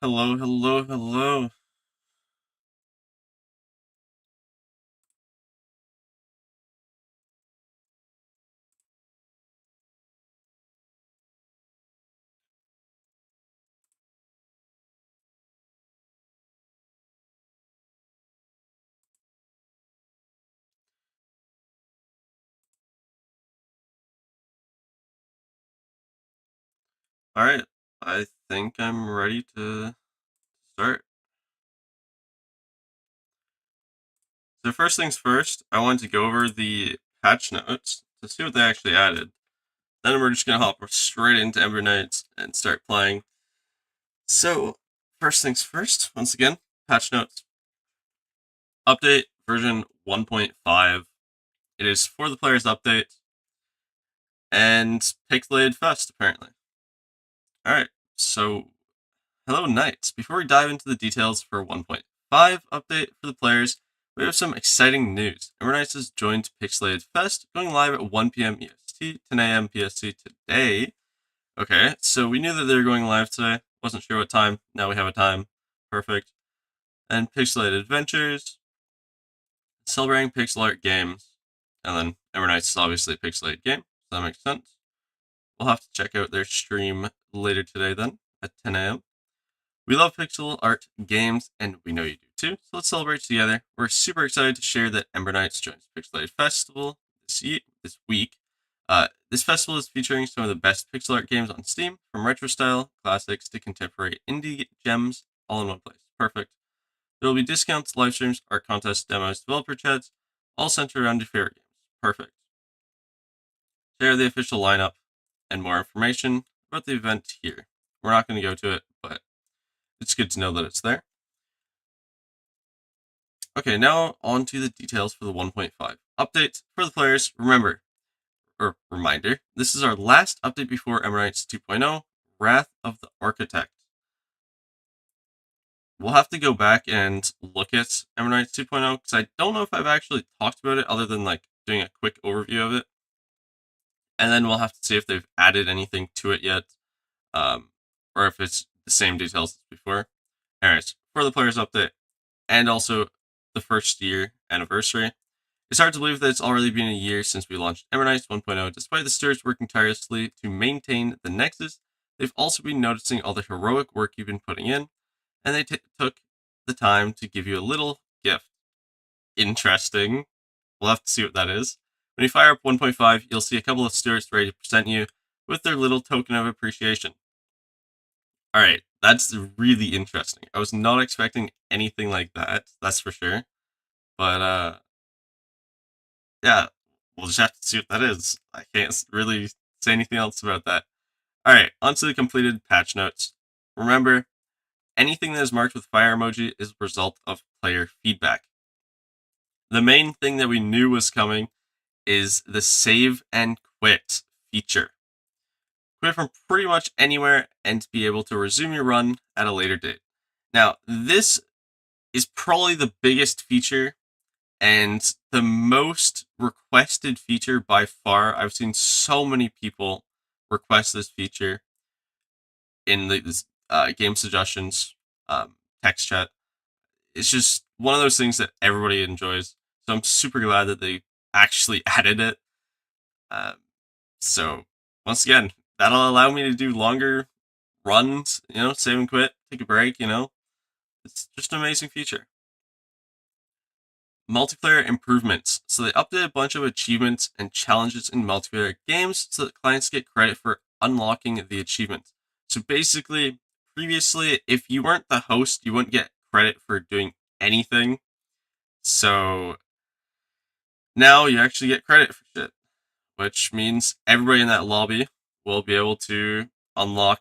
Hello, hello, hello. All right, I think I'm ready to start. So first things first, I wanted to go over the patch notes to see what they actually added. Then we're just gonna hop straight into Ember Knights and start playing. So first things first, once again, patch notes. Update version 1.5. It is for the players update and Pixelated Fest apparently. All right, so hello, Knights. Before we dive into the details for 1.5 update for the players, we have some exciting news. Ember Knights has joined Pixelated Fest, going live at 1 p.m. EST, 10 a.m. PST today. Okay, so we knew that they were going live today. Wasn't sure what time. Now we have a time. Perfect. And Pixelated Adventures, celebrating pixel art games. And then Ember Knights is obviously a pixelated game, so that makes sense. We'll have to check out their stream later today then at 10 a.m. We love pixel art games, and we know you do too, so let's celebrate together. We're super excited to share that Ember Knights joins Pixelated Festival this week. This festival is featuring some of the best pixel art games on Steam, from retro style classics to contemporary indie gems, all in one place. Perfect. There will be discounts, live streams, art contests, demos, developer chats, all centered around your favorite games. Perfect. Share the official lineup and more information about the event here. We're not going to go to it, but it's good to know that it's there. Okay, now on to the details for the 1.5 update for the players. Remember, or reminder, this is our last update before Ember Knights 2.0, Wrath of the Architect. We'll have to go back and look at Ember Knights 2.0 because I don't know if I've actually talked about it other than like doing a quick overview of it. And then we'll have to see if they've added anything to it yet, um, or if it's the same details as before. Anyways, for the players update and also the first year anniversary, it's hard to believe that it's already been a year since we launched Ember Knights 1.0. Despite the stewards working tirelessly to maintain the Nexus, they've also been noticing all the heroic work you've been putting in, and they took the time to give you a little gift. Interesting. We'll have to see what that is. When you fire up 1.5, you'll see a couple of stewards ready to present you with their little token of appreciation. Alright, that's really interesting. I was not expecting anything like that, that's for sure. But yeah, we'll just have to see what that is. I can't really say anything else about that. Alright, onto the completed patch notes. Remember, anything that is marked with fire emoji is a result of player feedback. The main thing that we knew was coming is the save and quit feature. Quit from pretty much anywhere and be able to resume your run at a later date. Now, this is probably the biggest feature and the most requested feature by far. I've seen so many people request this feature in the game suggestions, text chat. It's just one of those things that everybody enjoys. So I'm super glad that they actually added it. Um, so once again, that'll allow me to do longer runs, save and quit, take a break. It's just an amazing feature. Multiplayer improvements. So they updated a bunch of achievements and challenges in multiplayer games so that clients get credit for unlocking the achievements. So basically, previously, if you weren't the host, you wouldn't get credit for doing anything. So now you actually get credit for shit, which means everybody in that lobby will be able to unlock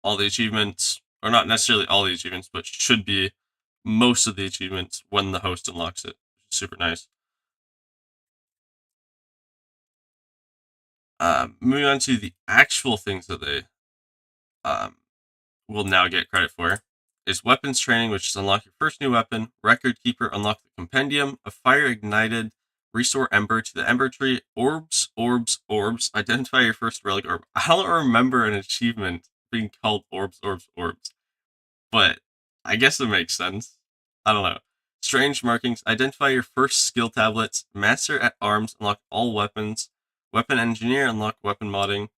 all the achievements, or not necessarily all the achievements, but should be most of the achievements when the host unlocks it. Super nice. Moving on to the actual things that they um, will now get credit for is weapons training, which is unlock your first new weapon. Record keeper, unlock the compendium of fire ignited. Restore ember to the ember tree. Orbs, orbs, orbs. Identify your first relic orb. I don't remember an achievement being called orbs, orbs, orbs. but I guess it makes sense. I don't know. Strange markings. Identify your first skill tablets. Master at arms. Unlock all weapons. Weapon engineer. Unlock weapon modding.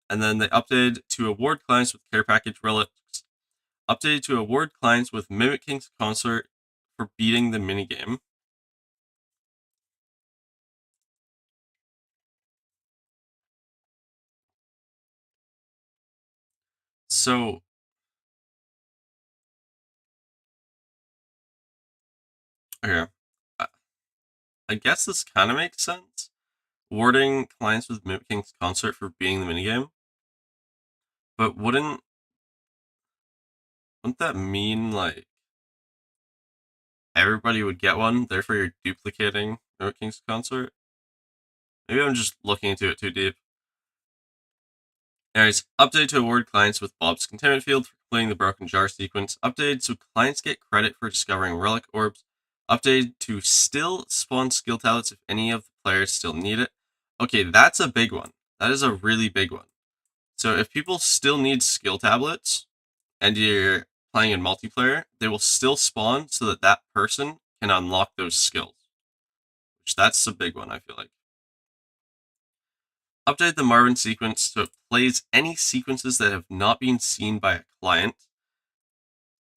And then they updated to award clients with care package relics. Updated to award clients with Mimic King's Consort for beating the minigame. So, okay. I guess this kind of makes sense. Awarding clients with Mimic King's Consort for beating the minigame. But wouldn't that mean, like, everybody would get one, therefore you're duplicating Mimic King's Consort? Maybe I'm just looking into it too deep. Anyways, update to award clients with Bob's Containment Field for completing the Broken Jar sequence. Updated so clients get credit for discovering relic orbs. Updated to still spawn skill tablets if any of the players still need it. Okay, that's a big one. That is a really big one. So if people still need skill tablets and you're playing in multiplayer, they will still spawn so that that person can unlock those skills. Which that's a big one, I feel like. Update the Marvin sequence so it plays any sequences that have not been seen by a client.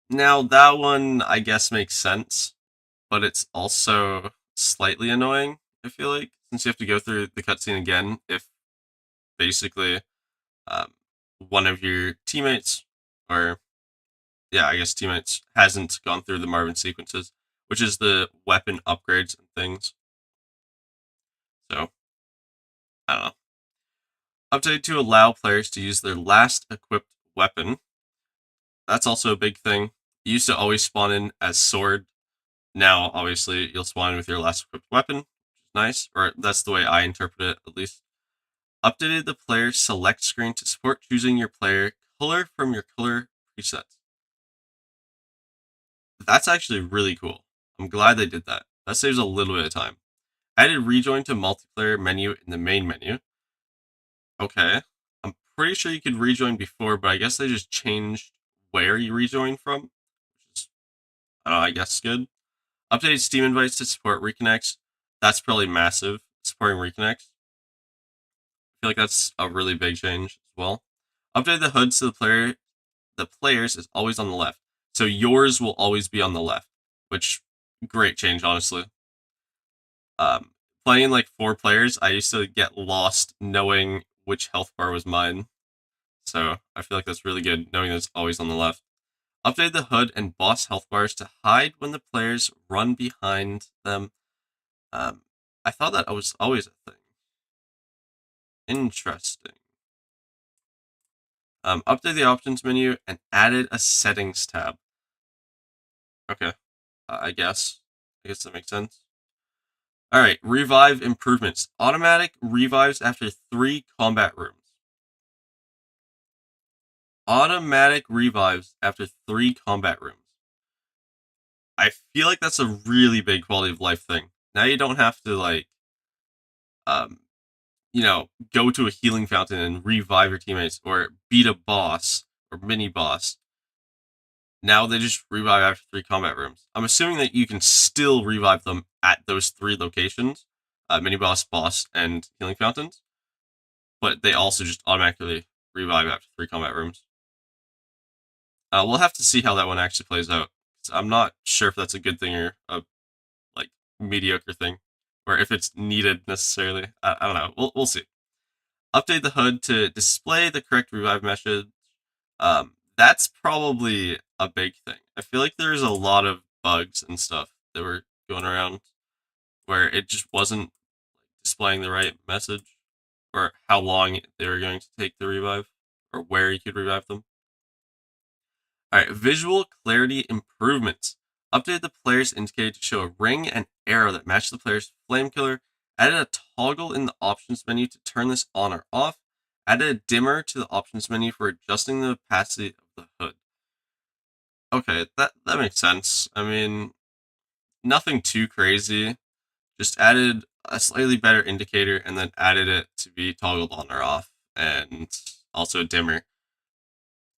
Now, that one, I guess, makes sense, but it's also slightly annoying, I feel like, since you have to go through the cutscene again if basically one of your teammates, or yeah, I guess teammates, hasn't gone through the Marvin sequences, which is the weapon upgrades and things. So, I don't know. Update to allow players to use their last equipped weapon. That's also a big thing. You used to always spawn in as sword. Now, obviously, you'll spawn in with your last equipped weapon, which is nice, or that's the way I interpret it, at least. Updated the player select screen to support choosing your player color from your color presets. That's actually really cool. I'm glad they did that. That saves a little bit of time. Added rejoin to multiplayer menu in the main menu. Okay. I'm pretty sure you could rejoin before, but I guess they just changed where you rejoin from, which is, I don't know, I guess good. Updated Steam invites to support reconnects. That's probably massive, supporting reconnects. I feel like that's a really big change as well. Update the HUD so the players is always on the left. So yours will always be on the left, which great change, honestly. Playing like 4 players, I used to get lost knowing which health bar was mine. So I feel like that's really good, knowing that it's always on the left. Update the HUD and boss health bars to hide when the players run behind them. I thought that was always a thing. Interesting. Update the options menu and added a settings tab. Okay, I guess. I guess that makes sense. Alright, revive improvements. Automatic revives after 3 combat rooms. Automatic revives after 3 combat rooms. I feel like that's a really big quality of life thing. Now you don't have to, like, go to a healing fountain and revive your teammates or beat a boss or mini boss. Now they just revive after 3 combat rooms. I'm assuming that you can still revive them at those 3 locations, mini boss, boss, and healing fountains, but they also just automatically revive after 3 combat rooms. We'll have to see how that one actually plays out. I'm not sure if that's a good thing or a mediocre thing, or if it's needed necessarily. I don't know. We'll see. Update the HUD to display the correct revive message. That's probably a big thing. I feel like there's a lot of bugs and stuff that were going around where it just wasn't displaying the right message or how long they were going to take to revive or where you could revive them. Alright, visual clarity improvements. Updated the player's indicator to show a ring and arrow that match the player's flame killer. Added a toggle in the options menu to turn this on or off. Added a dimmer to the options menu for adjusting the opacity of the hood. Okay, that makes sense. I mean, nothing too crazy. Just added a slightly better indicator and then added it to be toggled on or off, and also a dimmer.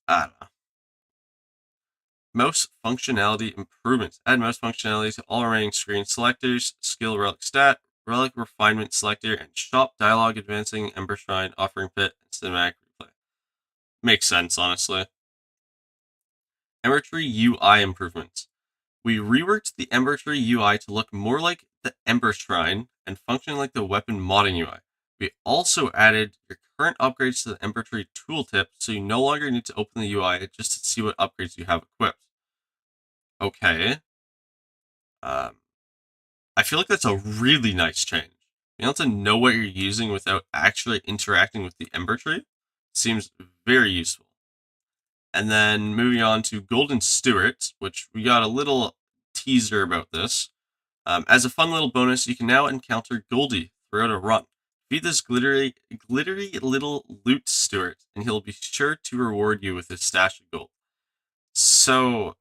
I don't know. most functionality improvements. Add most functionality to all remaining screen selectors, skill relic stat, relic refinement selector, and shop dialogue advancing Ember Shrine, offering pit, and cinematic replay. Makes sense, honestly. Ember Tree UI improvements. We reworked the Ember Tree UI to look more like the Ember Shrine and function like the weapon modding UI. We also added your current upgrades to the Ember Tree tooltip, so you no longer need to open the UI just to see what upgrades you have equipped. Okay. Um, I feel like that's a really nice change. Being able to know what you're using without actually interacting with the Ember Tree seems very useful. And then moving on to Golden Stewart, which we got a little teaser about this. As a fun little bonus, you can now encounter Goldie throughout a run. Feed this glittery little loot steward, and he'll be sure to reward you with his stash of gold. So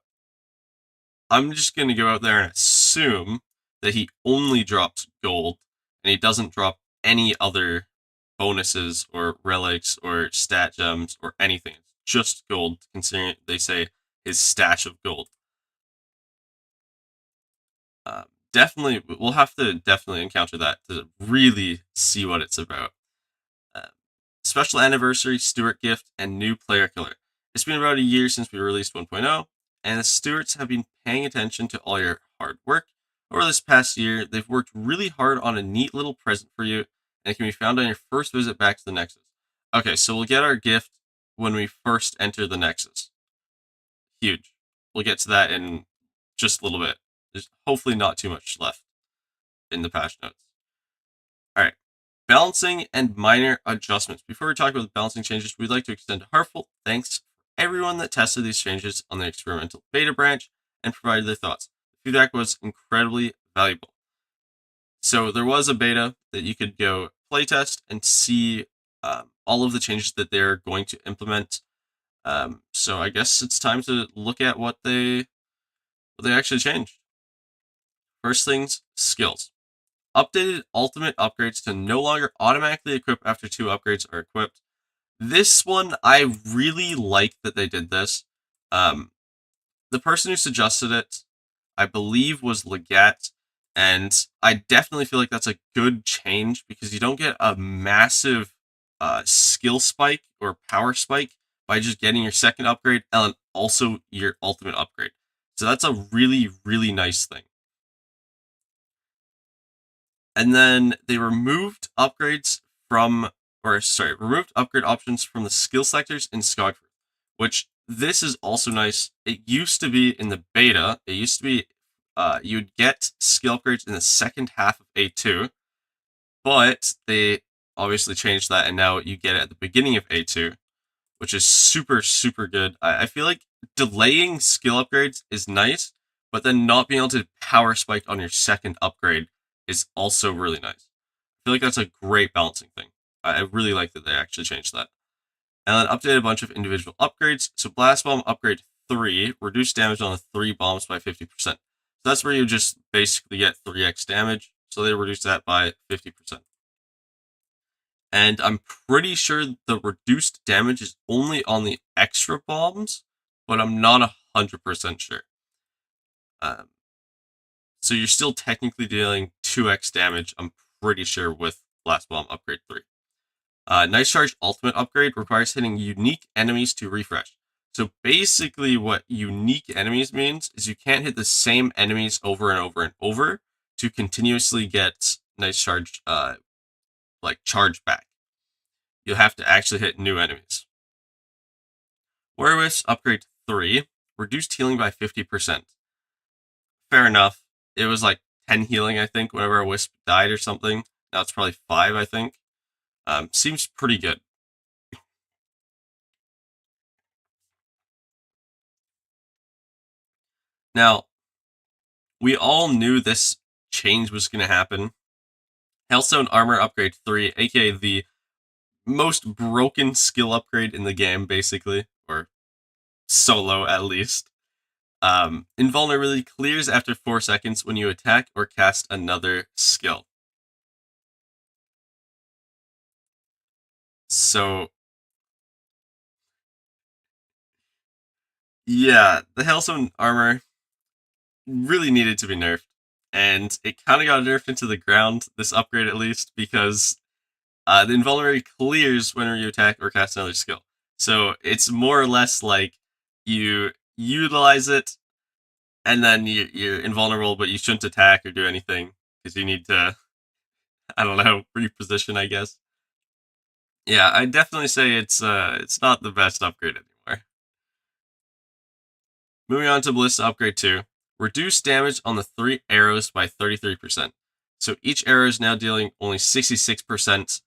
I'm just going to go out there and assume that he only drops gold, and he doesn't drop any other bonuses or relics or stat gems or anything. It's just gold, considering they say his stash of gold. Definitely, we'll have to definitely encounter that to really see what it's about. Uh, Special anniversary Stewart gift and new player killer. It's been about a year since we released 1.0, and the Stewarts have been paying attention to all your hard work. Over this past year, they've worked really hard on a neat little present for you, and it can be found on your first visit back to the Nexus. Okay, so we'll get our gift when we first enter the Nexus. Huge. We'll get to that in just a little bit. There's hopefully not too much left in the patch notes. All right. Balancing and minor adjustments. Before we talk about the balancing changes, we'd like to extend a heartfelt thanks to everyone that tested these changes on the experimental beta branch and provided their thoughts. The feedback was incredibly valuable. So there was a beta that you could go playtest and see all of the changes that they're going to implement. So I guess it's time to look at what they actually changed. First things, skills. Updated ultimate upgrades to no longer automatically equip after 2 upgrades are equipped. This one, I really like that they did this. The person who suggested it, I believe, was Legat, and I definitely feel like that's a good change because you don't get a massive skill spike or power spike by just getting your second upgrade and also your ultimate upgrade. So that's a really, really nice thing. And then they removed removed upgrade options from the skill sectors in Skogford, which this is also nice. It used to be in the beta, it used to be you'd get skill upgrades in the second half of A2, but they obviously changed that, and now you get it at the beginning of A2, which is super, super good. I feel like delaying skill upgrades is nice, but then not being able to power spike on your second upgrade is also really nice. I feel like that's a great balancing thing. I really like that they actually changed that. And then updated a bunch of individual upgrades. So Blast Bomb upgrade 3, reduce damage on the 3 bombs by 50%. So that's where you just basically get 3x damage. So they reduced that by 50%. And I'm pretty sure the reduced damage is only on the extra bombs, but I'm not 100% sure. So you're still technically dealing 2x damage, I'm pretty sure, with Blast Bomb upgrade 3. Nice Charge ultimate upgrade requires hitting unique enemies to refresh. So basically what unique enemies means is you can't hit the same enemies over and over and over to continuously get Nice Charge charge back. You'll have to actually hit new enemies. Werewolves upgrade 3, reduced healing by 50%. Fair enough. It was like 10 healing, I think, whenever a wisp died or something. Now it's probably 5, I think. Seems pretty good. Now, we all knew this change was going to happen. Hailstone Armor Upgrade 3, aka the most broken skill upgrade in the game, basically, or solo at least. Invulnerability clears after 4 seconds when you attack or cast another skill. So Yeah, the Hailstone armor really needed to be nerfed, and it kind of got nerfed into the ground. This upgrade, at least, because the invulnerability clears whenever you attack or cast another skill. So it's more or less like you utilize it, and then you're invulnerable, but you shouldn't attack or do anything because you need to, I don't know, reposition, I guess. Yeah, I definitely say it's not the best upgrade anymore. Moving on to Ballista Upgrade 2. Reduce damage on the 3 arrows by 33%. So each arrow is now dealing only 66%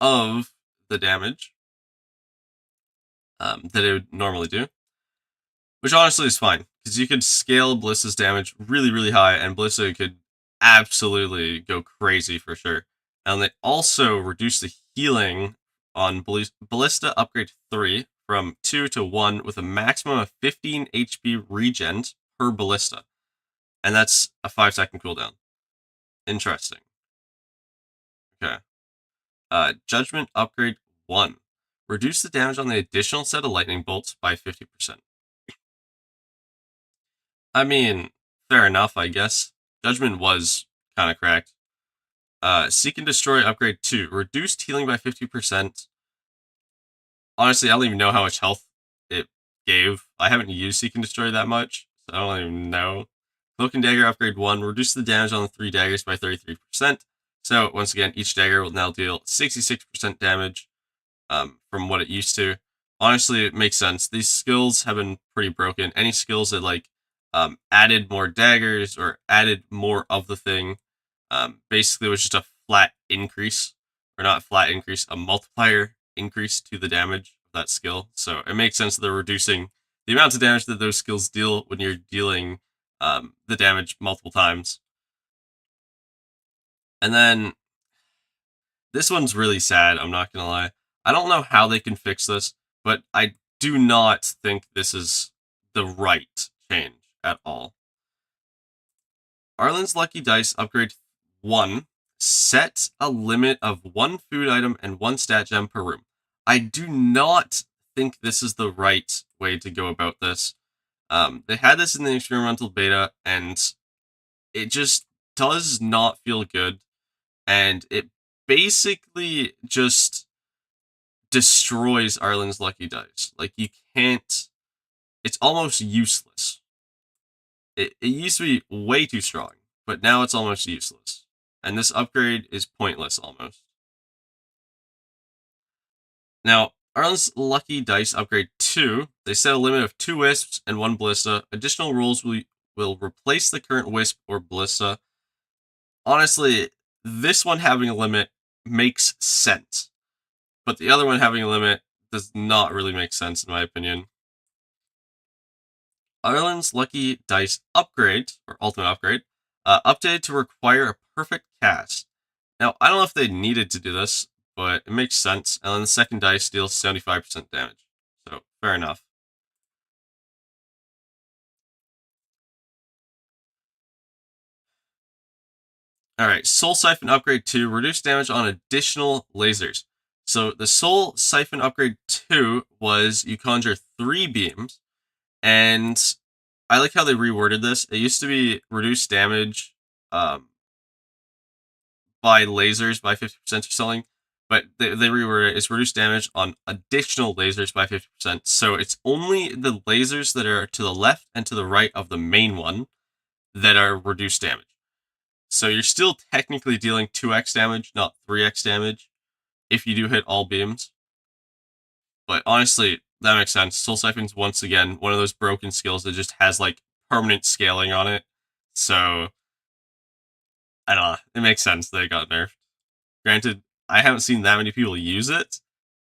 of the damage that it would normally do. Which honestly is fine, because you could scale Ballista's damage really, really high, and Ballista could absolutely go crazy for sure. And they also reduce the healing on Ballista Upgrade 3 from 2 to 1 with a maximum of 15 HP regen per Ballista. And that's a 5-second cooldown. Interesting. Okay. Judgment Upgrade 1. Reduce the damage on the additional set of lightning bolts by 50%. I mean, fair enough, I guess. Judgment was kind of cracked. Seek and Destroy Upgrade 2. Reduced healing by 50%. Honestly, I don't even know how much health it gave. I haven't used Seek and Destroy that much, so I don't even know. Cloak and Dagger Upgrade 1. Reduce the damage on the 3 daggers by 33%. So, once again, each dagger will now deal 66% damage from what it used to. Honestly, it makes sense. These skills have been pretty broken. Any skills that added more daggers or added more of the thing basically was just a flat increase, or not flat increase, a multiplier increase to the damage of that skill. So it makes sense that they're reducing the amount of damage that those skills deal when you're dealing the damage multiple times. And then this one's really sad, I'm not gonna lie. I don't know how they can fix this, but I do not think this is the right change at all. Arlen's Lucky Dice Upgrade 1 set a limit of 1 food item and 1 stat gem per room. I do not think this is the right way to go about this. They had this in the experimental beta, and it just does not feel good. And it basically just destroys Arlen's Lucky Dice. Like, you can't. It's almost useless. It used to be way too strong, but now it's almost useless. And this upgrade is pointless almost. Now, Arlen's Lucky Dice Upgrade 2, they set a limit of 2 Wisps and 1 Ballista. Additional rolls will replace the current Wisp or Ballista. Honestly, this one having a limit makes sense, but the other one having a limit does not really make sense in my opinion. Arlen's Lucky Dice Upgrade, or Ultimate Upgrade, updated to require a perfect cast. Now, I don't know if they needed to do this, but it makes sense. And then the second dice deals 75% damage. So, fair enough. Alright, Soul Siphon Upgrade 2, reduce damage on additional lasers. So, the Soul Siphon Upgrade 2 was you conjure 3 beams, and I like how they reworded this. It used to be reduce damage by lasers by 50% or something, but they reworded it. It's reduce damage on additional lasers by 50%. So it's only the lasers that are to the left and to the right of the main one that are reduced damage. So you're still technically dealing 2x damage, not 3x damage, if you do hit all beams. But honestly, that makes sense. Soul Siphon's once again one of those broken skills that just has like permanent scaling on it. So I don't know. It makes sense that it got nerfed. Granted, I haven't seen that many people use it,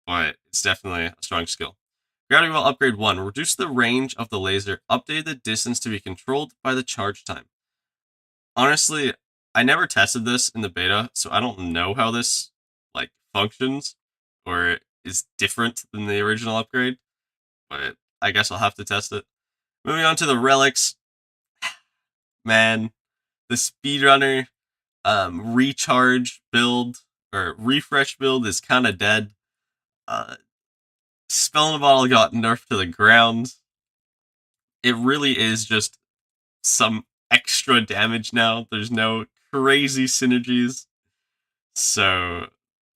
but it's definitely a strong skill. Gravity Well Upgrade 1. Reduce the range of the laser. Update the distance to be controlled by the charge time. Honestly, I never tested this in the beta, so I don't know how this functions or is different than the original upgrade, but I guess I'll have to test it. Moving on to the Relics. Man, the speedrunner recharge build or refresh build is kind of dead. Spell in a Bottle got nerfed to the ground. it really is just some extra damage now. There's no crazy synergies. So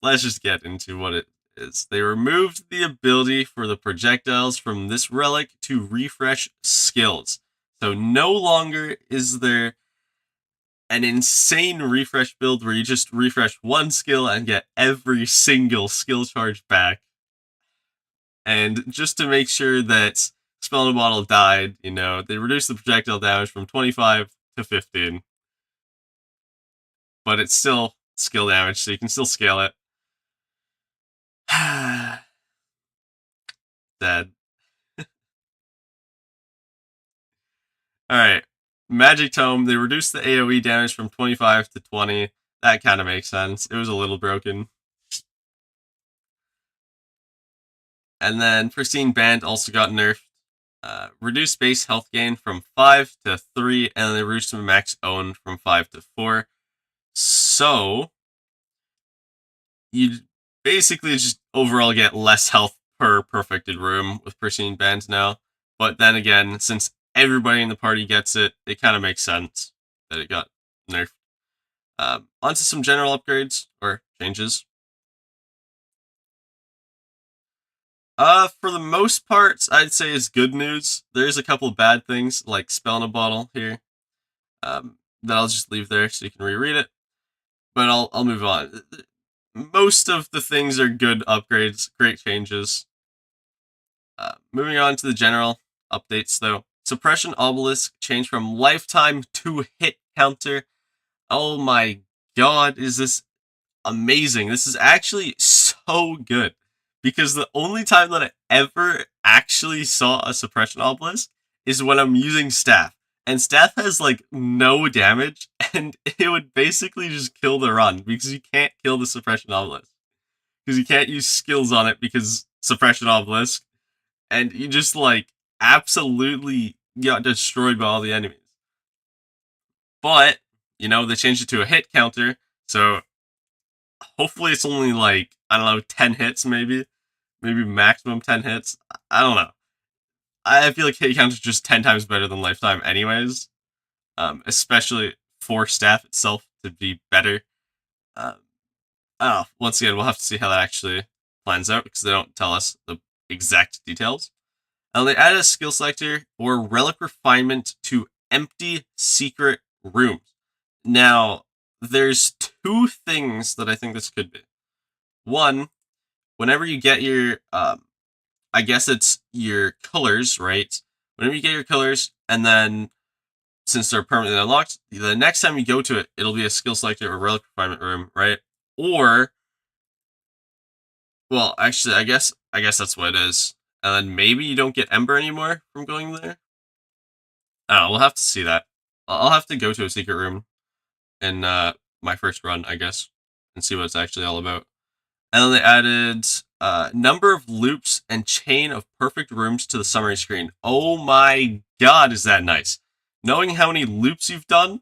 let's just get into what it is. They removed the ability for the projectiles from this relic to refresh skills. So no longer is there an insane refresh build where you just refresh one skill and get every single skill charge back. And just to make sure that Spell in a Bottle died, they reduced the projectile damage from 25 to 15. But it's still skill damage, so you can still scale it. Dead. Alright. Magic Tome, they reduced the AoE damage from 25 to 20. That kind of makes sense. It was a little broken. And then Pristine Band also got nerfed. Reduced base health gain from 5 to 3, and then they reduced the max own from 5 to 4. So, you basically just overall get less health per perfected room with Pristine Band now. But then again, since everybody in the party gets it, it kind of makes sense that it got nerfed. Onto some general upgrades, or changes. For the most part, I'd say is good news. There's a couple of bad things, like Spell in a Bottle here, that I'll just leave there so you can reread it. But I'll move on. Most of the things are good upgrades, great changes. Moving on to the general updates, though. Suppression Obelisk changed from lifetime to hit counter. Oh my god, is this amazing. This is actually so good. Because the only time that I ever actually saw a Suppression Obelisk is when I'm using Staff. And Staff has, no damage, and it would basically just kill the run, because you can't kill the Suppression Obelisk. Because you can't use skills on it, because Suppression Obelisk, and you just, absolutely got destroyed by all the enemies. But, they changed it to a hit counter, so hopefully it's only, I don't know, 10 hits maybe maximum 10 hits. I don't know. I feel like hit count is just 10 times better than lifetime anyways, especially for Staff itself to be better. I don't know. Once again, we'll have to see how that actually plans out, because they don't tell us the exact details. And they added a skill selector or relic refinement to empty secret rooms. Now, there's two things that I think this could be. One, whenever you get your, I guess it's your colors, right? Whenever you get your colors, and then since they're permanently unlocked, the next time you go to it, it'll be a skill selector or relic refinement room, right? Or, well, actually, I guess that's what it is. And then maybe you don't get Ember anymore from going there. I don't know, we'll have to see that. I'll have to go to a secret room in my first run, I guess, and see what it's actually all about. And then they added number of loops and chain of perfect rooms to the summary screen. Oh my god, is that nice. Knowing how many loops you've done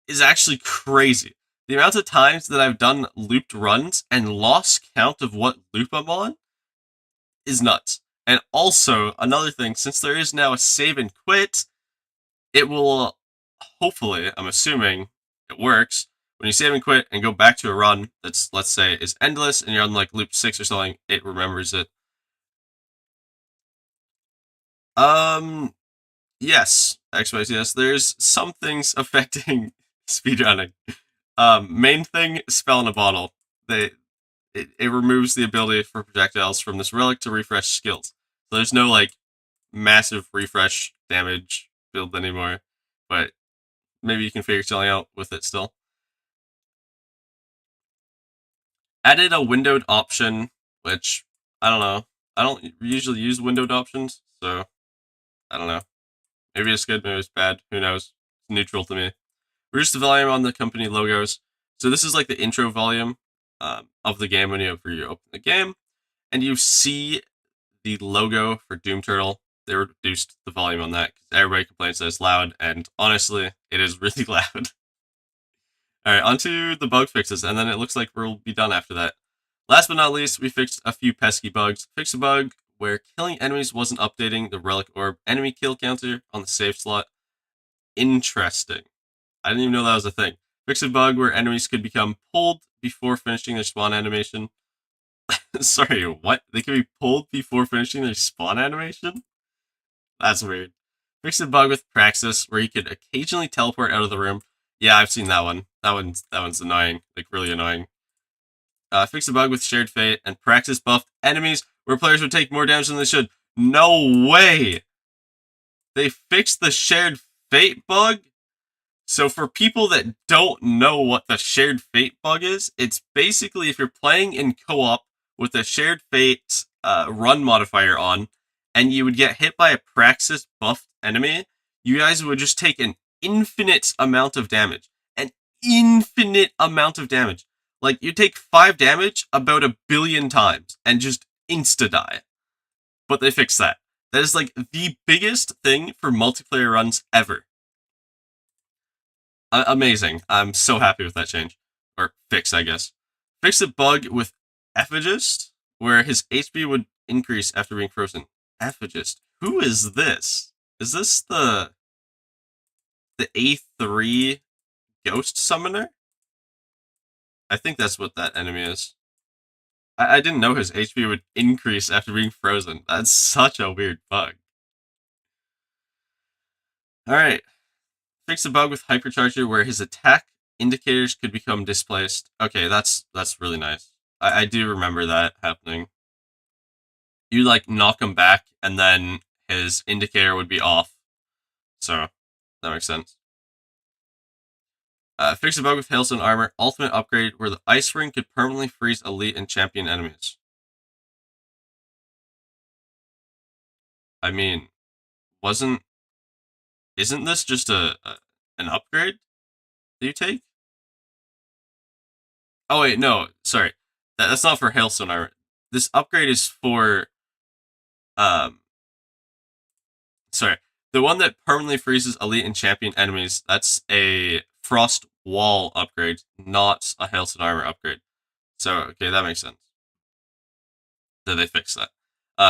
is actually crazy. The amount of times that I've done looped runs and lost count of what loop I'm on is nuts. And also, another thing, since there is now a save and quit, it will, hopefully, I'm assuming it works, when you save and quit and go back to a run that's, let's say, is endless, and you're on loop 6 or something, it remembers it. Yes, XYZ, yes, there's some things affecting speedrunning. Main thing, Spell in a Bottle. It removes the ability for projectiles from this relic to refresh skills. So there's no, massive refresh damage build anymore, but maybe you can figure something out with it still. Added a windowed option, which, I don't know. I don't usually use windowed options, so I don't know. Maybe it's good, maybe it's bad. Who knows? It's neutral to me. Reduce the volume on the company logos. So this is the intro volume of the game whenever you open the game, and you see the logo for Doom Turtle. They reduced the volume on that because everybody complains that it's loud, and honestly, it is really loud. Alright, onto the bug fixes, and then it looks like we'll be done after that. Last but not least, we fixed a few pesky bugs. Fixed a bug where killing enemies wasn't updating the relic orb enemy kill counter on the save slot. Interesting. I didn't even know that was a thing. Fix a bug where enemies could become pulled before finishing their spawn animation. Sorry, what? They can be pulled before finishing their spawn animation? That's weird. Fix a bug with Praxis where you could occasionally teleport out of the room. Yeah, I've seen that one. That one's annoying. Like, really annoying. Fix a bug with Shared Fate and Praxis buffed enemies where players would take more damage than they should. No way! They fixed the Shared Fate bug? So for people that don't know what the Shared Fate bug is, it's basically if you're playing in co-op with a Shared Fate run modifier on, and you would get hit by a Praxis buffed enemy, you guys would just take an infinite amount of damage. An infinite amount of damage. Like, you take 5 damage about 1,000,000,000 times, and just insta-die. But they fixed that. That is like the biggest thing for multiplayer runs ever. Amazing. I'm so happy with that change. Or fix, I guess. Fix a bug with Ephagist, where his HP would increase after being frozen. Ephagist. Who is this? Is this the A3 ghost summoner? I think that's what that enemy is. I didn't know his HP would increase after being frozen. That's such a weird bug. Alright. Fix a bug with Hypercharger where his attack indicators could become displaced. Okay, that's really nice. I do remember that happening. You like knock him back and then his indicator would be off. So that makes sense. Fix a bug with Hailstone Armor ultimate upgrade where the Ice Ring could permanently freeze elite and champion enemies. I mean, isn't this just an upgrade that you take? Oh wait, no, sorry. That's not for Hailstone Armor. This upgrade is for sorry. The one that permanently freezes elite and champion enemies, that's a Frost Wall upgrade, not a Hailstone Armor upgrade. So, okay, that makes sense. That they fix that.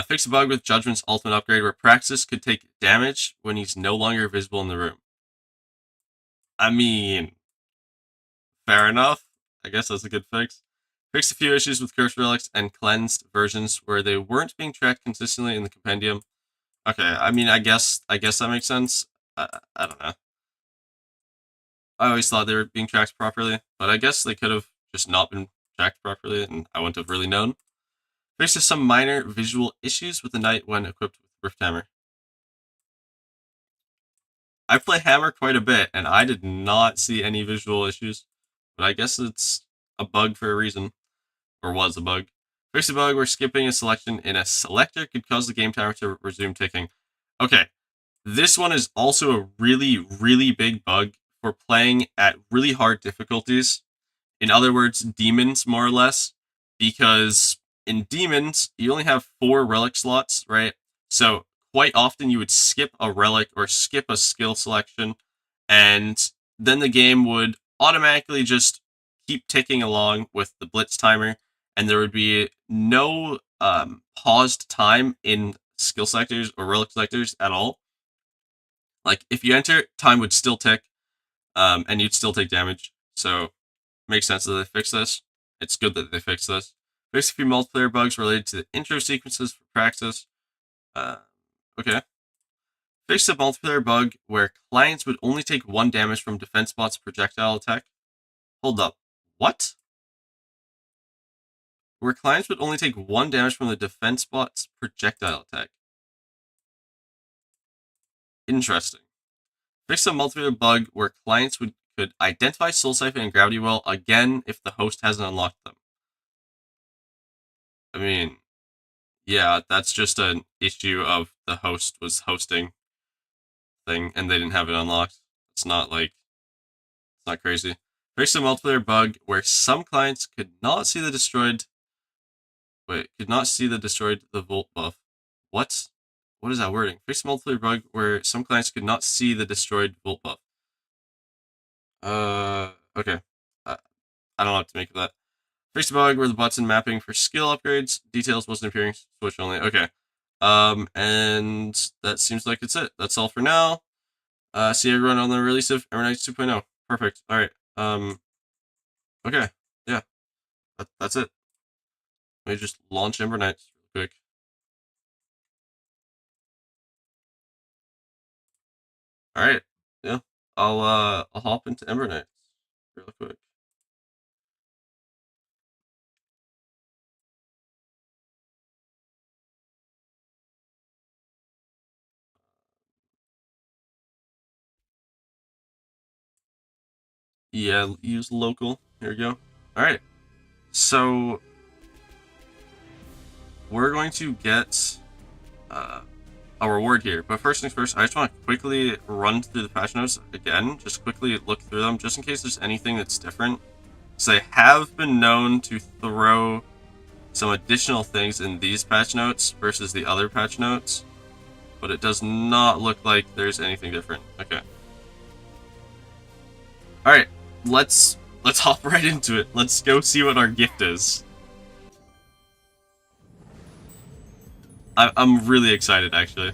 Fix a bug with Judgment's ultimate upgrade where Praxis could take damage when he's no longer visible in the room. I mean, fair enough. I guess that's a good fix. Fixed a few issues with Cursed Relics and cleansed versions where they weren't being tracked consistently in the compendium. Okay, I mean, I guess that makes sense. I don't know. I always thought they were being tracked properly, but I guess they could have just not been tracked properly, and I wouldn't have really known. Fixes some minor visual issues with the knight when equipped with Rift Hammer. I play Hammer quite a bit, and I did not see any visual issues, but I guess it's a bug for a reason, or was a bug. Fix a bug where skipping a selection in a selector could cause the game timer to resume ticking. Okay, this one is also a really, really big bug for playing at really hard difficulties. In other words, demons, more or less, because in demons, you only have 4 relic slots, right? So quite often you would skip a relic or skip a skill selection, and then the game would automatically just keep ticking along with the blitz timer, and there would be no paused time in skill selectors or relic selectors at all. Like, if you enter, time would still tick, and you'd still take damage. So makes sense that they fix this. It's good that they fix this. Fix a few multiplayer bugs related to the intro sequences for Praxis. Okay. Fix a multiplayer bug where clients would only take 1 damage from defense bot's projectile attack. Hold up. What? Where clients would only take 1 damage from the defense bot's projectile attack. Interesting. Fix a multiplayer bug where clients could identify Soul Siphon and Gravity Well again if the host hasn't unlocked them. I mean, yeah, that's just an issue of the host was hosting thing and they didn't have it unlocked. It's not crazy. Fix a multiplayer bug where some clients could not see the destroyed the Volt buff. What? What is that wording? Fix a multiplayer bug where some clients could not see the destroyed Volt buff. Okay. I don't know what to make of that. Fix a bug where the button mapping for skill upgrades details wasn't appearing Switch only. Okay. And that seems like it's it. That's all for now. See everyone on the release of Ember Knights 2.0. Perfect. All right. Okay. Yeah. That's it. Let me just launch Ember Knights real quick. All right. Yeah. I'll hop into Ember Knights real quick. Yeah, use local. Here we go. All right. So we're going to get a reward here, but first things first, I just want to quickly run through the patch notes again. Just quickly look through them, just in case there's anything that's different. So they have been known to throw some additional things in these patch notes versus the other patch notes, but it does not look like there's anything different. Okay. All right, let's hop right into it. Let's go see what our gift is. I'm really excited, actually.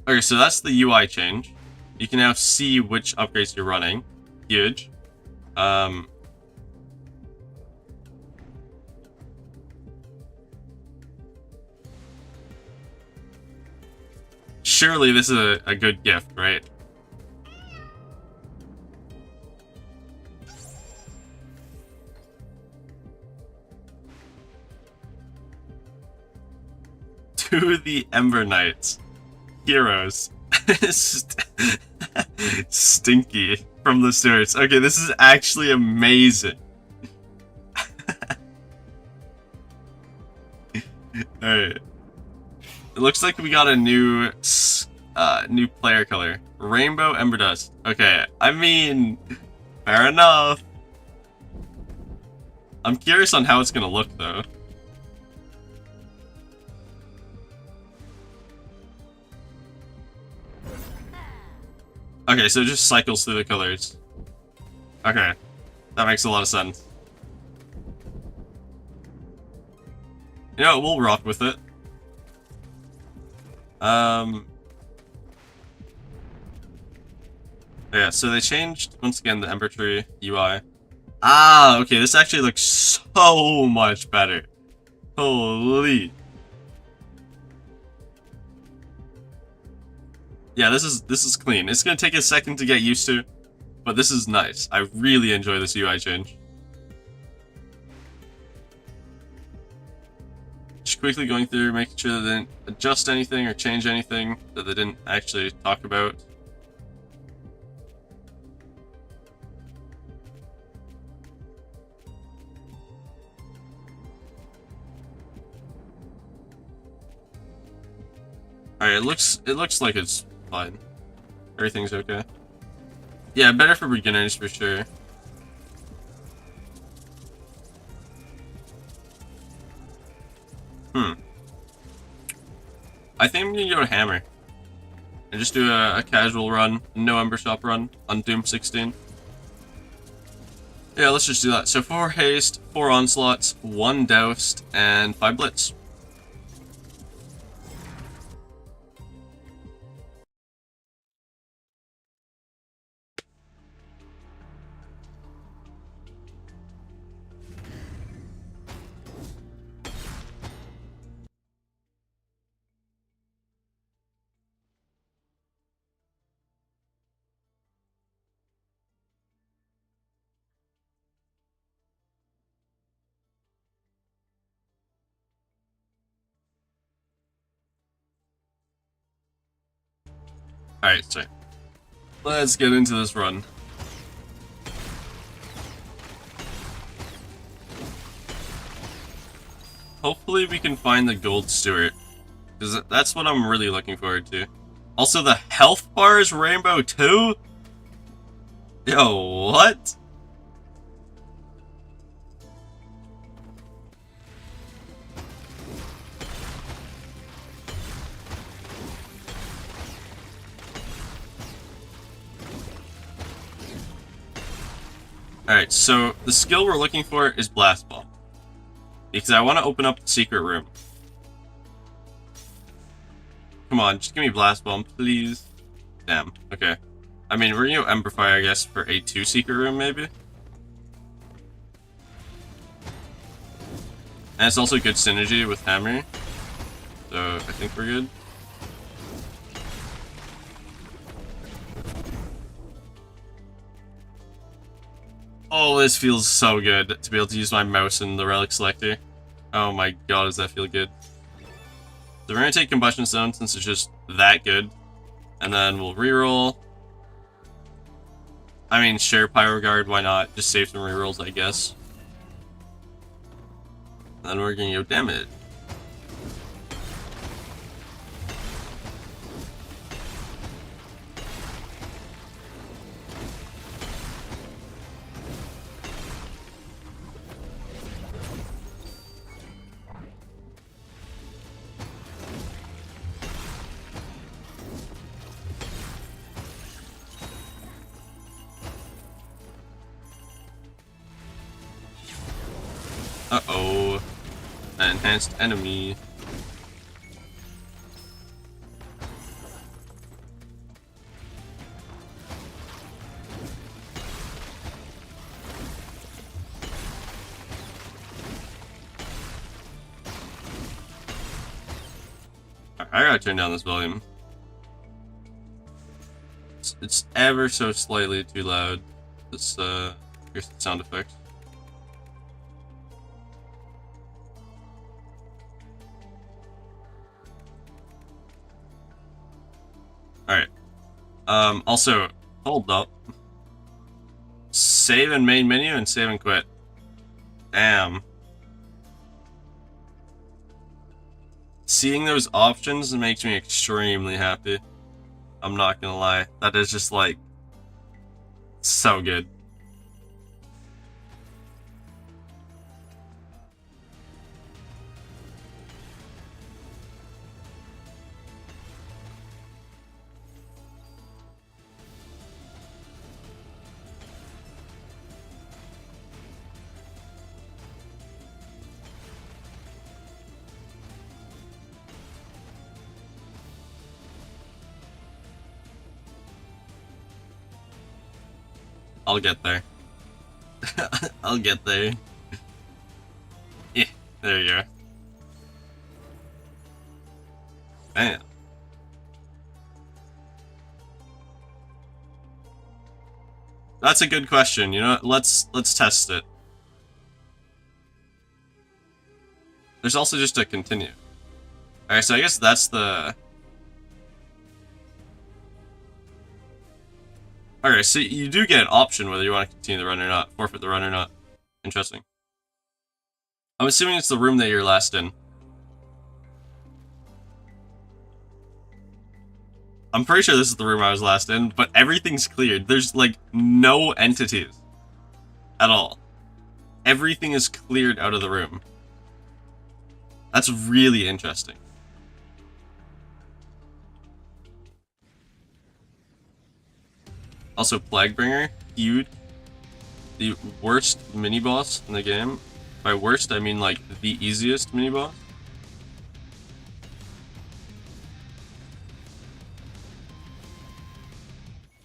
Okay, so that's the UI change. You can now see which upgrades you're running. Huge. Surely this is a good gift, right? To the Ember Knights. Heroes. Stinky from the sewers. Okay, this is actually amazing. Alright. It looks like we got a new player color. Rainbow Ember Dust. Okay, I mean, fair enough. I'm curious on how it's gonna look, though. Okay, so it just cycles through the colors. Okay, that makes a lot of sense. You know, we'll rock with it. Yeah, so they changed, once again, the Ember Tree UI. Ah, okay, this actually looks so much better. Holy. Yeah, this is clean. It's gonna take a second to get used to, but this is nice. I really enjoy this UI change. Just quickly going through, making sure they didn't adjust anything or change anything that they didn't actually talk about. Alright, it looks like it's fine. Everything's okay. Yeah, better for beginners for sure. I think I'm gonna go to Hammer. And just do a casual run, no Ember Shop run on Doom 16. Yeah, let's just do that. So 4 haste, 4 onslaughts, 1 doused, and 5 blitz. Alright, so let's get into this run. Hopefully we can find the Gold Stewart, because that's what I'm really looking forward to. Also, the health bar is rainbow too? Yo, what? Alright, so the skill we're looking for is Blast Bomb. Because I want to open up the secret room. Come on, just give me Blast Bomb, please. Damn, okay. I mean, we're gonna go Ember Fire, I guess, for a 2 secret room, maybe? And it's also good synergy with Hammer. So, I think we're good. Oh, this feels so good to be able to use my mouse in the Relic Selector. Oh my god, does that feel good. So we're gonna take Combustion Stone since it's just that good. And then we'll reroll. I mean, sure, Pyro Guard, why not? Just save some rerolls, I guess. And then we're gonna go damage. Uh-oh. An enhanced enemy. I gotta turn down this volume. It's ever so slightly too loud. This, here's the sound effect. Alright. Also, hold up. Save in main menu and save and quit. Damn. Seeing those options makes me extremely happy. I'm not gonna lie. That is just like so good. I'll get there. I'll get there. Yeah, there you go. Man. That's a good question. You know what? Let's test it. There's also just a continue. Alright, so I guess that's the... Alright, so you do get an option whether you want to continue the run or not. Forfeit the run or not. Interesting. I'm assuming it's the room that you're last in. I'm pretty sure this is the room I was last in, but everything's cleared. There's, like, no entities. At all. Everything is cleared out of the room. That's really interesting. Also, Plaguebringer, huge. The worst mini-boss in the game. By worst, I mean, like, the easiest mini-boss.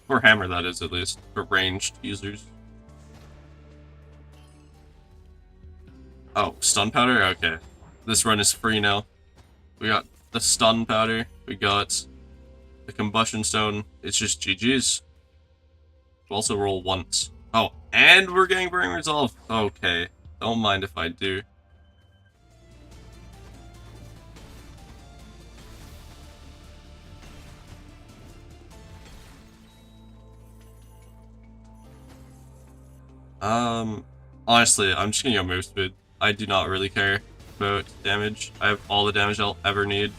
For Hammer, that is, at least. For ranged users. Oh, Stun Powder? Okay. This run is free now. We got the Stun Powder. We got the Combustion Stone. It's just GG's. We'll also roll once. Oh, and we're getting Burning Resolve. Okay. Don't mind if I do. Honestly, I'm just gonna go move speed. I do not really care about damage. I have all the damage I'll ever need.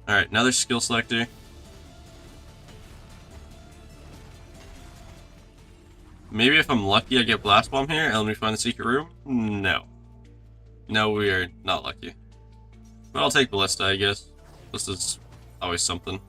Alright, another skill selector. Maybe if I'm lucky I get Blast Bomb here and let me find the secret room? No. No, we are not lucky. But I'll take Ballista, I guess. Ballista's Always something.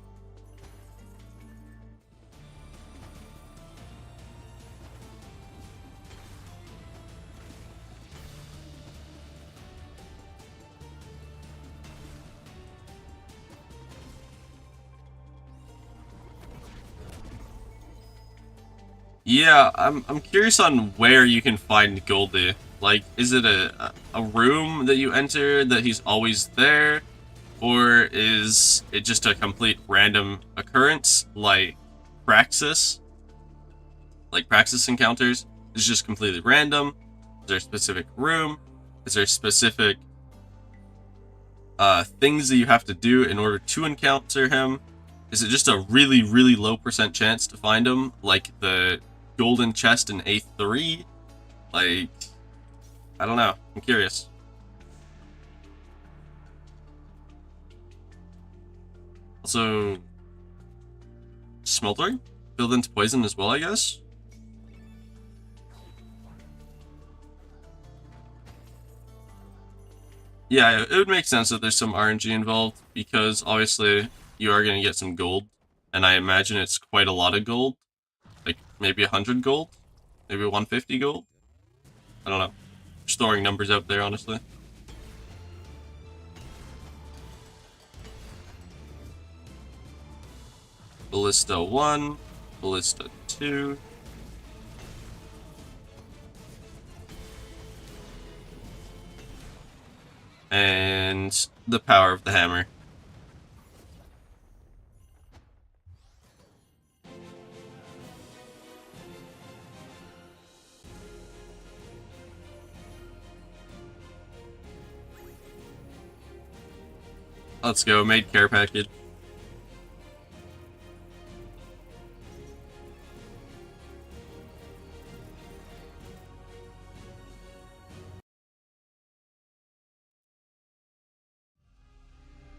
Yeah, I'm curious on where you can find Goldie. Like, is it a room that you enter that he's always there? Or is it just a complete random occurrence, like Praxis? Like Praxis encounters? It's just completely random? Is there a specific room? Is there specific things that you have to do in order to encounter him? Is it just a really, really low percent chance to find him? Like the golden chest in A3? Like, I don't know. I'm curious. Also, smoldering? Build into poison as well, I guess? Yeah, it would make sense that there's some RNG involved, because obviously you are going to get some gold, and I imagine it's quite a lot of gold. Like, maybe 100 gold? Maybe 150 gold? I don't know. Just throwing numbers out there, honestly. Ballista 1, Ballista 2. And the power of the hammer. Let's go, made care package.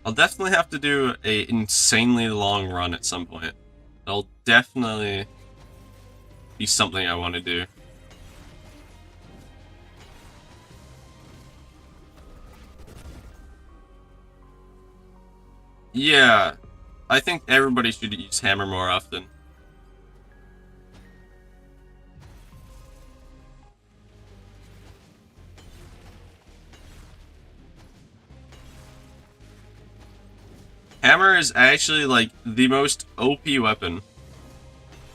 I'll definitely have to do a insanely long run at some point. That'll definitely be something I want to do. Yeah, I think everybody should use hammer more often. Hammer is actually like the most OP weapon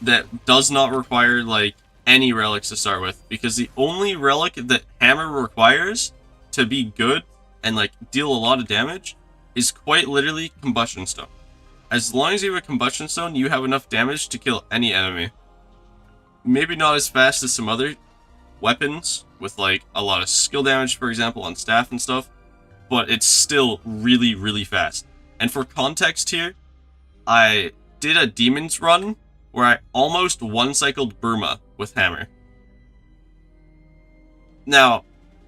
that does not require like any relics to start with, because the only relic that hammer requires to be good and like deal a lot of damage is quite literally combustion stone. As long as you have a combustion stone, you have enough damage to kill any enemy. Maybe not as fast as some other weapons with like a lot of skill damage, for example, on staff and stuff, but it's still really, really fast. And for context here, I did a demons run where I almost one-cycled Burma with hammer. Now,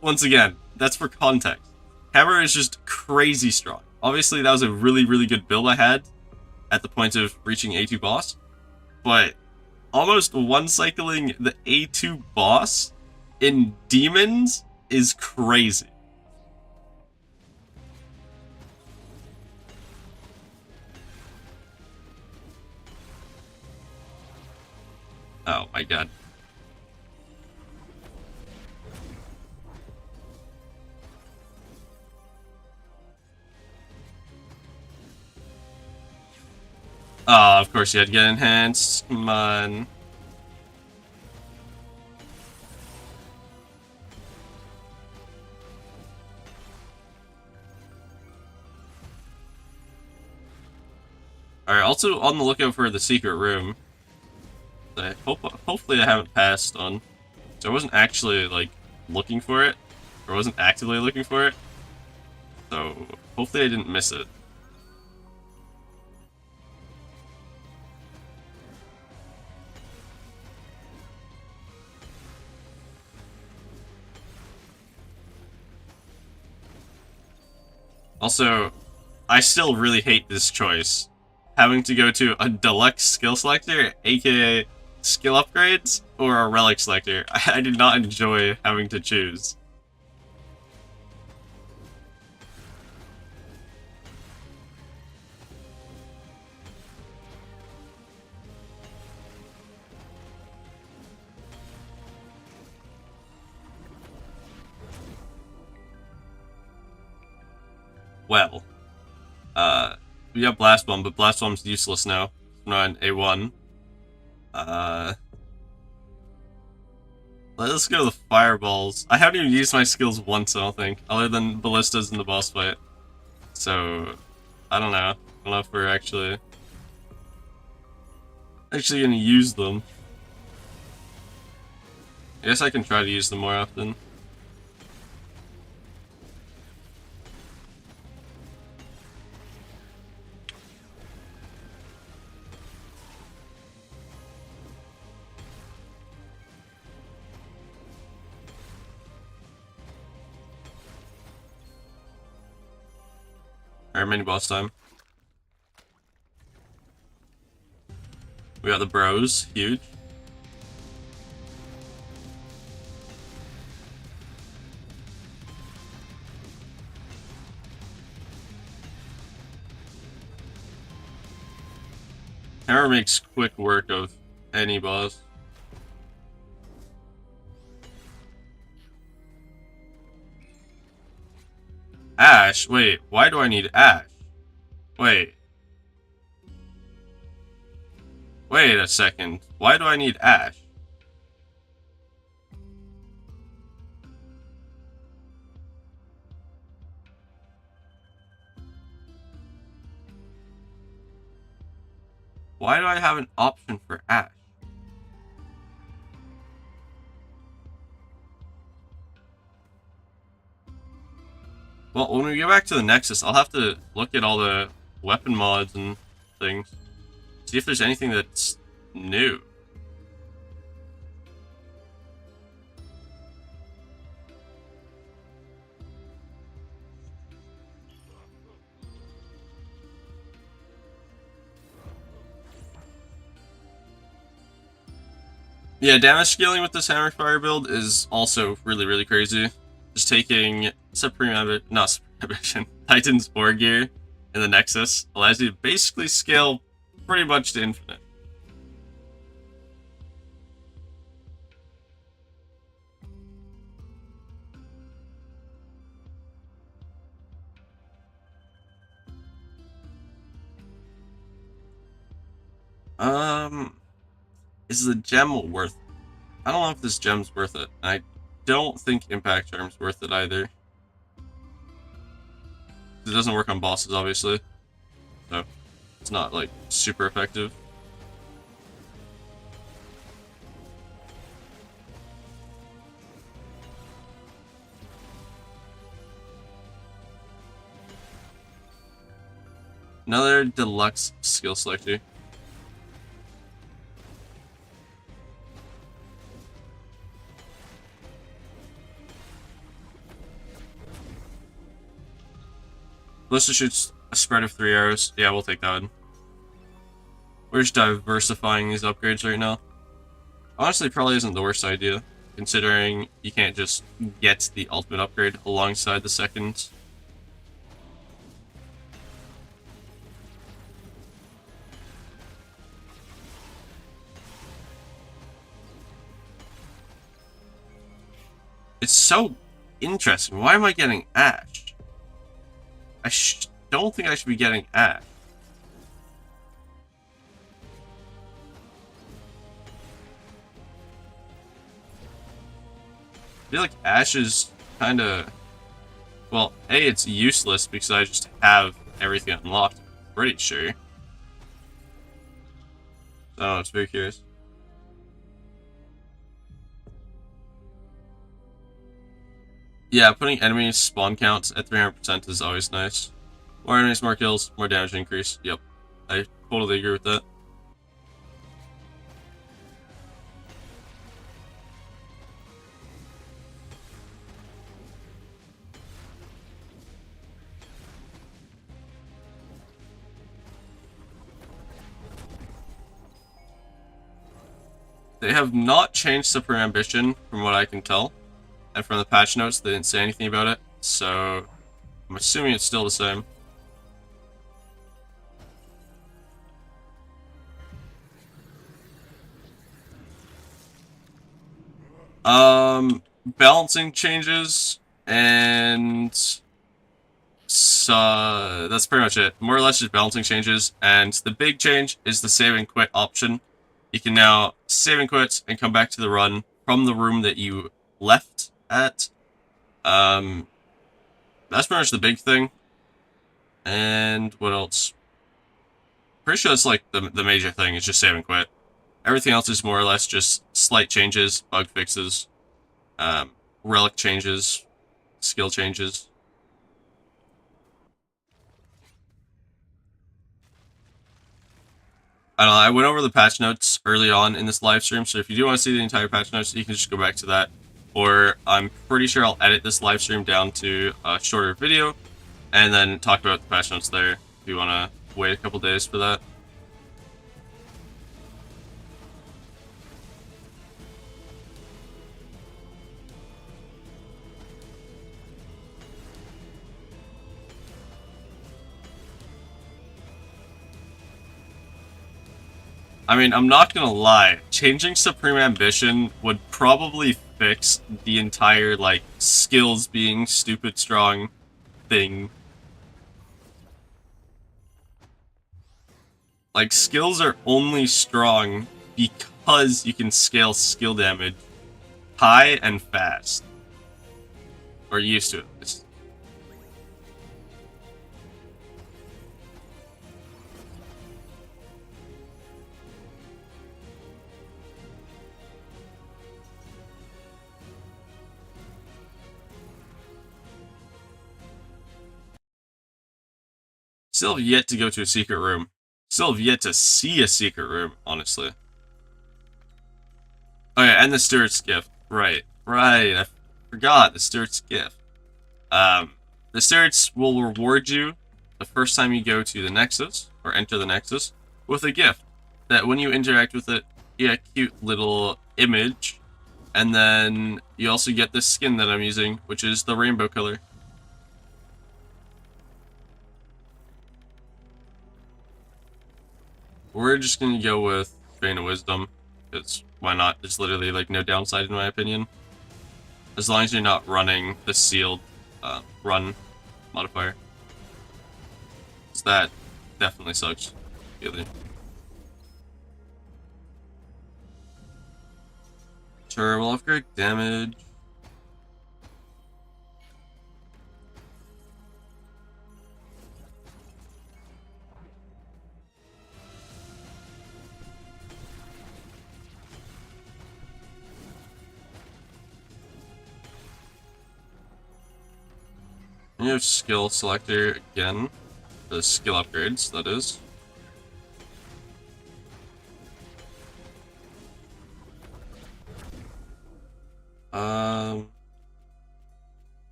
once again, that's for context. Hammer is just crazy strong. Obviously, that was a really, really good build I had at the point of reaching A2 boss, but almost one-cycling the A2 boss in demons is crazy. Oh my god. Oh, of course you had to get enhanced. Come on. Alright, also on the lookout for the secret room. That hopefully I haven't passed on. So I wasn't actually, like, looking for it. Or wasn't actively looking for it. So hopefully I didn't miss it. Also, I still really hate this choice. Having to go to a deluxe skill selector, aka skill upgrades, or a relic selector. I did not enjoy having to choose. well. We got Blast Bomb, but Blast Bomb's useless now. I'm on A1. Let's go to the Fireballs. I haven't even used my skills once, I don't think, other than Ballistas in the boss fight. So, I don't know. I don't know if we're actually gonna use them. I guess I can try to use them more often. Alright, mini boss time. We got the bros, huge. Hammer makes quick work of any boss. Ash? Wait, why do I need Ash? Wait. Wait a second. Why do I need Ash? Why do I have an option for Ash? Well, when we get back to the Nexus, I'll have to look at all the weapon mods and things. See if there's anything that's new. Yeah, damage scaling with this Hammer Fire build is also really, really crazy. Just taking Titan's War Gear in the Nexus allows you to basically scale pretty much to infinite. Is the gem worth it? I don't know if this gem's worth it. I don't think Impact Charm's worth it either. It doesn't work on bosses, obviously. So, it's not, like, super effective. Another deluxe skill selector. Ballista shoots a spread of 3 arrows. Yeah, we'll take that one. We're just diversifying these upgrades right now. Honestly, probably isn't the worst idea, considering you can't just get the ultimate upgrade alongside the second. It's so interesting. Why am I getting Ash? I don't think I should be getting Ash. I feel like Ash is kind of... Well, A, it's useless because I just have everything unlocked. Pretty sure. So, it's very curious. Yeah, putting enemy spawn counts at 300% is always nice. More enemies, more kills, more damage increase. Yep. I totally agree with that. They have not changed Super Ambition, from what I can tell. And from the patch notes, they didn't say anything about it. So, I'm assuming it's still the same. Balancing changes and So that's pretty much it. More or less just balancing changes, and the big change is the save and quit option. You can now save and quit and come back to the run from the room that you left at. That's pretty much the big thing. And what else? Pretty sure that's like the major thing is just save and quit. Everything else is more or less just slight changes, bug fixes, relic changes, skill changes. I don't know, I went over the patch notes early on in this live stream, so if you do want to see the entire patch notes, you can just go back to that. Or I'm pretty sure I'll edit this live stream down to a shorter video, and then talk about the patch notes there, if you want to wait a couple days for that. I mean, I'm not gonna lie, changing Supreme Ambition would probably fix the entire, like, skills being stupid strong thing. Like, skills are only strong because you can scale skill damage high and fast. Or used to it. Still have yet to go to a secret room. Still have yet to see a secret room, honestly. Oh yeah, and the Steward's Gift. Right. I forgot the Steward's Gift. The Stewards will reward you the first time you go to the Nexus, or enter the Nexus, with a gift. That when you interact with it, you get a cute little image, and then you also get this skin that I'm using, which is the rainbow color. We're just gonna go with Vein of Wisdom, because why not? There's literally like no downside in my opinion. As long as you're not running the sealed run modifier. So that definitely sucks. Really. Sure, we'll upgrade damage. And you have skill selector again. The skill upgrades, that is.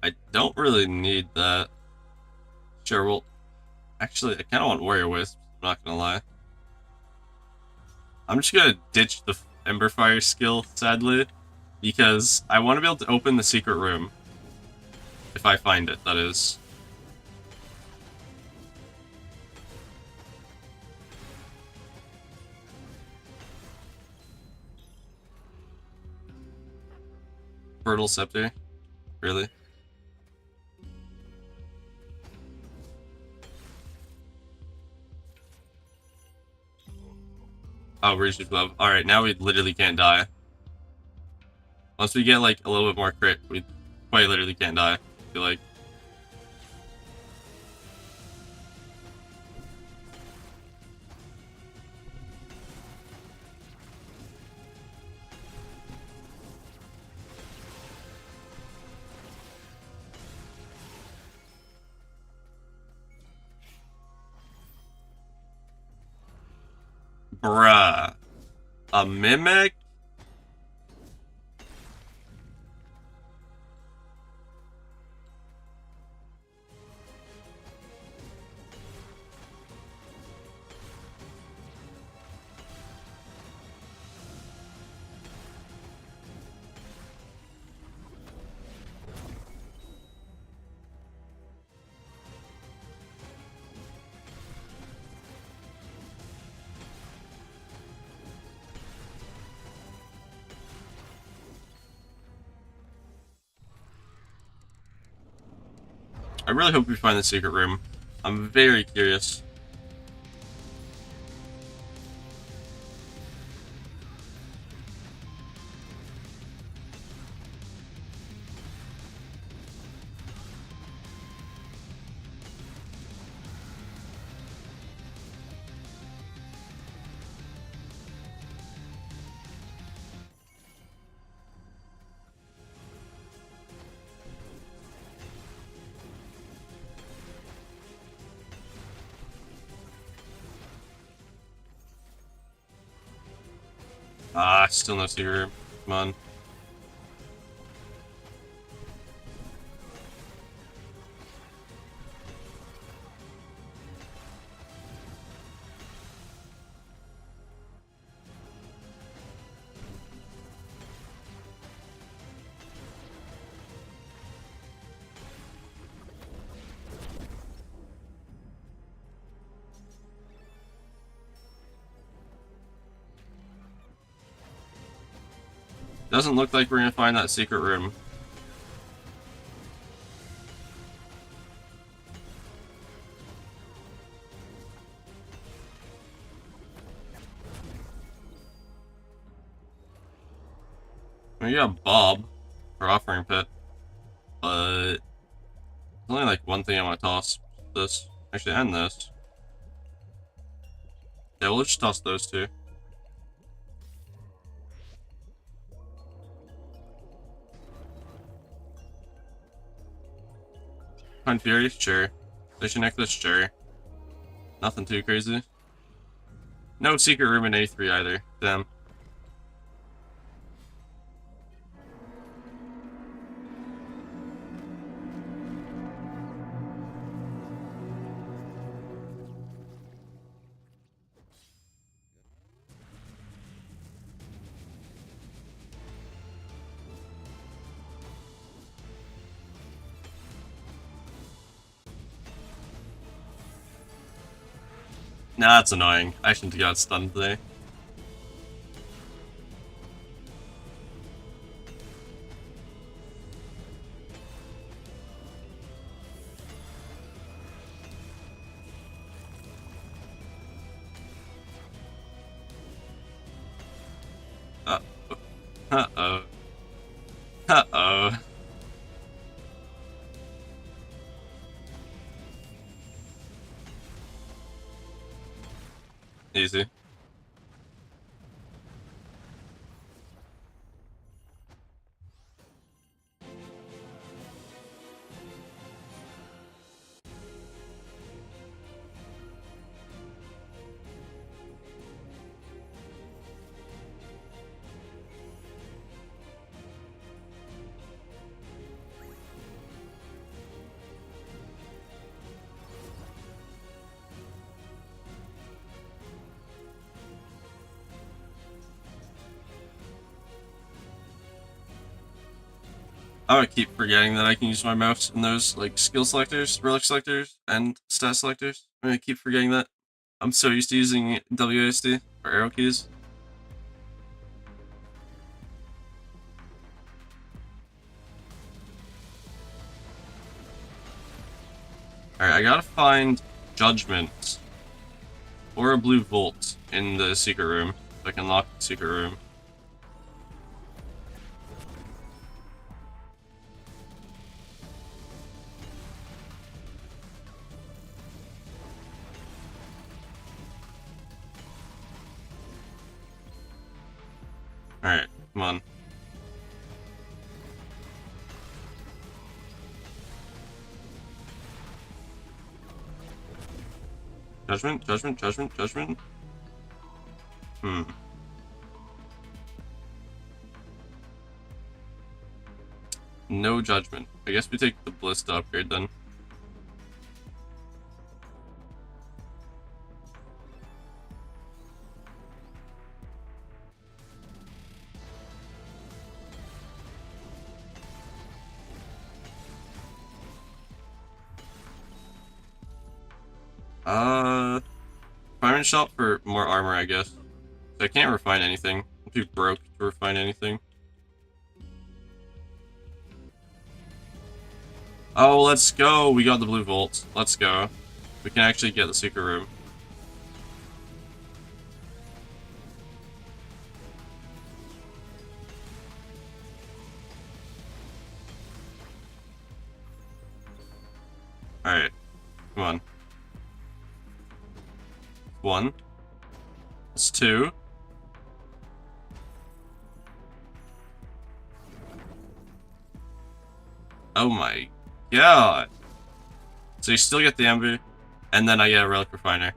I don't really need that. Sure, well, actually, I kind of want Warrior Wisp, I'm not gonna lie. I'm just gonna ditch the Emberfire skill, sadly, because I want to be able to open the secret room. If I find it, that is. Fertile Scepter? Really? Oh, Reach Glove. Alright, now we literally can't die. Once we get, like, a little bit more crit, we quite literally can't die, I feel like. Bruh. A Mimic? I really hope we find the secret room. I'm very curious. Ah, still no secret room. Come on. Doesn't look like we're gonna find that secret room. We got Bob for offering pit, but there's only like one thing I want to toss. This. Actually, and this. Yeah, we'll just toss those two. Pine Fury? Sure. Station Necklace? Sure. Nothing too crazy. No secret room in A3 either. Damn. Nah, that's annoying. I shouldn't have got stunned today. Uh-oh. Uh-oh. Uh-oh. Easy. I would keep forgetting that I can use my mouse in those like skill selectors, relic selectors, and stat selectors. I'm gonna keep forgetting that. I'm so used to using WASD or arrow keys. Alright, I gotta find Judgment or a blue Volt in the secret room so I can lock the secret room. Alright, come on. Judgment, judgment, judgment, judgment. No judgment. I guess we take the Bliss to upgrade then. Refinement shop for more armor, I guess. I can't refine anything. I'm too broke to refine anything. Oh, let's go. We got the blue vault. Let's go. We can actually get the secret room. Alright. Come on. 1. That's 2. Oh my god. So you still get the Ember, and then I get a Relic Refiner.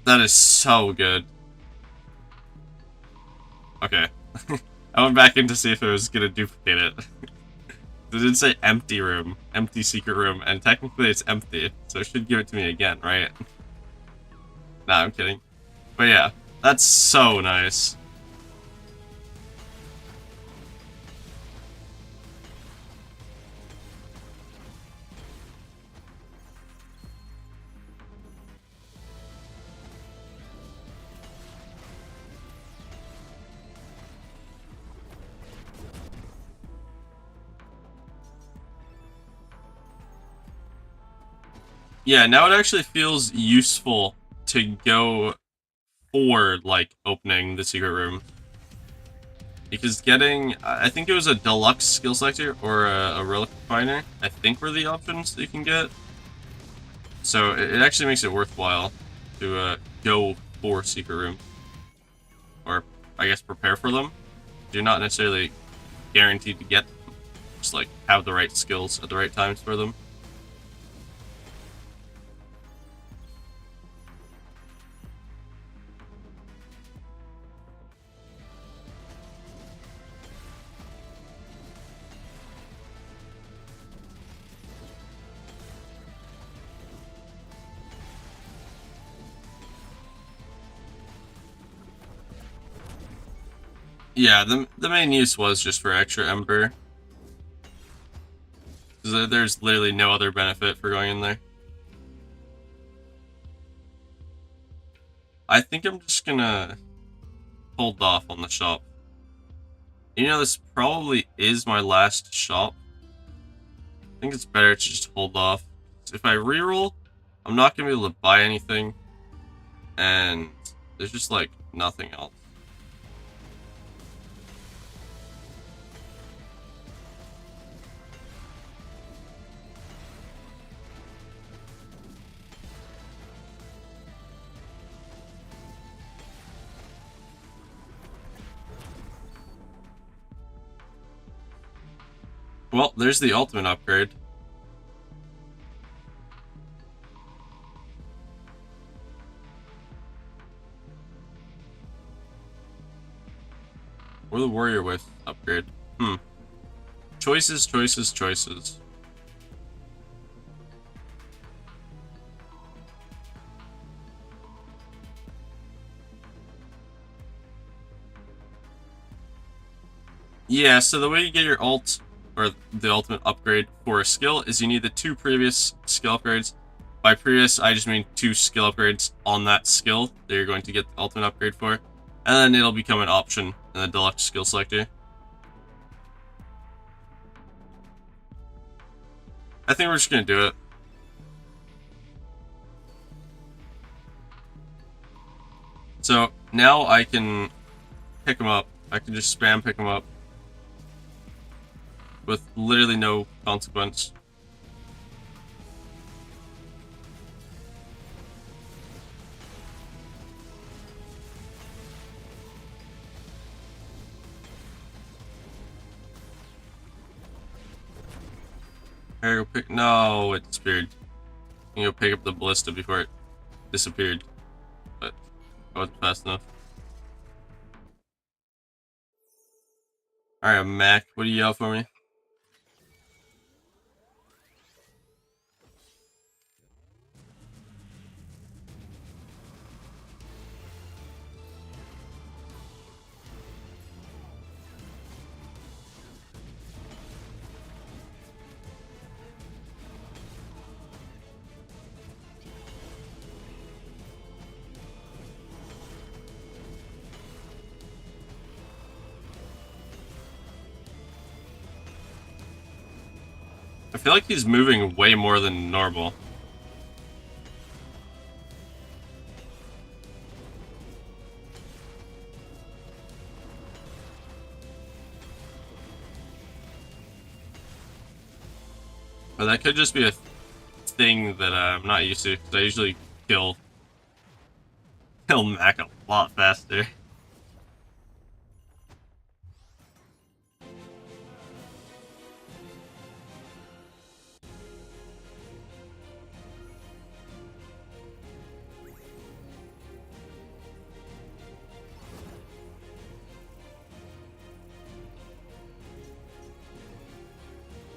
That is so good. Okay. I went back in to see if it was gonna duplicate it. It did say empty room, empty secret room, and technically it's empty, so it should give it to me again, right? Nah, I'm kidding. But yeah, that's so nice. Yeah, now it actually feels useful to go for, like, opening the secret room. Because getting, I think it was a deluxe skill selector or a relic refiner, I think were the options that you can get. So it actually makes it worthwhile to go for secret room. Or, I guess, prepare for them. You're not necessarily guaranteed to get them. Just, like, have the right skills at the right times for them. Yeah, the main use was just for extra Ember. There's literally no other benefit for going in there. I think I'm just gonna hold off on the shop. You know, this probably is my last shop. I think it's better to just hold off. If I reroll, I'm not gonna be able to buy anything, and there's just, like, nothing else. Well, there's the ultimate upgrade. Or the warrior with upgrade. Choices, choices, choices. Yeah, so the way you get your ult, or the ultimate upgrade for a skill, is you need the 2 previous skill upgrades. By previous, I just mean 2 skill upgrades on that skill that you're going to get the ultimate upgrade for. And then it'll become an option in the deluxe skill selector. I think we're just gonna do it. So now I can pick them up. I can just spam pick them up with literally no consequence. Here, go pick. No, it disappeared. You can go pick up the ballista before it disappeared, but I wasn't fast enough. Alright, Mac, what do you yell for me? feel like he's moving way more than normal. But that could just be a thing that I'm not used to, because I usually kill Mac a lot faster.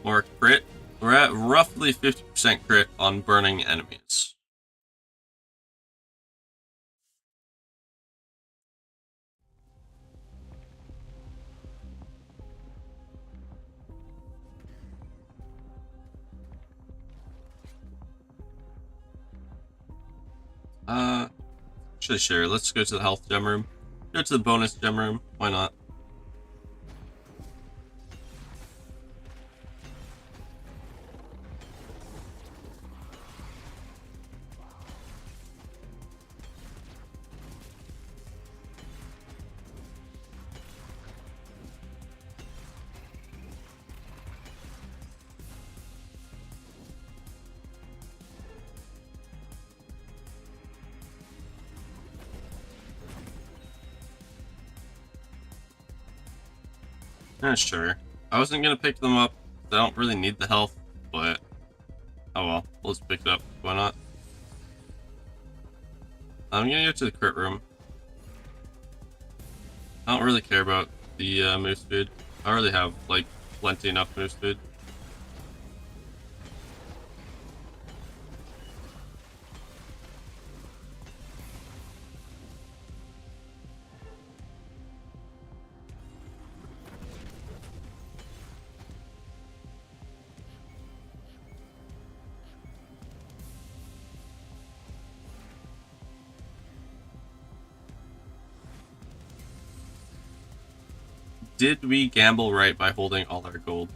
More crit. We're at roughly 50% crit on burning enemies. Actually, sure. Let's go to the health gem room. Go to the bonus gem room. Why not? Yeah, sure. I wasn't gonna pick them up. I don't really need the health, but oh well. Let's pick it up. Why not? I'm gonna go to the crit room. I don't really care about the move speed. I already have like plenty enough move speed. Did we gamble right by holding all our gold?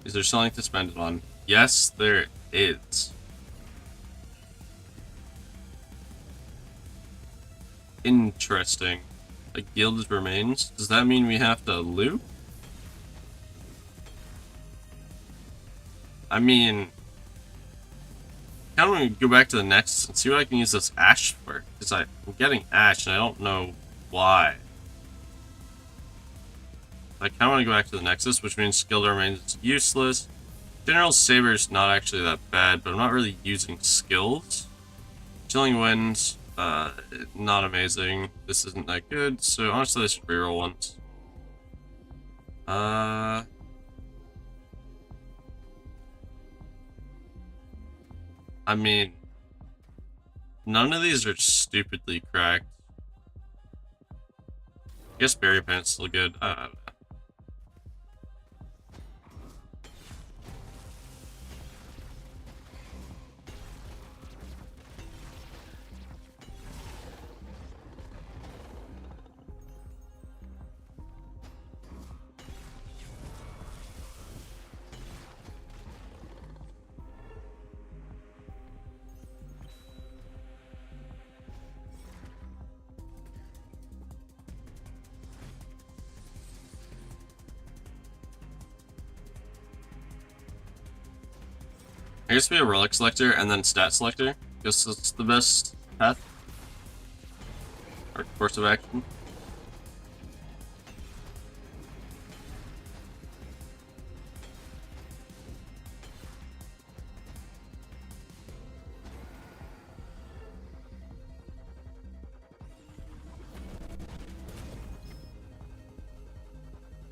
Is there something to spend it on? Yes, there is. Interesting. A guild remains. Does that mean we have to loot? I mean, I kind of want to go back to the Nexus and see what I can use this ash for. Because I'm getting ash and I don't know why. I kind of want to go back to the Nexus, which means skill remains useless. General Saber's not actually that bad, but I'm not really using skills. Chilling Winds, not amazing. This isn't that good, so honestly I should reroll once. I mean, none of these are stupidly cracked. I guess Berry Pant's still good. I don't know. I guess be a relic selector and then stat selector. Guess that's the best path. Or course of action.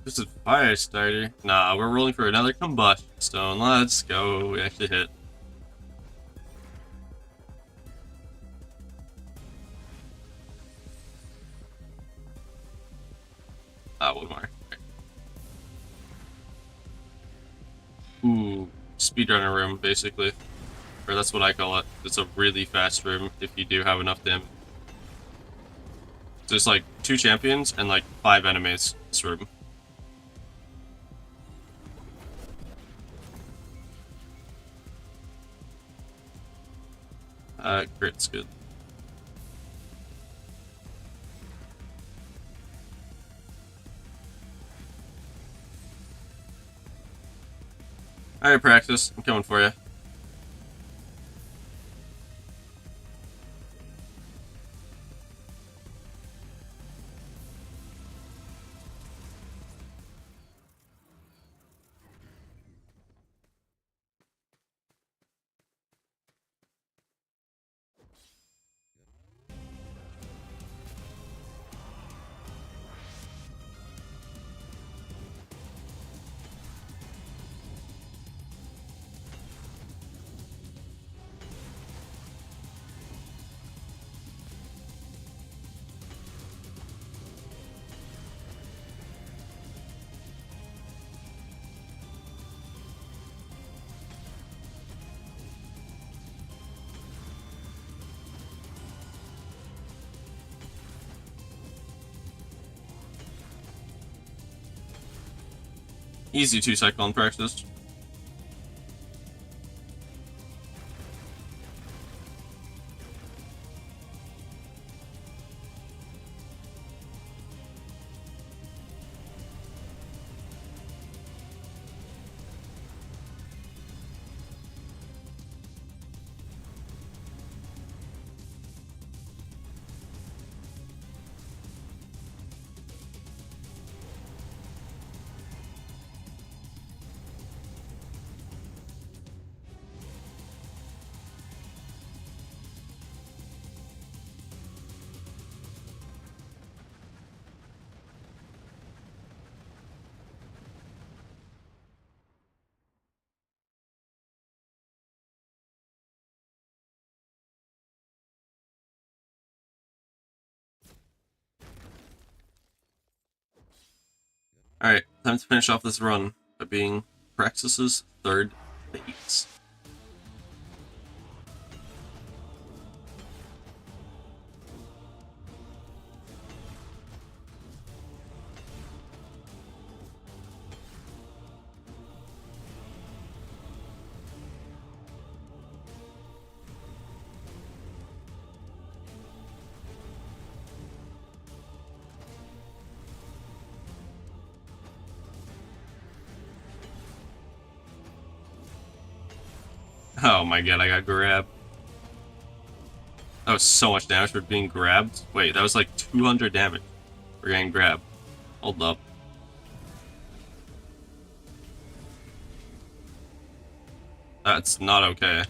This is fire starter. Nah, we're rolling for another combustion stone. Let's go. We actually hit. One more. Ooh, speedrunner room, basically. Or that's what I call it. It's a really fast room if you do have enough damage. There's like 2 champions and like 5 enemies in this room. Crit's good. Alright, practice. I'm coming for you. Easy 2-cyclone practice. Alright, time to finish off this run by being Praxis's third phase. Oh my god, I got grabbed. That was so much damage for being grabbed. Wait, that was like 200 damage for getting grabbed. Hold up. That's not okay.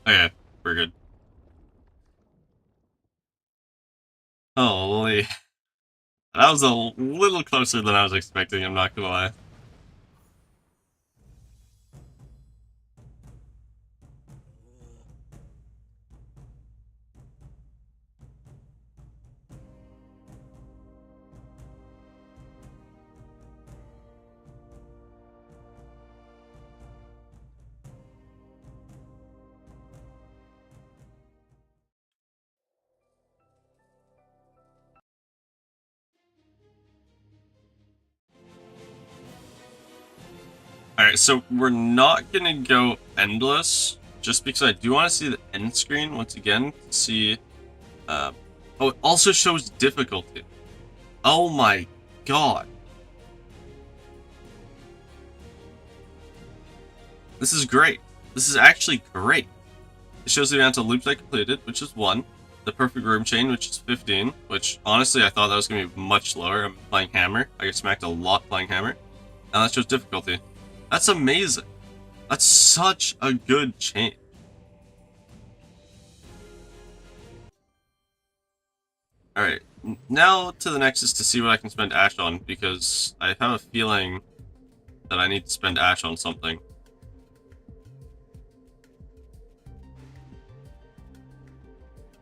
Okay, we're good. Holy. That was a little closer than I was expecting, I'm not gonna lie. Alright, so we're not gonna go endless, just because I do want to see the end screen once again to see. Oh, it also shows difficulty. Oh my god. This is great. This is actually great. It shows the amount of loops I completed, which is 1. The perfect room chain, which is 15, which honestly I thought that was going to be much lower. I'm playing Hammer. I get smacked a lot playing Hammer. And that shows difficulty. That's amazing. That's such a good chain. Alright, now to the Nexus to see what I can spend Ash on, because I have a feeling that I need to spend Ash on something.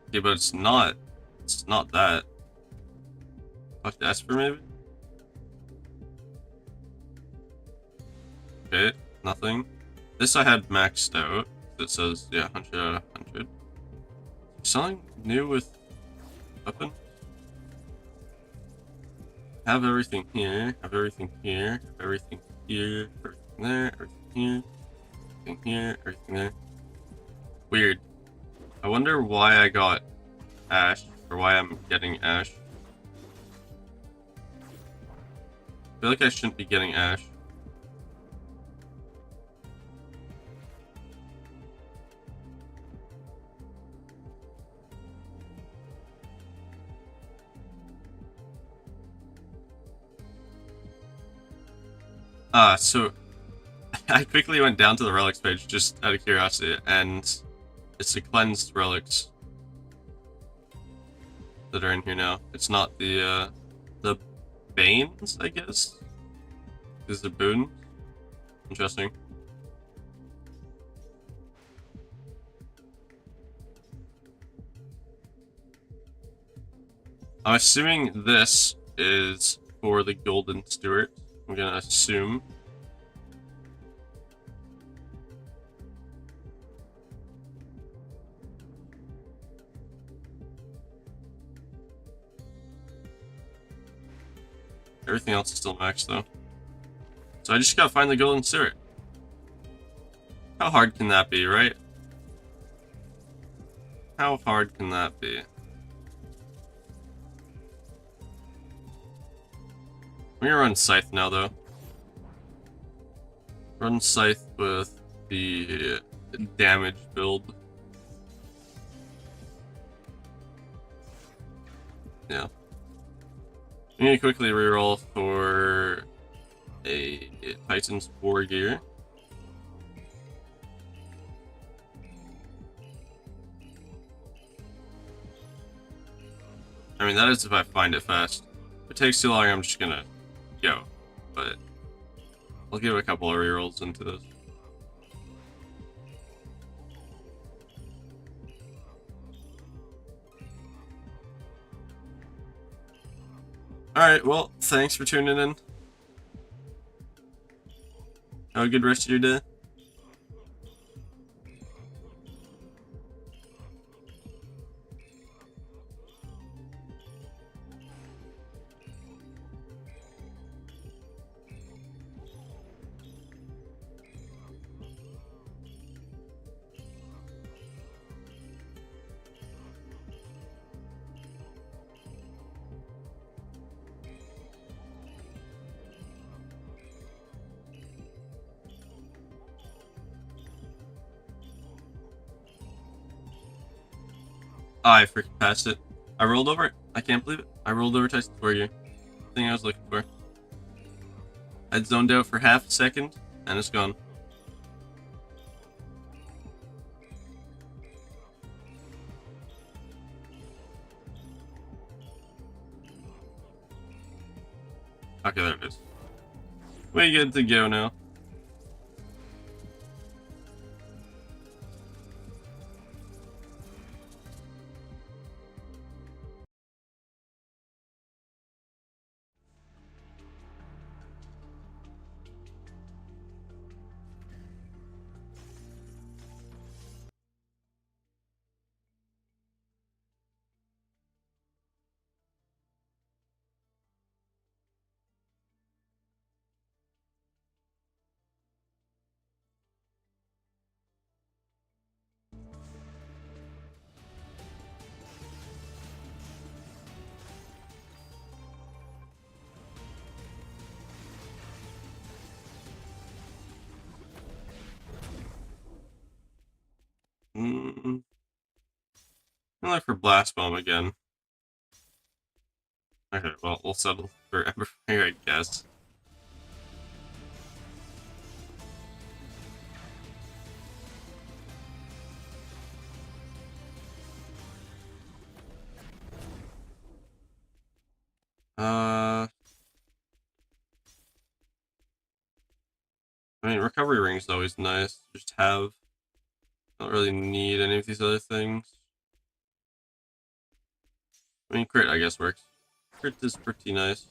Okay, but it's not that. Fuck Esper maybe? nothing. This I had maxed out. It says, yeah, 100 out of 100. Something new with weapon? Have everything here, have everything here, have everything here, everything there, everything here, everything here, everything there. Weird. I wonder why I got Ash, or why I'm getting Ash. I feel like I shouldn't be getting Ash. So I quickly went down to the relics page just out of curiosity, and it's the cleansed relics that are in here now. It's not the Banes, I guess? Is the boon? Interesting. I'm assuming this is for the Golden Steward. I'm gonna assume. Everything else is still maxed though. So I just gotta find the Golden Steward. How hard can that be, right? How hard can that be? I'm gonna run Scythe now though. Run Scythe with the damage build. Yeah. I'm gonna quickly reroll for a Titan's War Gear. I mean, that is if I find it fast. If it takes too long, I'm just gonna go. But I'll give a couple of rerolls into this. Alright, well, thanks for tuning in. Have a good rest of your day. I freaking passed it. I rolled over it. I can't believe it. I rolled over Titan's War Gear. Thing I was looking for. I'd zoned out for half a second, and it's gone. Okay, there it is. We good to go now. I'm gonna look for Blast Bomb again. Okay, well, we'll settle for Ember Fire, I guess. I mean, Recovery Ring is always nice to just have. Don't really need any of these other things. I mean, Crit, I guess, works. Crit is pretty nice.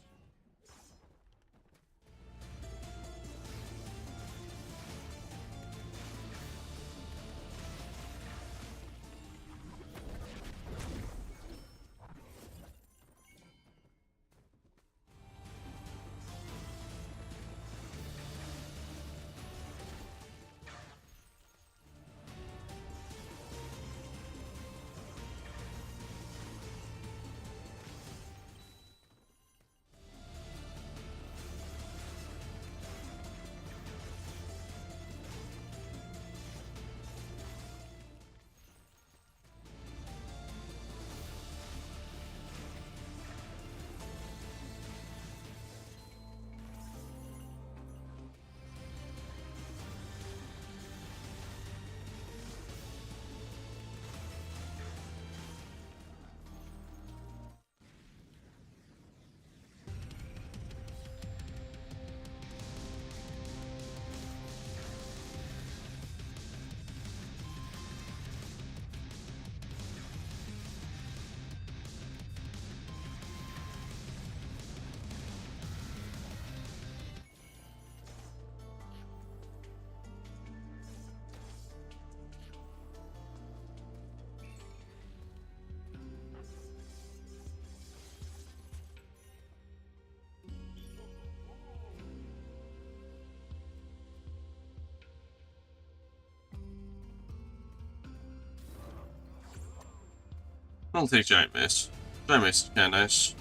I'll take Giant Mace. Giant Mace is kinda nice.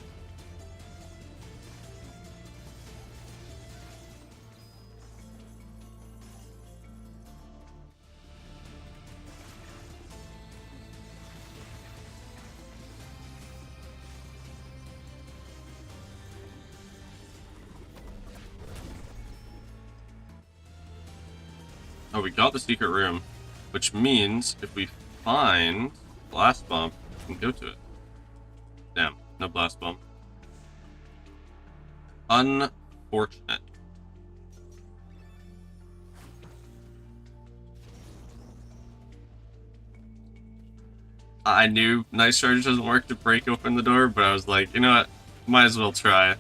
Oh, we got the secret room, which means if we find Blast Bomb, we can go to it. Damn, no Blast Bomb. Unfortunate. I knew Nice Charge doesn't work to break open the door, but I was like, you know what? Might as well try.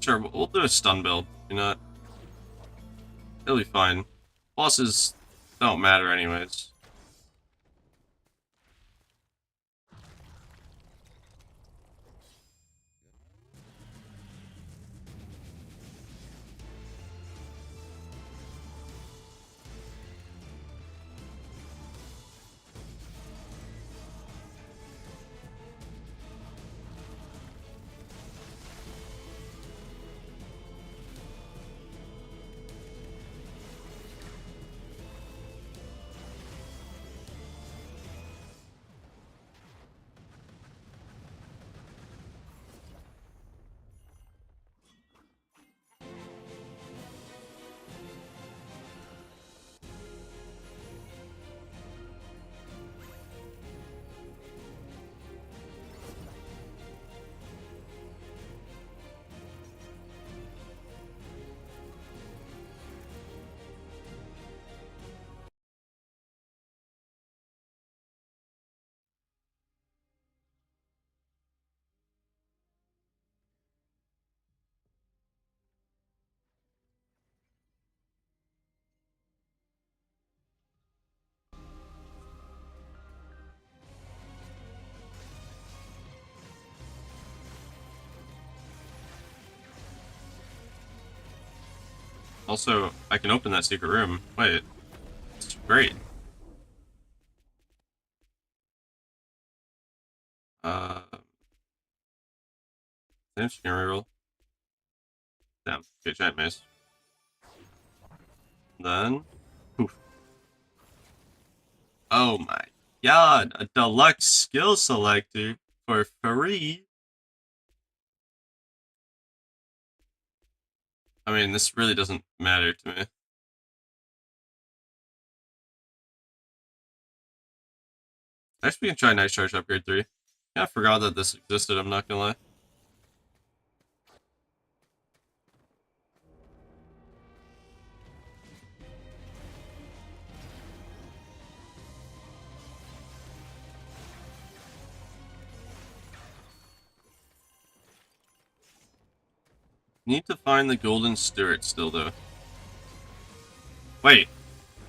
Sure, we'll do a stun build. You know what? It'll be fine. Bosses don't matter anyways. Also, I can open that secret room. Wait, it's great. Interesting reroll. Damn, okay, Giant Mace. Then, poof. Oh my god, a deluxe skill selector for free. I mean, this really doesn't matter to me. I guess we can try Nice Charge Upgrade 3. Yeah, I forgot that this existed, I'm not gonna lie. Need to find the Golden Steward still, though. Wait,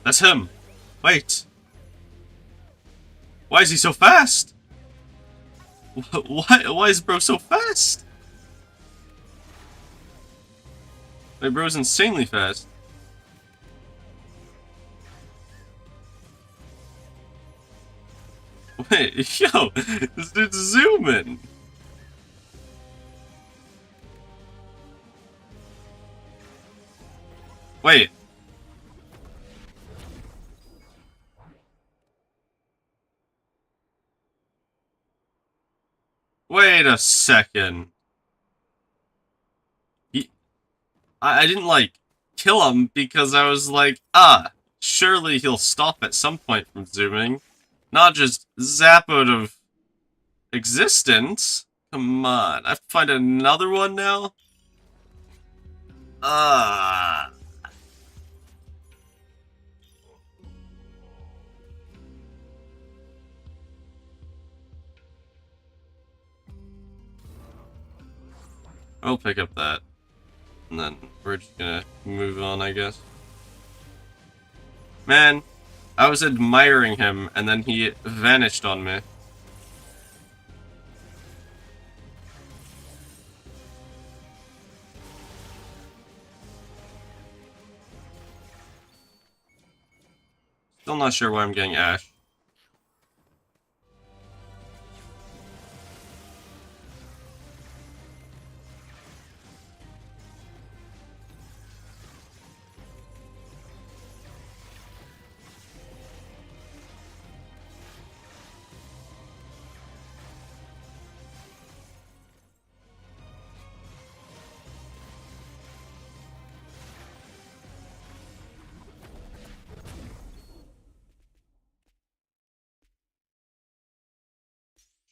that's him. Wait. Why is he so fast? Why is bro so fast? My bro's insanely fast. Wait, yo, this dude's zooming. Wait. Wait a second. I didn't, like, kill him because I was like, surely he'll stop at some point from zooming. Not just zap out of existence. Come on, I have to find another one now? Ah. I'll pick up that. And then we're just gonna move on, I guess. Man, I was admiring him, and then he vanished on me. Still not sure why I'm getting Ash.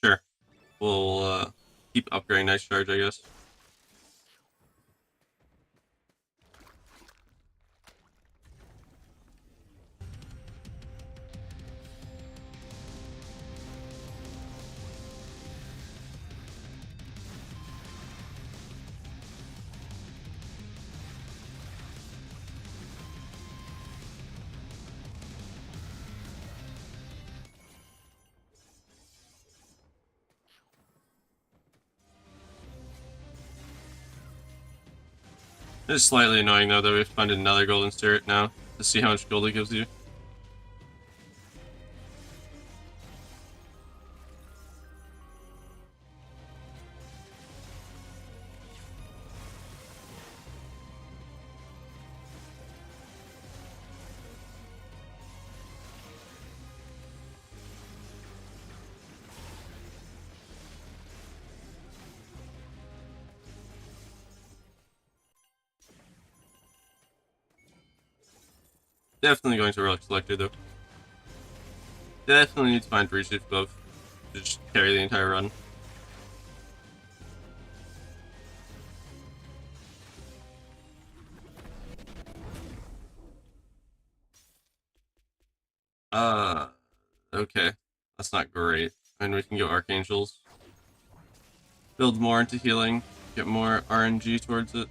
Sure. We'll keep upgrading Nice Charge, I guess. It's slightly annoying though that we find another golden spirit now to see how much gold it gives you. Definitely going to Relic Selector though. Definitely need to find Reshift Glove to just carry the entire run. Okay. That's not great. And we can go Archangels. Build more into healing, get more RNG towards it.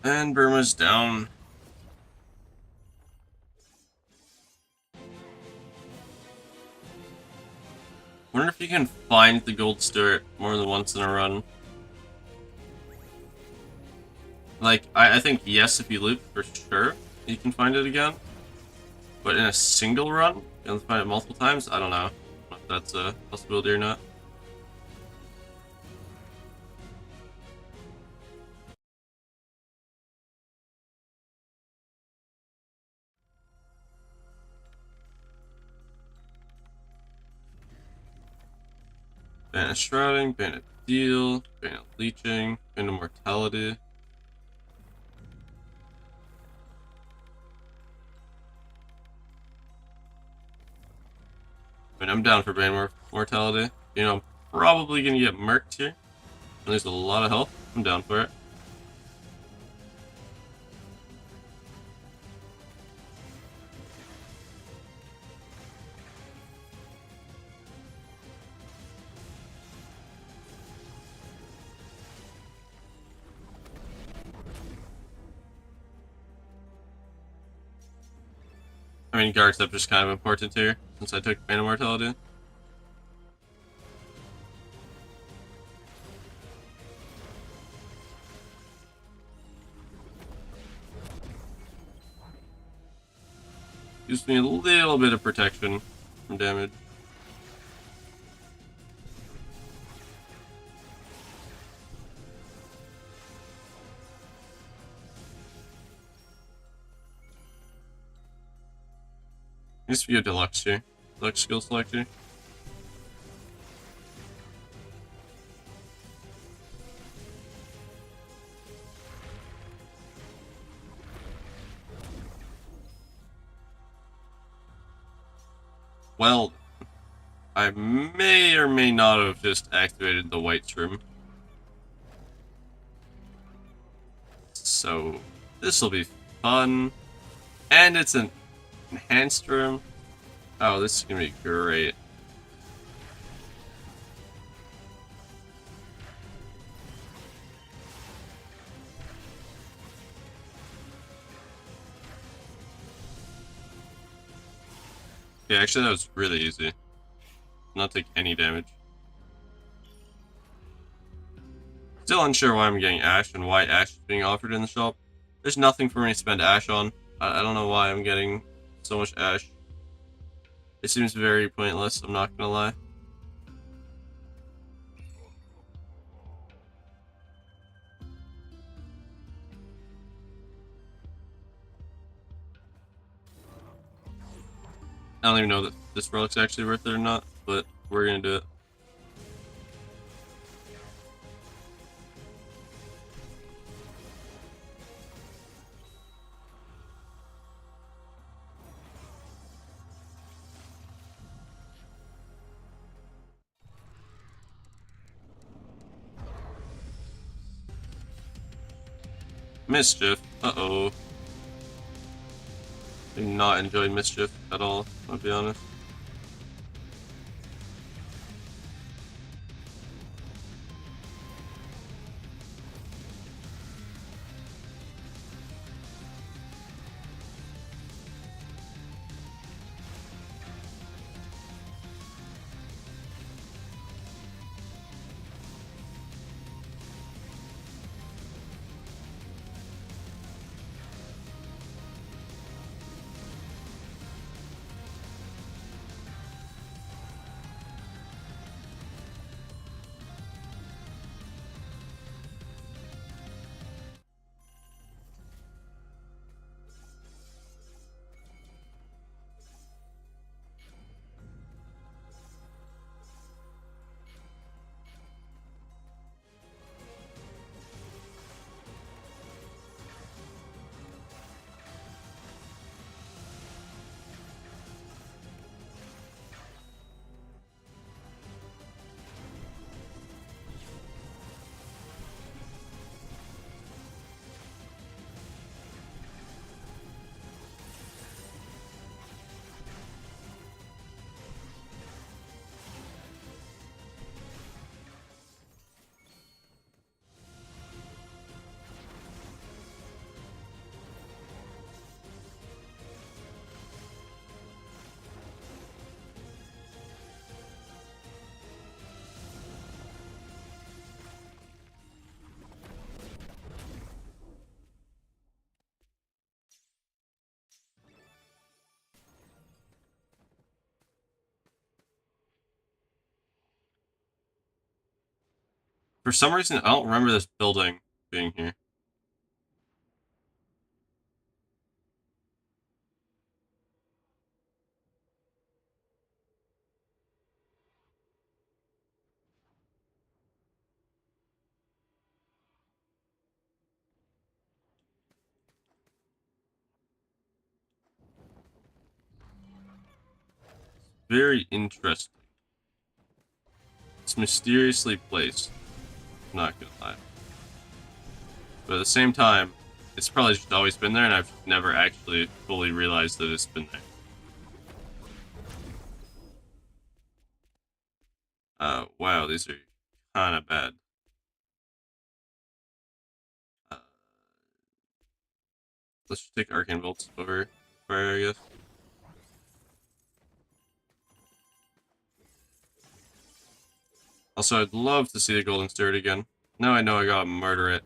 And Burma's down. Wonder if you can find the gold stewart more than once in a run. Like, I think yes, if you loop, for sure, you can find it again. But in a single run, you can find it multiple times? I don't know if that's a possibility or not. Banish Shrouding, Banish Deal, Banish Leeching, Banish Mortality. I mean, I'm down for Banish Mortality. You know, probably gonna get murked here. There's a lot of health. I'm down for it. I mean, guard step is kind of important here, since I took Mana Mortality. Gives me a little bit of protection from damage. Needs to be a deluxe here. Deluxe skill selector. Well, I may or may not have just activated the white room. So, this will be fun. And it's an enhanced room. Oh, this is gonna be great. Yeah, actually that was really easy. Not take any damage. Still unsure why I'm getting Ash and why Ash is being offered in the shop. There's nothing for me to spend Ash on. I don't know why I'm getting so much Ash. It seems very pointless, I'm not gonna lie. I don't even know that this relic's actually worth it or not, but we're gonna do it. Mischief. Uh-oh. Do not enjoy Mischief at all, I'll be honest. For some reason, I don't remember this building being here. Very interesting. It's mysteriously placed. I'm not gonna lie. But at the same time, it's probably just always been there, and I've never actually fully realized that it's been there. Wow, these are kind of bad. Uh, let's just take Arcane Bolts over fire, I guess. Also, I'd love to see the Golden Steward again. Now I know I gotta murder it.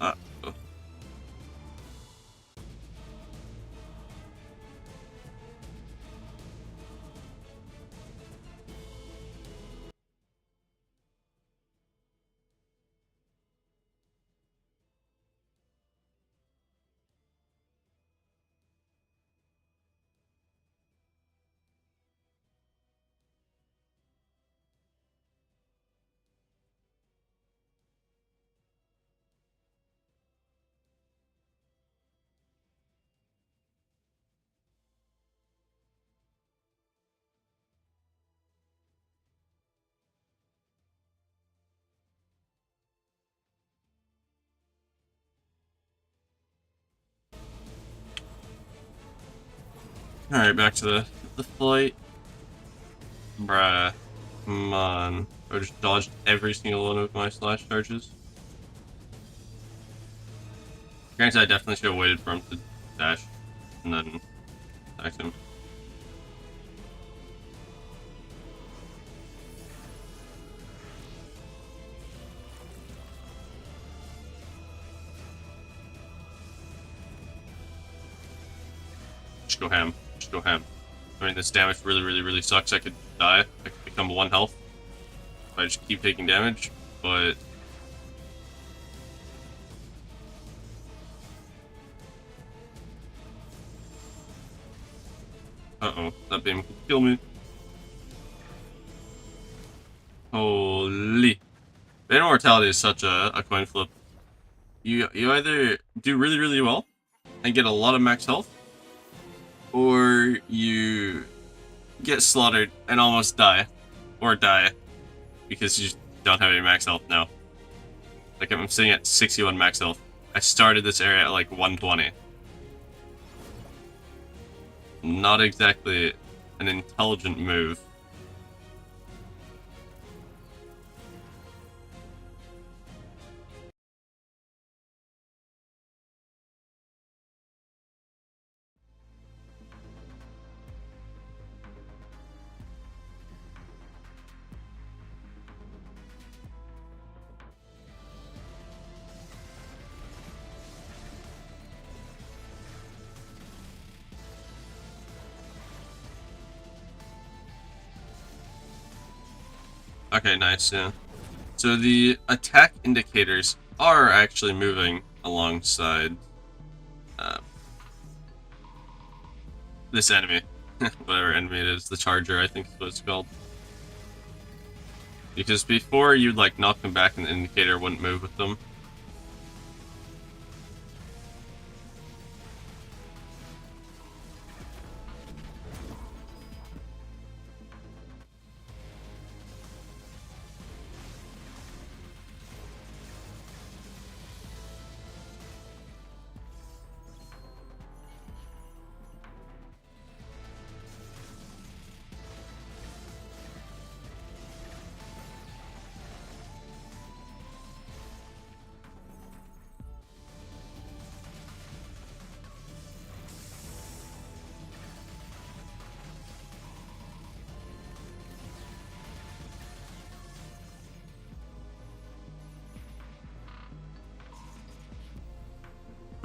Uh, oh. Alright, back to the flight. Bruh. Come on. I just dodged every single one of my slash charges. Granted, I definitely should have waited for him to dash and then attack him. Just go ham. Just go ham. I mean, this damage really sucks. I could die. I could become 1 health if I just keep taking damage, but... Uh-oh, that beam could kill me. Holy. Bane Immortality is such a coin flip. You either do really well and get a lot of max health, or you get slaughtered and almost die. Or die. Because you just don't have any max health now. Like, I'm sitting at 61 max health. I started this area at like 120. Not exactly an intelligent move. Okay, nice, yeah. So the attack indicators are actually moving alongside uh, this enemy. Whatever enemy it is, the Charger, I think is what it's called. Because before you'd like knock them back and the indicator wouldn't move with them.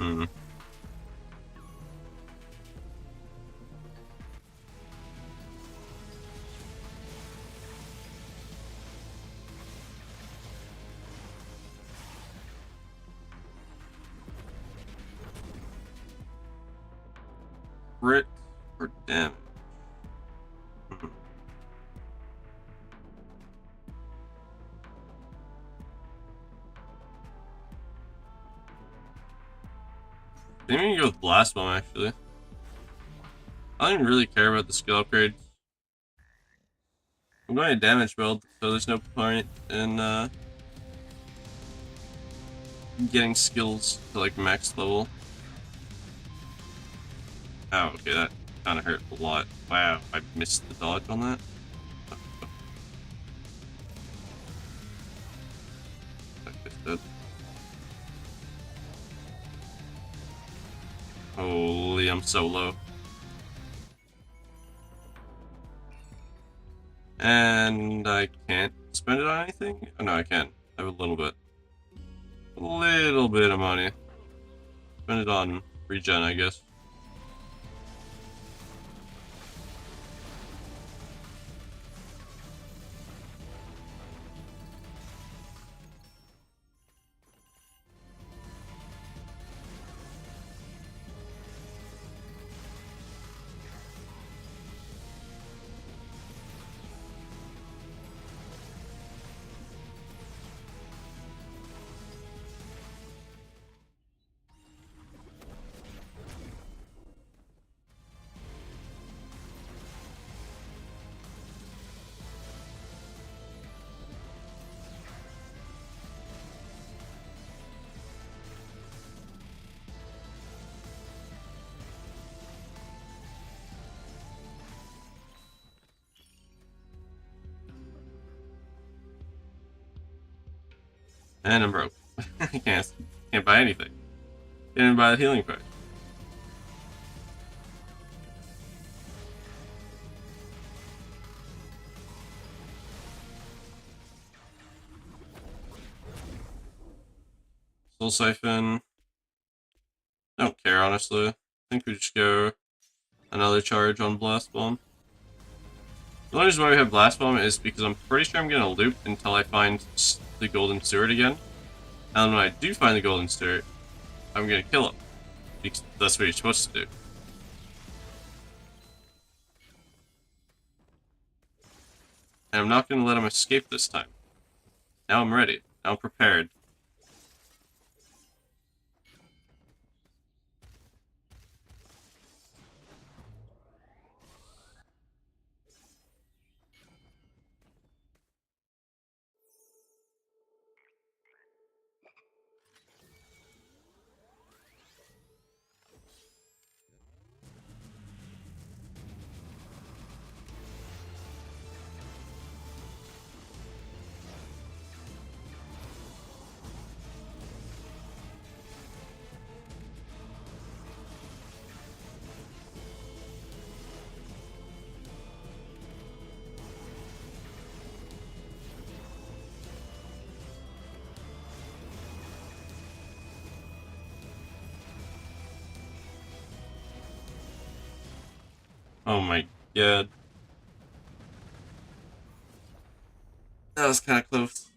Hmm. Crit or damage? Hmm. I think we can go with Blast Bomb, actually. I don't even really care about the skill upgrade. I'm going to damage build, so there's no point in getting skills to like max level. Oh, okay, that kind of hurt a lot. Wow, I missed the dodge on that. I fixed it. Holy, I'm so low. And I can't spend it on anything? Oh, no, I can. I have a little bit. A little bit of money. Spend it on regen, I guess. And I'm broke. I can't buy anything. Can't even buy the healing part. Soul Siphon. I don't care, honestly. I think we just go another charge on Blast Bomb. The only reason why we have Blast Bomb is because I'm pretty sure I'm going to loop until I find the Golden Steward again. And when I do find the Golden Steward, I'm going to kill him. Because that's what you're supposed to do. And I'm not going to let him escape this time. Now I'm ready. Now I'm prepared. Oh my god. That was kind of close.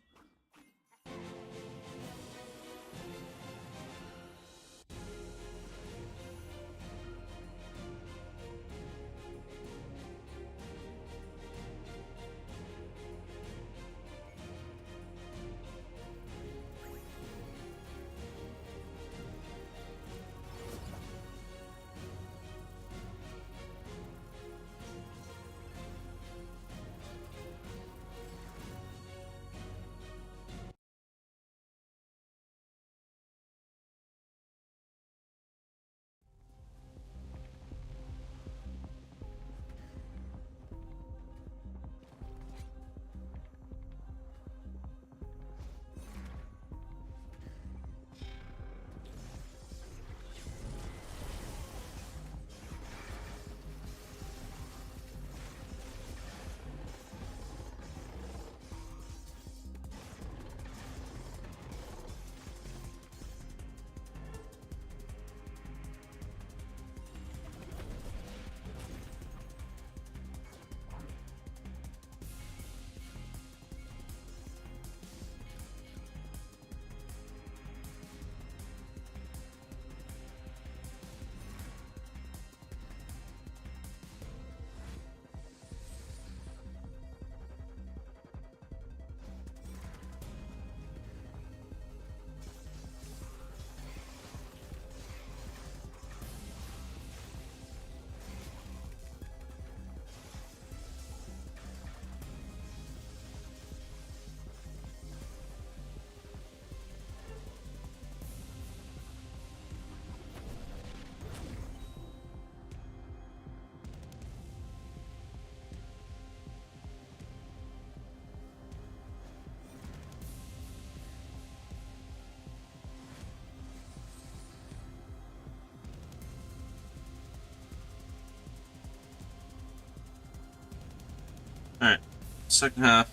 Alright, second half.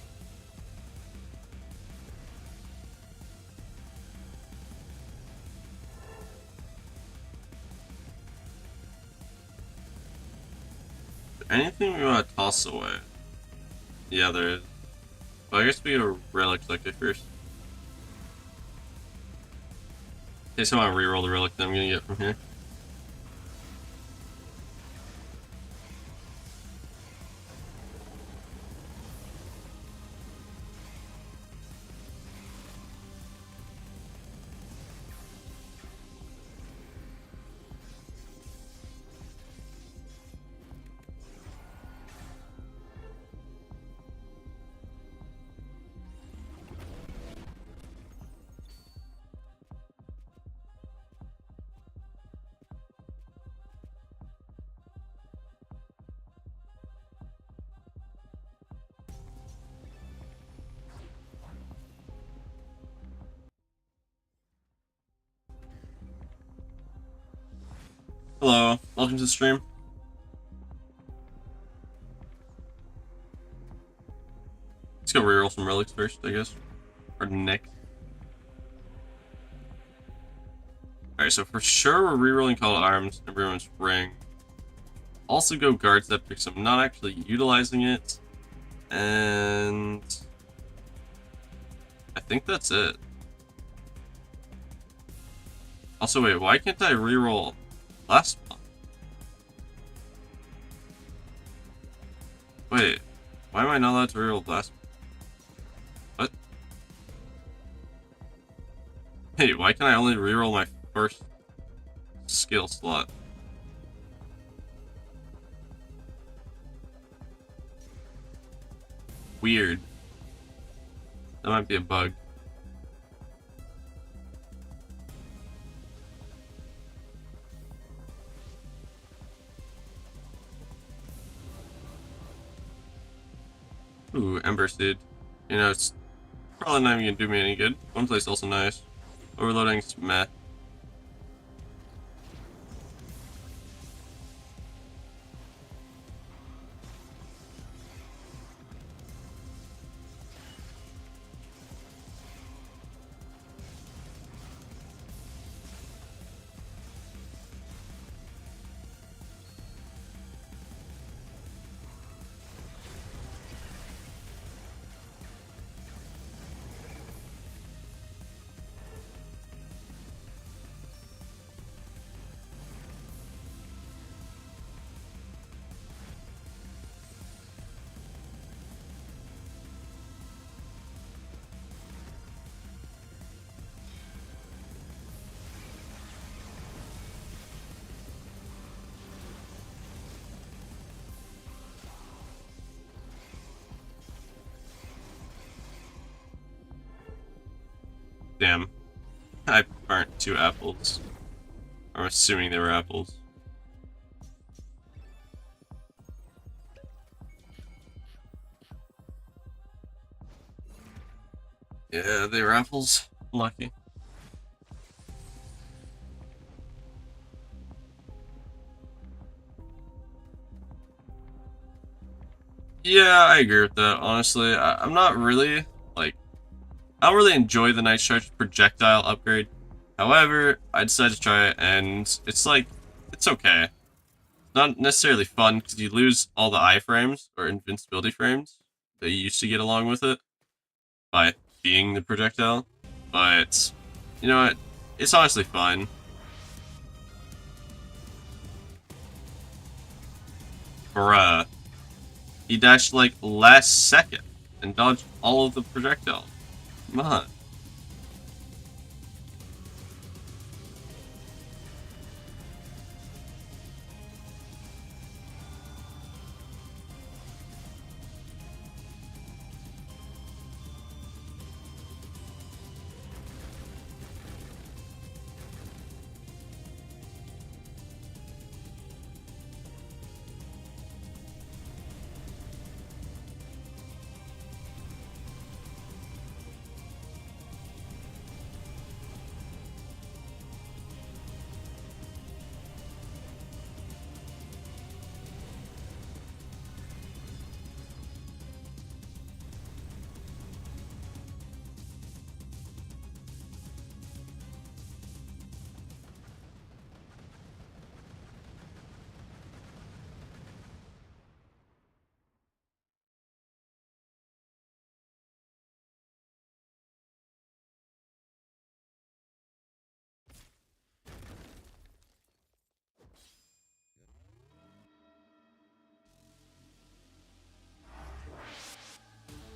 Anything we want to toss away? Yeah, there is. But I guess we get a relic collector first. In case I want to reroll the relic that I'm gonna get from here. Hello, welcome to the stream. Let's go reroll some relics first, I guess. Or next. Alright, so for sure we're rerolling Call to Arms and Ruin's Ring. Also go Guards that picks up, not actually utilizing it. And I think that's it. Also, wait, why can't I reroll last month? Wait, why am I not allowed to reroll last month? What? Hey, why can I only reroll my first skill slot? Weird. That might be a bug. Ooh, Ember Seed. You know, it's probably not even gonna do me any good. One place also nice. Overloading's meh. Damn. I burnt 2 apples. I'm assuming they were apples. Yeah, they were apples. Lucky. Yeah, I agree with that, honestly. I'm not really, like, I don't really enjoy the Night Charge projectile upgrade. However, I decided to try it, and it's like, it's okay. Not necessarily fun, because you lose all the iframes, or invincibility frames, that you used to get along with it, by being the projectile. But, you know what, it's honestly fun. Bruh. He dashed like last second, and dodged all of the projectiles. Come on.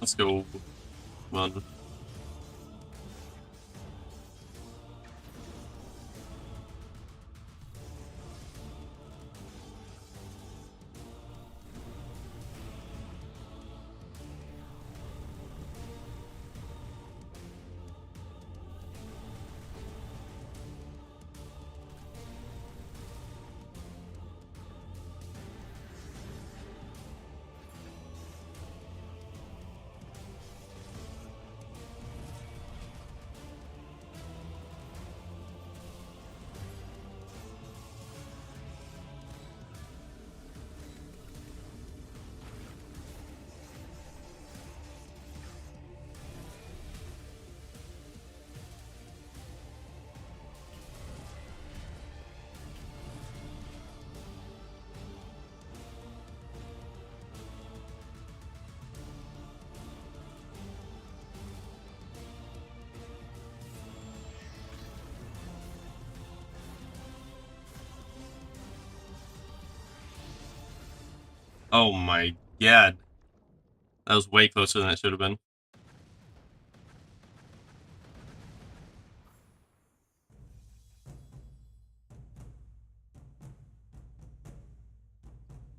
Let's go. One. Oh my god. That was way closer than it should have been.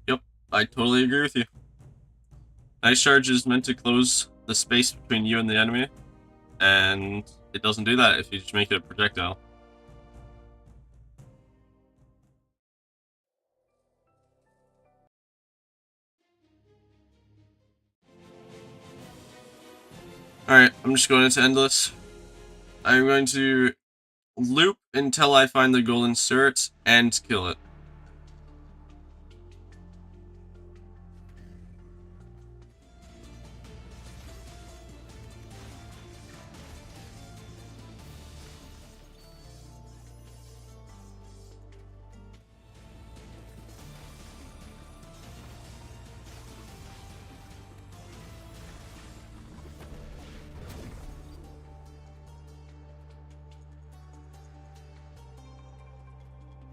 Yep, I totally agree with you. Nice Charge is meant to close the space between you and the enemy, and it doesn't do that if you just make it a projectile. Alright, I'm just going into Endless. I'm going to loop until I find the golden turret and kill it.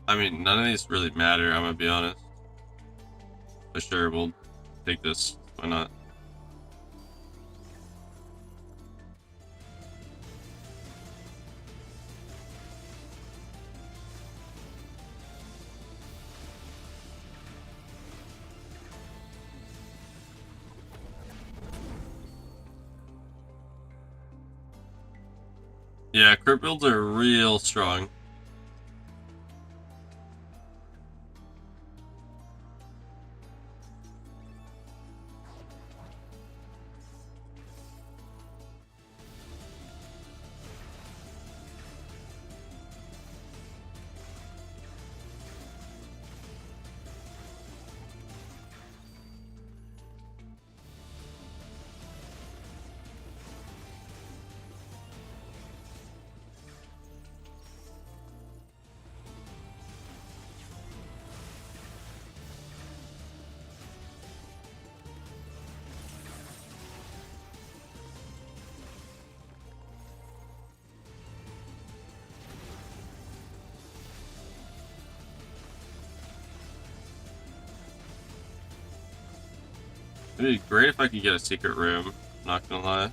I mean, none of these really matter, I'm gonna be honest. But sure, we'll take this. Why not? Yeah, crit builds are real strong. It'd be great if I could get a secret room, not gonna lie.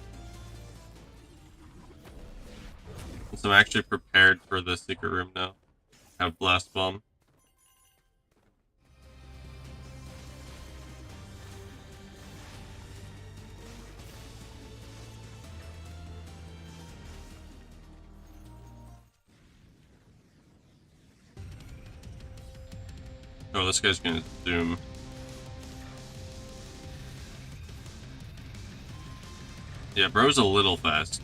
Since I'm actually prepared for the secret room now. Have Blast Bomb. Oh, this guy's gonna zoom. Yeah, bro's a little fast.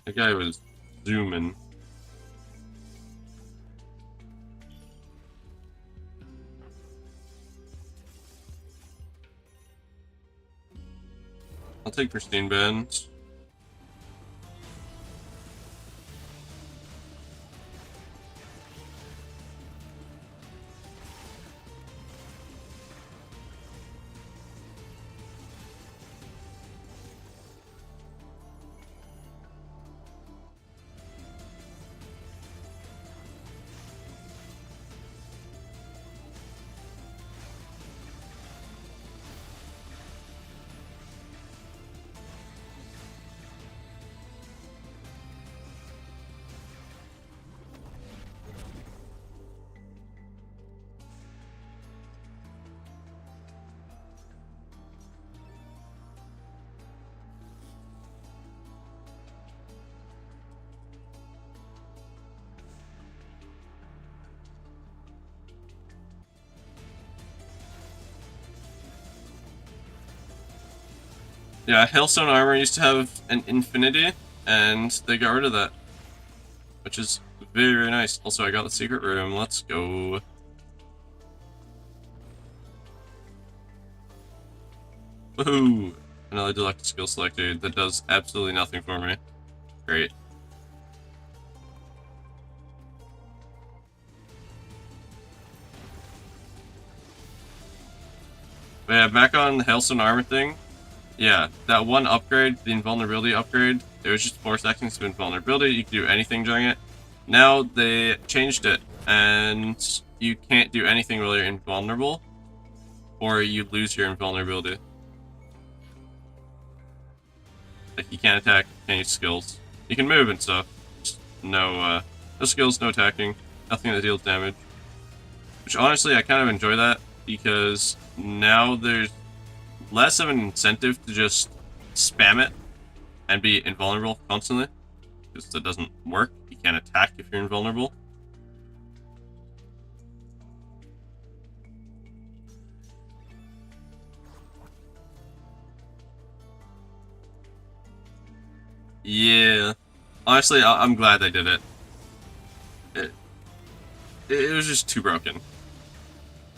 That guy was zooming. I'll take Pristine Bend. Yeah, Hailstone Armor used to have an infinity, and they got rid of that, which is very, very nice. Also, I got the secret room. Let's go. Woohoo! Another deluxe skill selector that does absolutely nothing for me. Great. But yeah, back on the Hailstone Armor thing. Yeah, that one upgrade, the invulnerability upgrade, it was just 4 seconds to invulnerability. You could do anything during it. Now they changed it, and you can't do anything while you're invulnerable, or you lose your invulnerability. Like, you can't attack, you can't use skills. You can move and stuff. Just no skills, no attacking, nothing that deals damage. Which, honestly, I kind of enjoy that, because now there's less of an incentive to just spam it and be invulnerable constantly, because that doesn't work. You can't attack if you're invulnerable. Yeah. Honestly, I'm glad they did it. It, it was just too broken.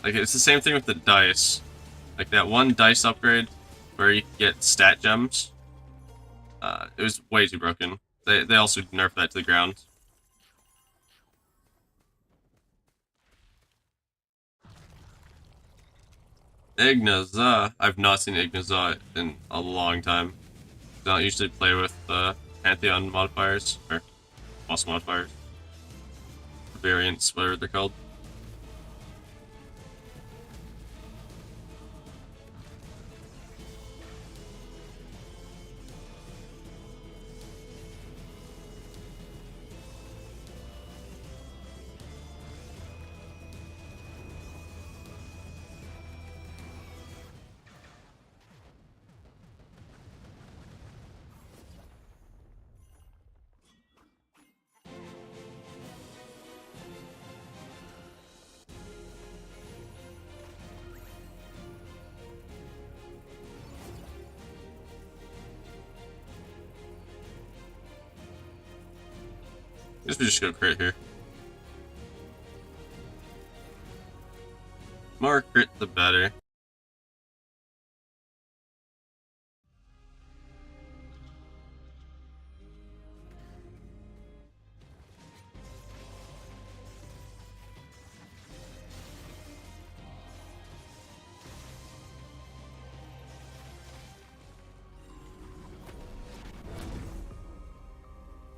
Like, it's the same thing with the dice. Like, that one dice upgrade where you get stat gems. It was way too broken. They also nerfed that to the ground. Ignaza. I've not seen Ignaza in a long time. I don't usually play with Pantheon modifiers, or boss modifiers. Variants, whatever they're called. I guess we just go crit here. More crit, the better.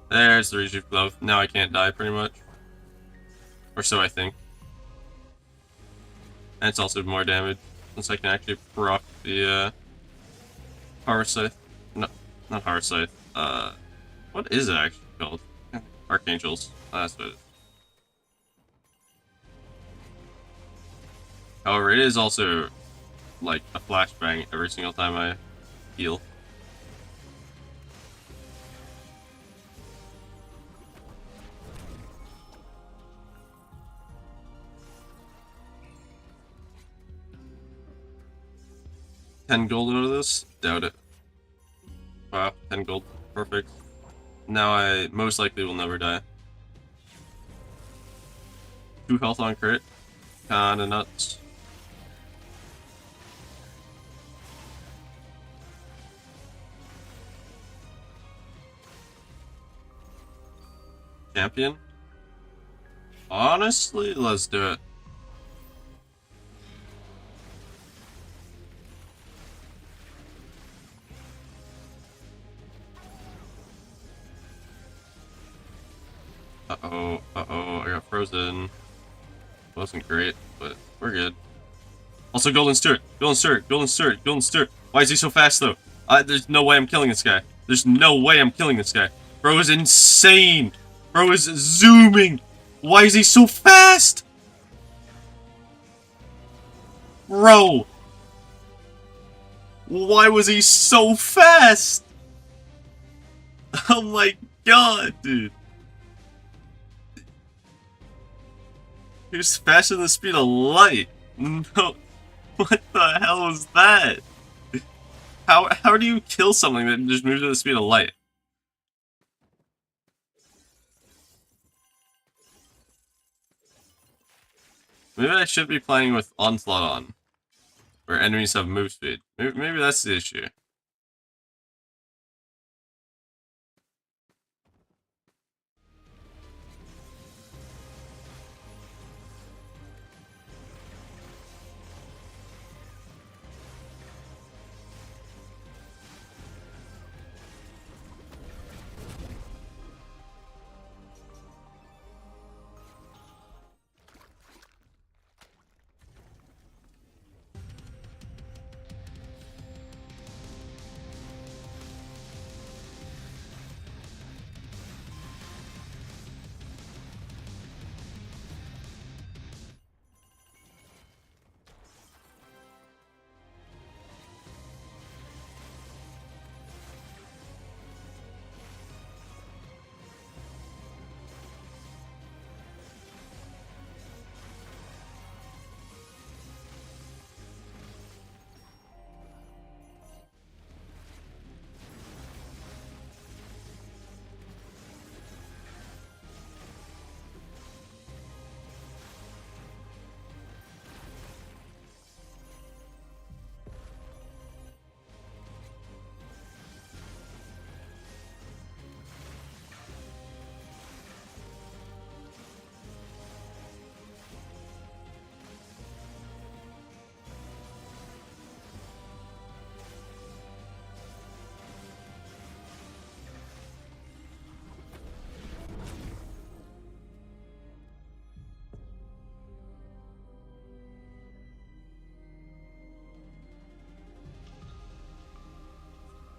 There's the Rejuve Glove. Now I can't die, pretty much. Or so I think. And it's also more damage, since I can actually proc the, Harvest Scythe. No, not Harvest Scythe. What is it actually called? Archangels. That's what it is. However, it is also, like, a flashbang every single time I heal. $10 gold out of this? Doubt it. Wow, 10 gold. Perfect. Now I most likely will never die. 2 health on crit. Kinda nuts. Champion? Honestly, let's do it. Uh-oh, I got frozen. Wasn't great, but we're good. Also, Golden Stewart. Why is he so fast, though? There's no way I'm killing this guy. There's no way I'm killing this guy. Bro is insane. Bro is zooming. Why is he so fast? Bro. Why was he so fast? Oh my god, dude. He was faster than the speed of light. No. What the hell was that? How do you kill something that just moves at the speed of light? Maybe I should be playing with Onslaught on, where enemies have move speed. Maybe that's the issue.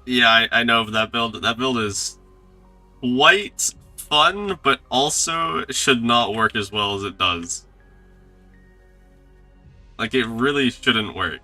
Yeah, I know of that build. That build is quite fun, but also should not work as well as it does. Like, it really shouldn't work.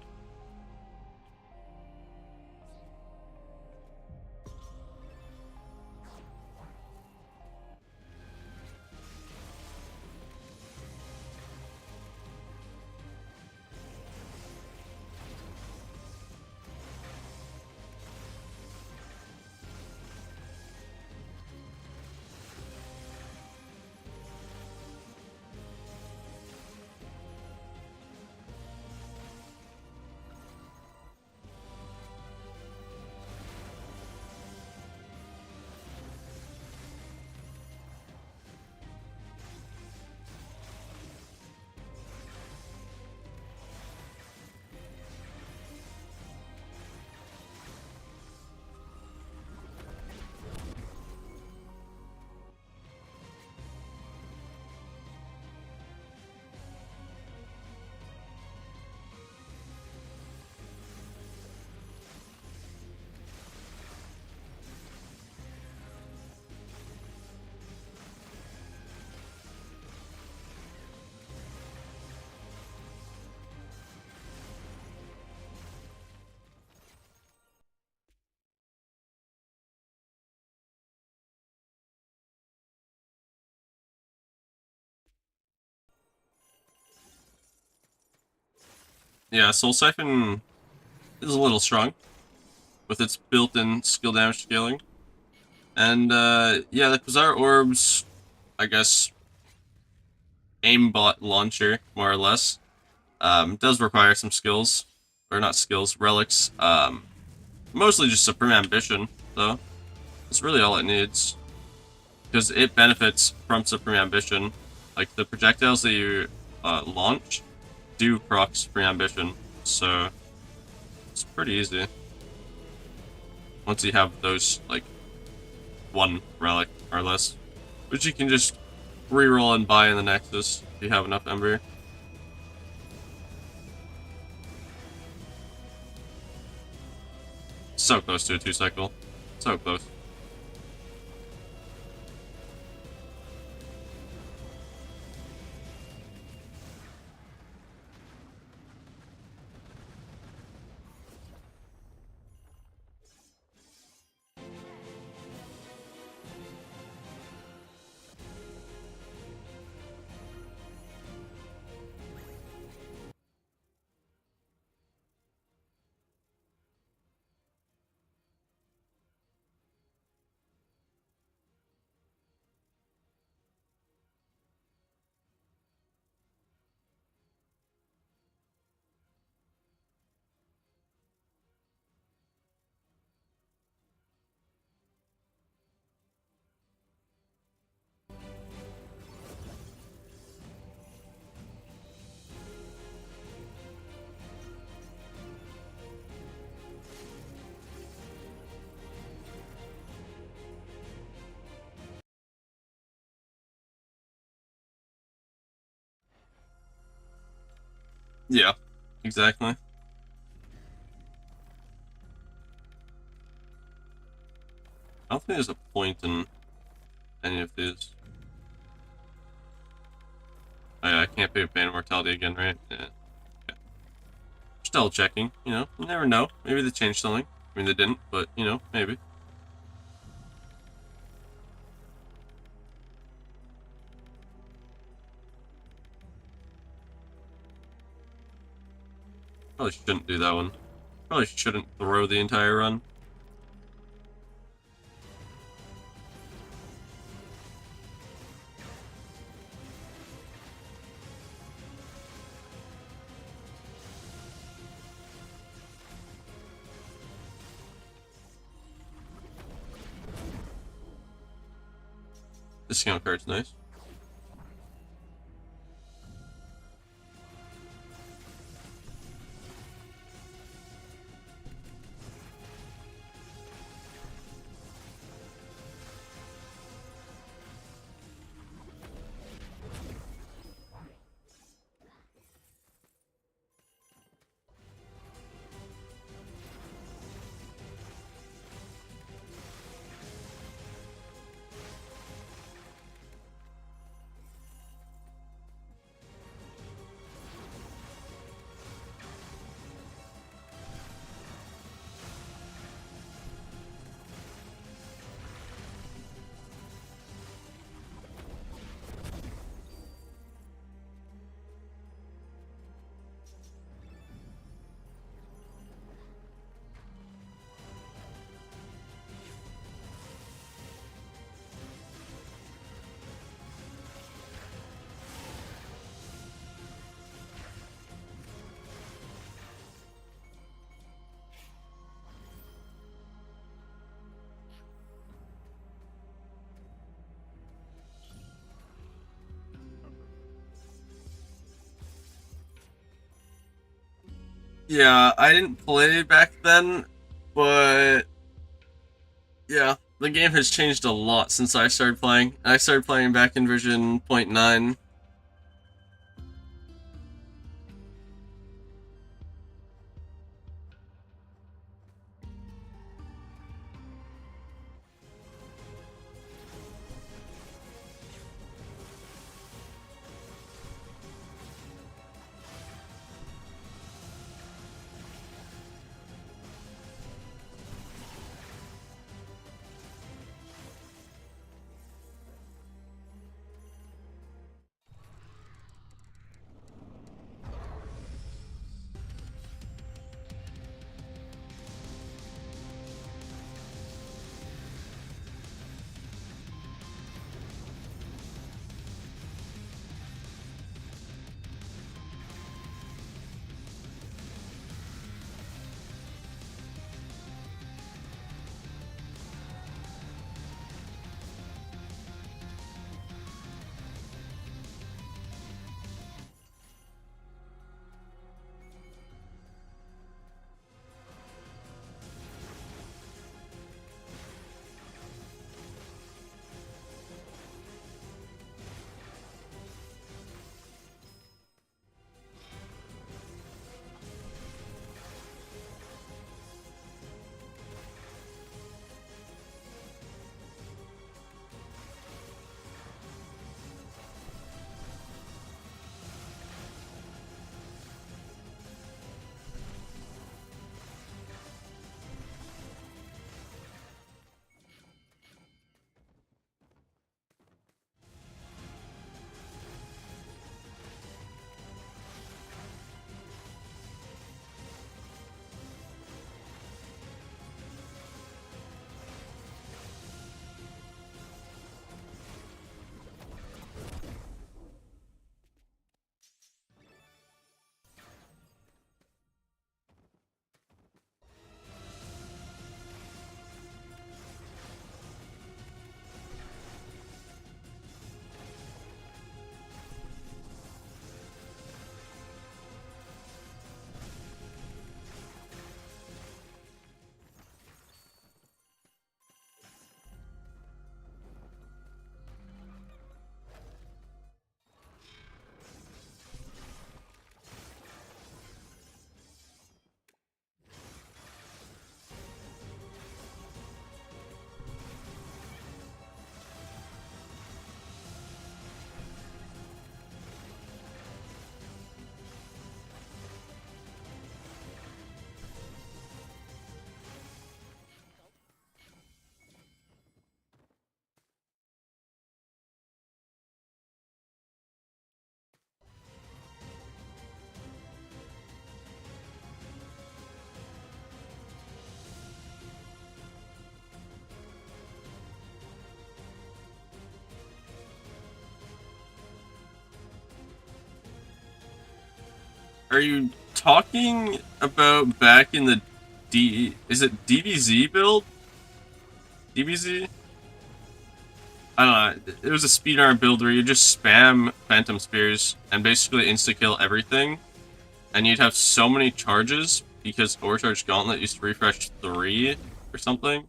Yeah, Soul Siphon is a little strong with its built-in skill damage scaling. And yeah, the Quasar Orbs, I guess, aimbot launcher, more or less, does require some skills. Or not skills, relics. Mostly just Supreme Ambition, though. That's really all it needs. Because it benefits from Supreme Ambition. Like, the projectiles that you launch do proc Supreme Ambition, so it's pretty easy. Once you have those, like, one relic, or less. Which you can just reroll and buy in the Nexus if you have enough Ember. So close to a 2-cycle. So close. Yeah, exactly. I don't think there's a point in any of these. Oh, yeah, I can't pick up Band Immortality again, right? Yeah. Just double checking, you know? You never know. Maybe they changed something. I mean, they didn't, but, you know, maybe. Probably shouldn't do that one. Probably shouldn't throw the entire run. Discount card's nice. Yeah, I didn't play back then, but yeah, the game has changed a lot since I started playing. I started playing back in version 0.9. Are you talking about back in the is it DBZ build? DBZ? I don't know. It was a speedrun build where you just spam Phantom Spears and basically insta-kill everything. And you'd have so many charges because Overcharge Gauntlet used to refresh 3 or something.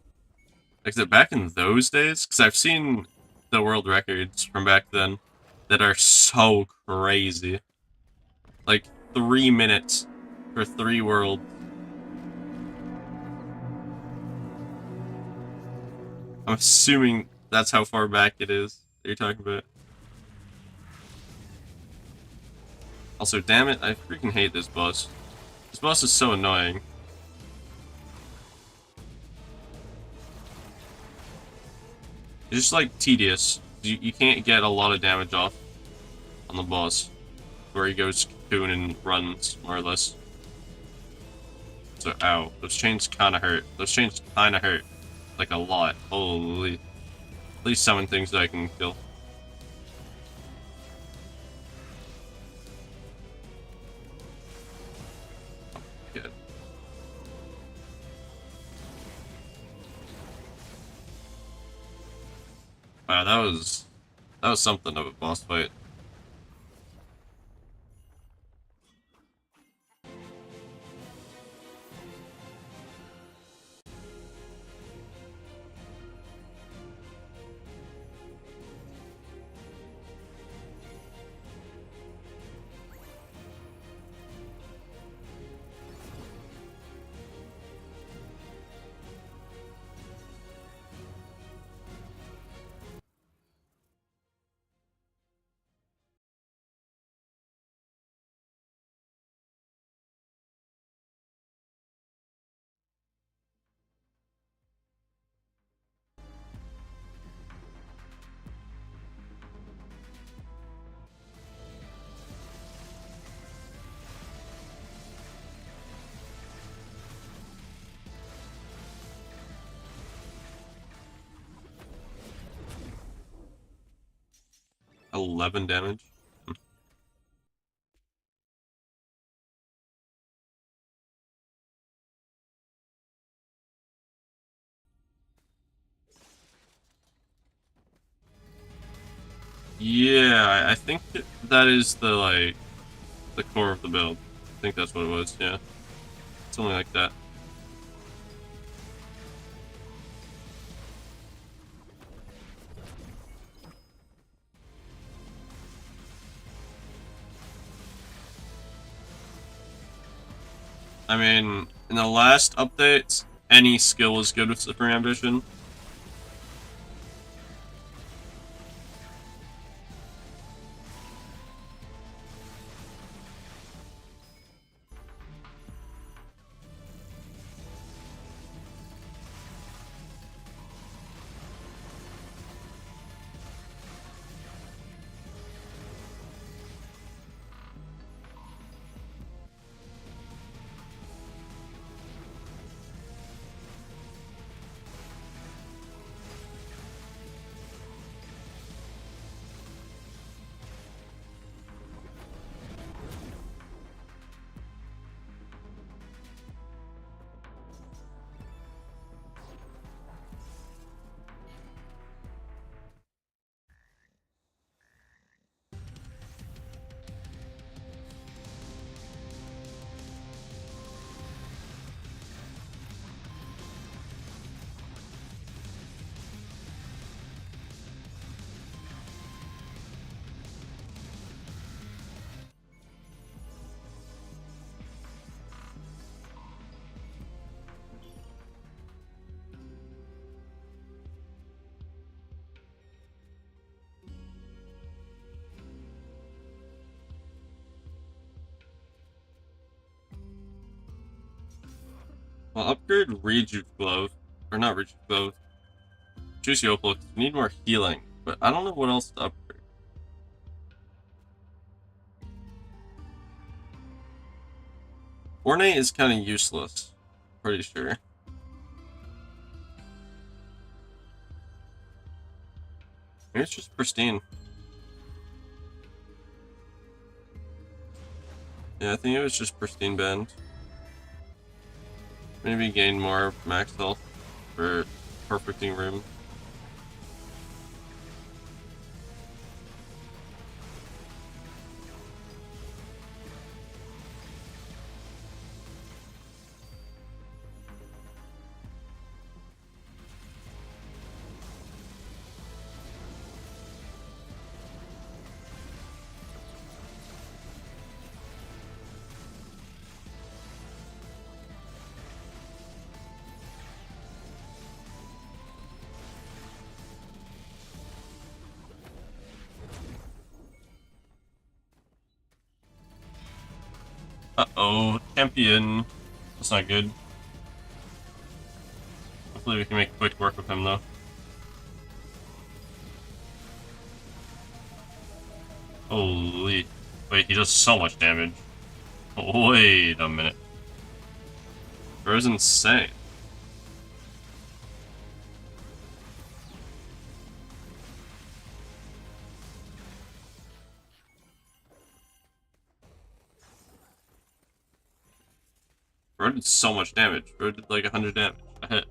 Like, is it back in those days? Because I've seen the world records from back then that are so crazy. Like, 3 minutes for 3 worlds. I'm assuming that's how far back it is that you're talking about. Also, damn it, I freaking hate this boss. This boss is so annoying. It's just, like, tedious. You can't get a lot of damage off on the boss, where he goes cocoon and runs, more or less. So, ow. Those chains kinda hurt. Those chains kinda hurt. Like, a lot. Holy. At least 7 things that I can kill. Good. Wow, that was something of a boss fight. $11 damage. Yeah, I think that is the, like, the core of the build. I think that's what it was, yeah. Something like that. I mean, in the last updates, any skill was good with Supreme Ambition. Well, upgrade Rejuve Glove. Or not Rejuve Glove. Juicy Opal. Need more healing. But I don't know what else to upgrade. Ornate is kind of useless. Pretty sure. Maybe it's just pristine. Yeah, I think it was just Pristine Band. Maybe gain more max health for perfecting room. Uh-oh, champion. That's not good. Hopefully we can make quick work with him, though. Holy... Wait, he does so much damage. Wait a minute. Bro's insane. Bro did so much damage. Bro did like 100 damage a hit.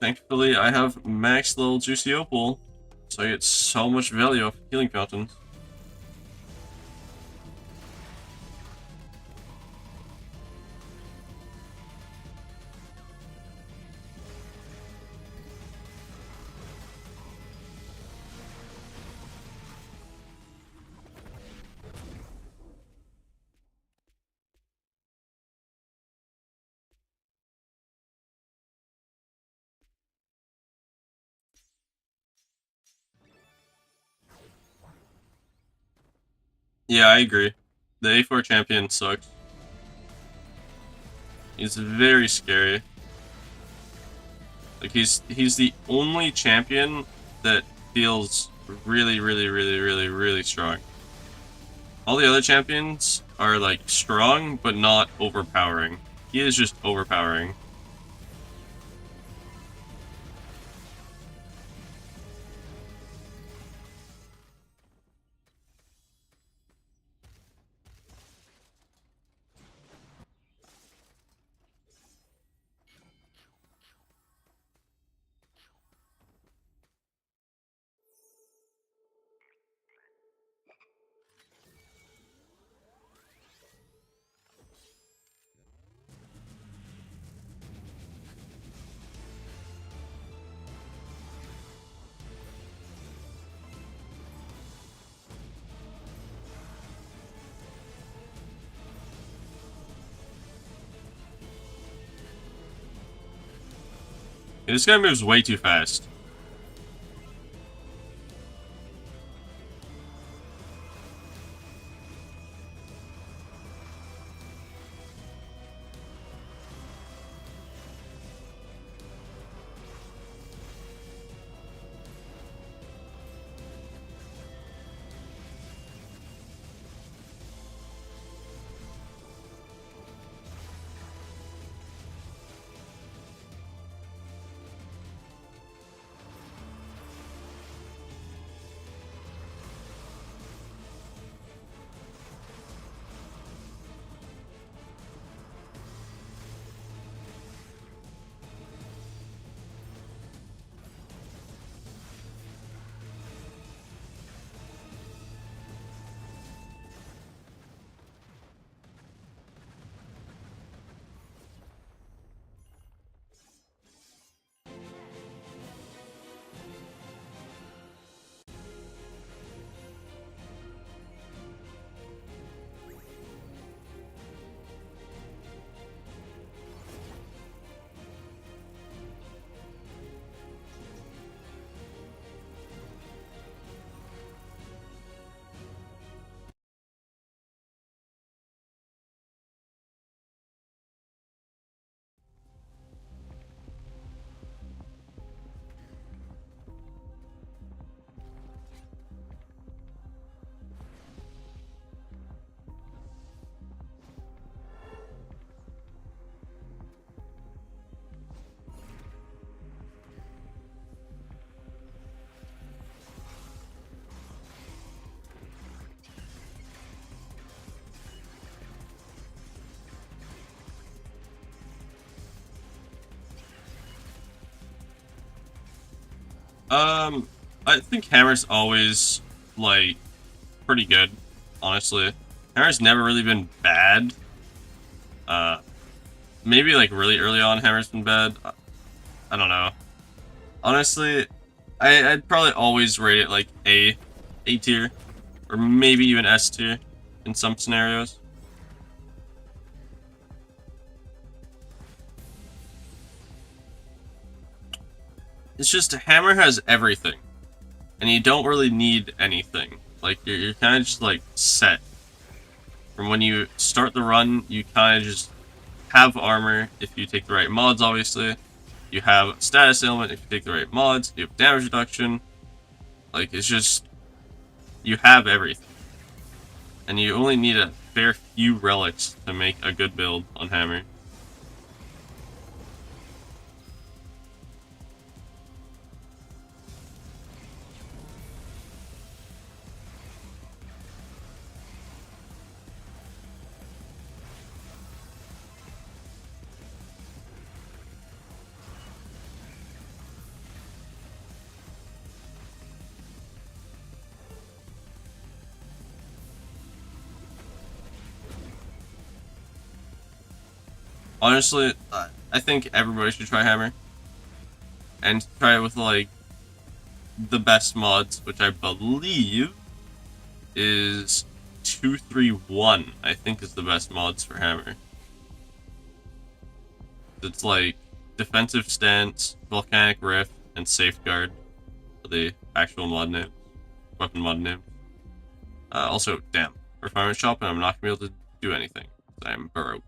Thankfully, I have max level Juicy Opal, so I get so much value off healing fountains. Yeah, I agree. The A4 champion sucks. He's very scary. Like he's the only champion that feels really strong. All the other champions are like strong but not overpowering. He is just overpowering. This guy moves way too fast. Um, I think hammer's always like pretty good, honestly. Hammer's never really been bad. Uh, Maybe like really early on, hammer's been bad. I don't know. Honestly, I'd probably always rate it like A tier, or maybe even S tier in some scenarios. It's just hammer has everything, and you don't really need anything. Like you're kind of just like set from when you start the run. You kind of just have armor if you take the right mods, obviously. You have a status ailment if you take the right mods. You have damage reduction. Like, it's just, you have everything. And you only need a fair few relics to make a good build on hammer. Honestly, I think everybody should try hammer. And try it with, like, the best mods, which I believe is 231, I think is the best mods for hammer. It's like defensive stance, volcanic rift, and safeguard for the actual mod name, weapon mod name. Also, damn, refinement shop, and I'm not gonna be able to do anything. I'm broke.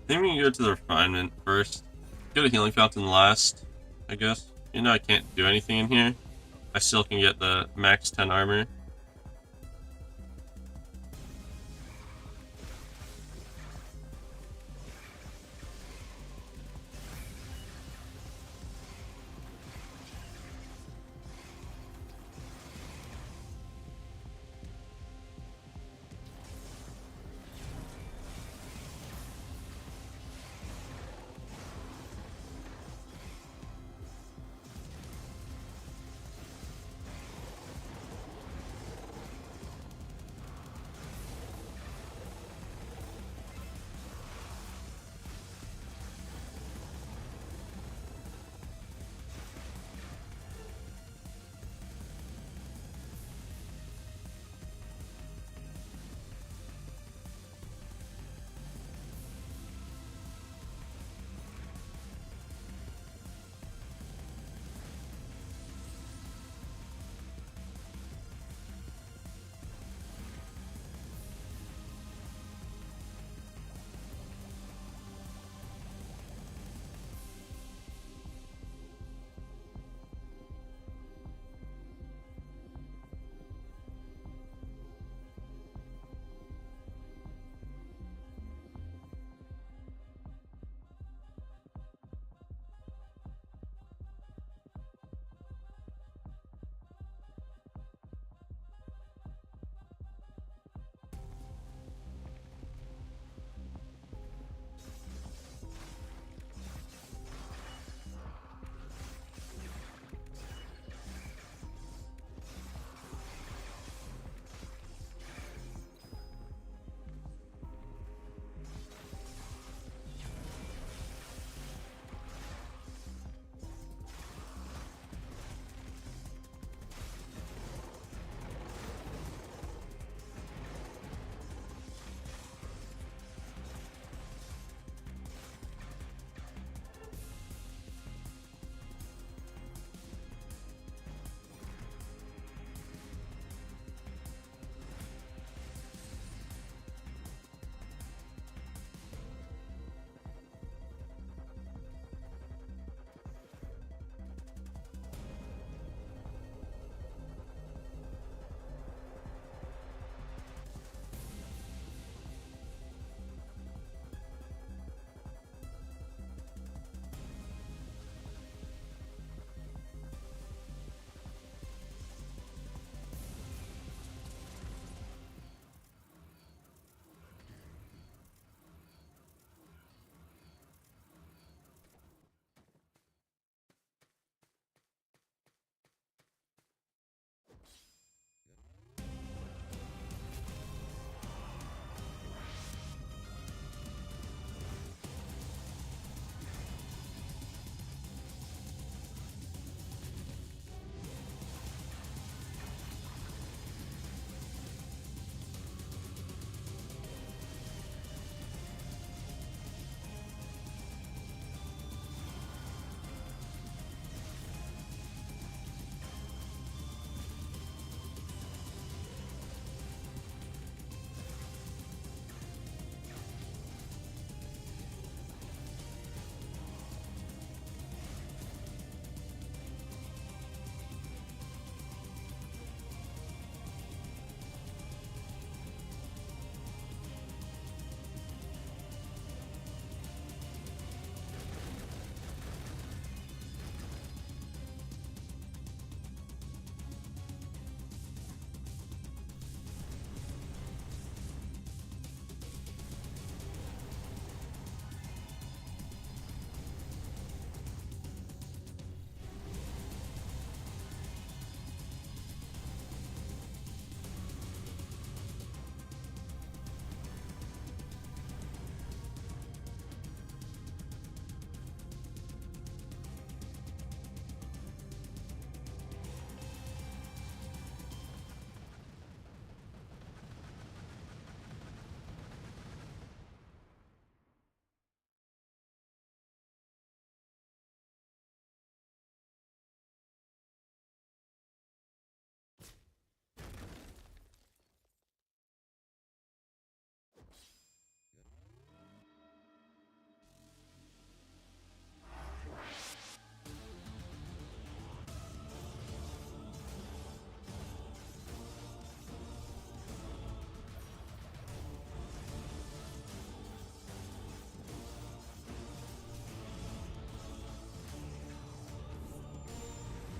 I think we can go to the refinement first. Go to healing fountain last, I guess. You know I can't do anything in here. I still can get the max 10 armor.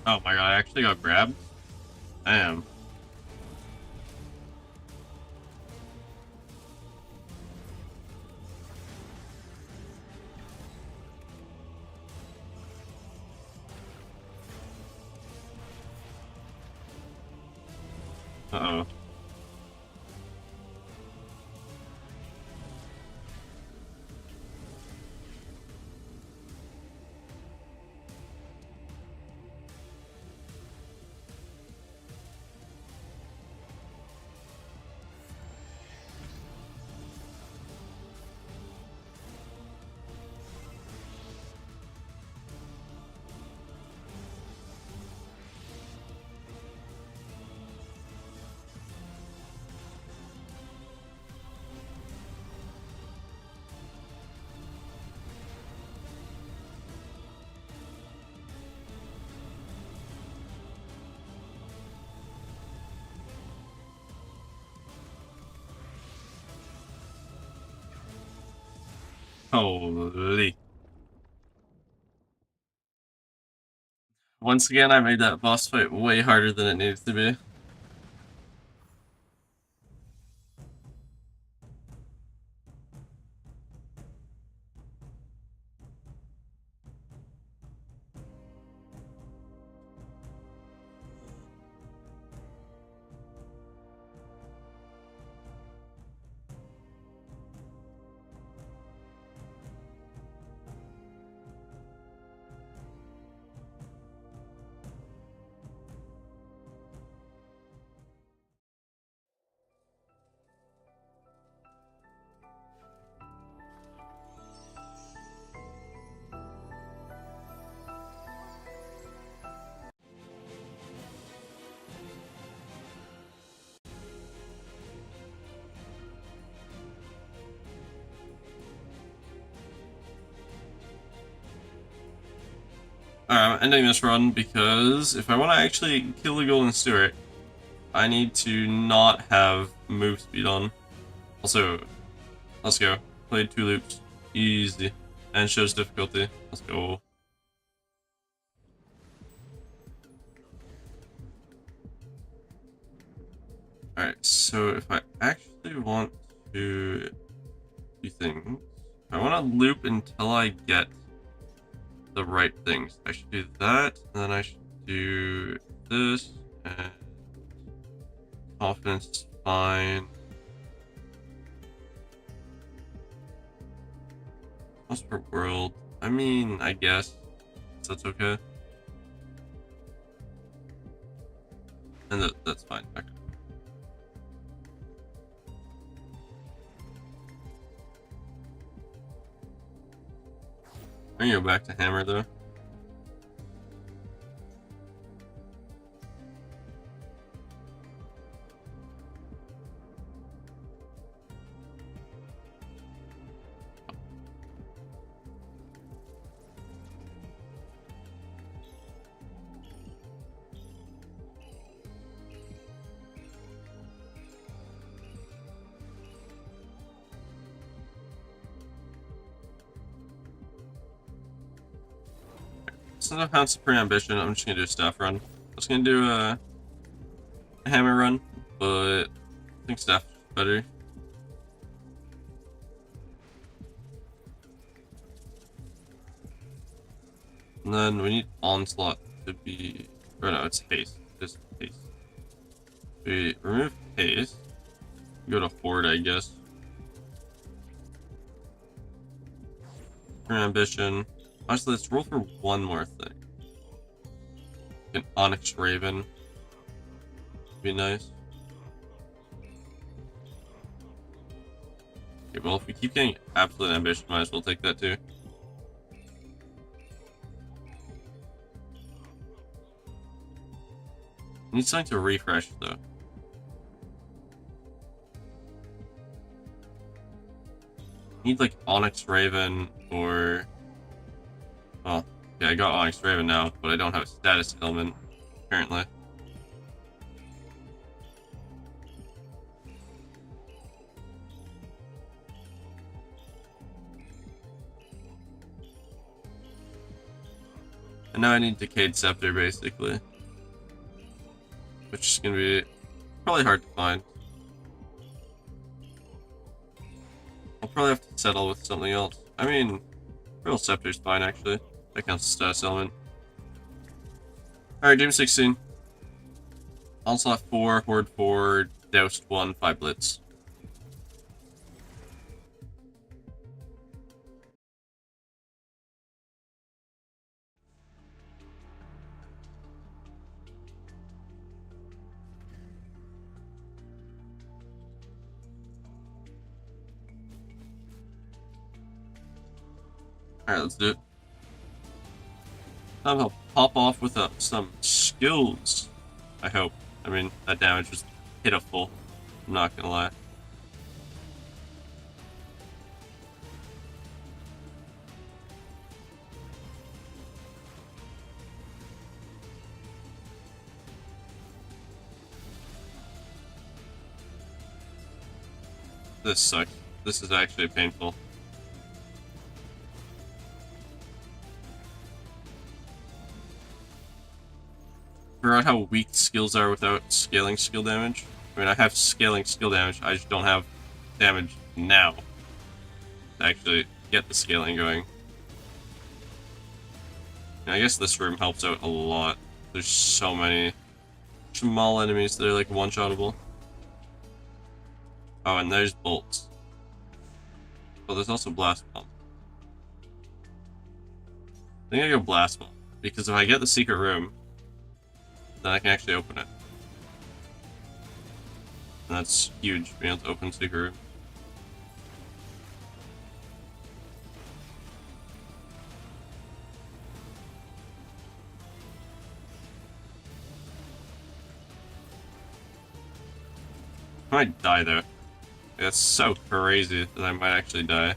Oh my god, I actually got grabbed? Damn. Uh-oh. Holy. Once again, I made that boss fight way harder than it needs to be. Alright, I'm ending this run because if I want to actually kill the Golden Stewart, I need to not have move speed on. Also, let's go. Played 2 loops. Easy. And shows difficulty. Let's go. Alright, so if I actually want to do things, I want to loop until I get the right things. I should do that, and then I should do this, and confidence is fine. Cost per world. I mean, I guess that's okay. And that's fine. Okay. I'm gonna go back to hammer though. Since I've had Supreme Ambition, I'm just gonna do a staff run. I was gonna do a hammer run, but I think staff is better. And then we need onslaught to be, or no, it's haste. Just haste. We remove haste. Go to horde, I guess. Supreme Ambition. Actually, let's roll for one more thing. An Onyx Raven would be nice. Okay, well, if we keep getting Absolute Ambition, might as well take that too. Need something to refresh, though. Need, like, Onyx Raven or... Well, yeah, I got Onyx Raven now, but I don't have a status element, apparently. And now I need Decayed Scepter, basically. Which is going to be probably hard to find. I'll probably have to settle with something else. I mean, Real Scepter's fine, actually. That counts as status element. Alright, game 16. Onslaught 4, Horde 4, Doused 1, 5 Blitz. Alright, let's do it. Time to pop off with some skills. I hope. I mean, that damage was pitiful. I'm not gonna lie. This sucks. This is actually painful. Forgot how weak skills are without scaling skill damage. I mean, I have scaling skill damage, I just don't have damage now to actually get the scaling going. And I guess this room helps out a lot. There's so many small enemies that are like one-shottable. Oh, and there's bolts. Oh, there's also blast bomb. I think I go blast bomb, because if I get the secret room, then I can actually open it. And that's huge, being able to open secret room. I might die though. That's so crazy that I might actually die.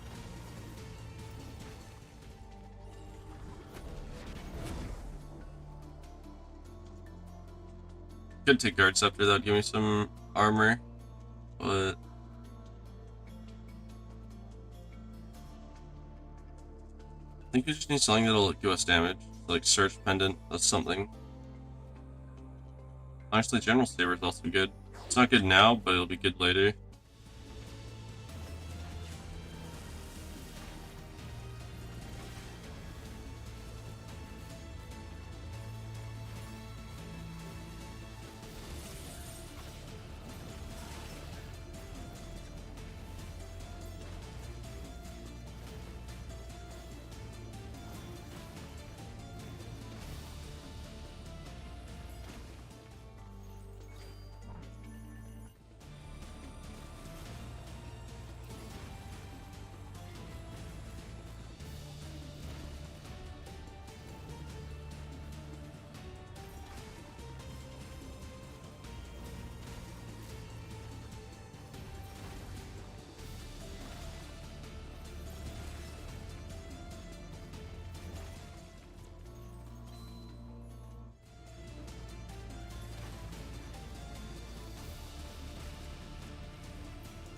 Could take Guard Scepter, that would give me some armor, but I think we just need something that'll give us damage, like Search Pendant. That's something. Honestly, General Saber is also good. It's not good now, but it'll be good later.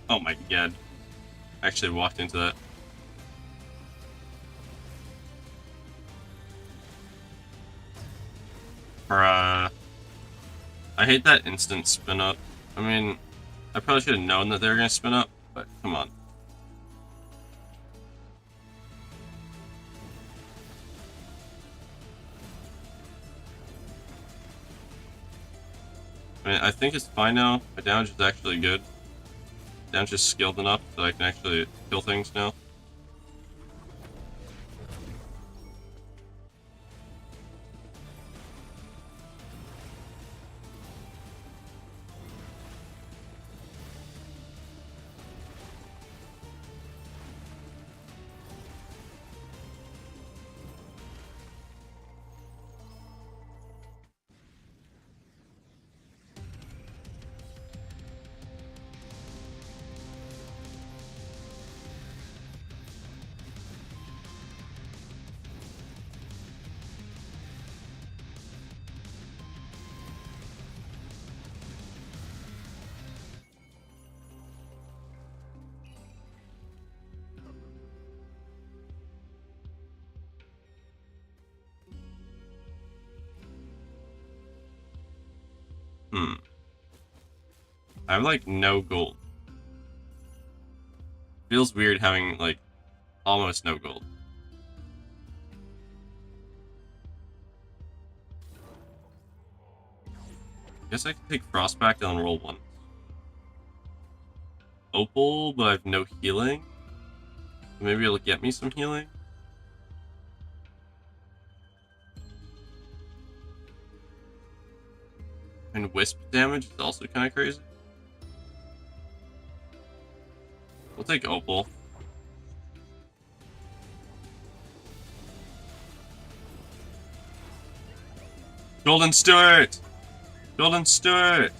Oh my god. I actually walked into that. Bruh. I hate that instant spin up. I mean, I probably should have known that they were gonna spin up, but come on. I mean, I think it's fine now. My damage is actually good. Damage is skilled enough that I can actually kill things now. I have like no gold. Feels weird having like almost no gold. Guess I can take Frostback and roll one. Opal, but I have no healing. Maybe it'll get me some healing. And Wisp damage is also kind of crazy. We'll take Opal. Golden Stewart! Golden Stewart!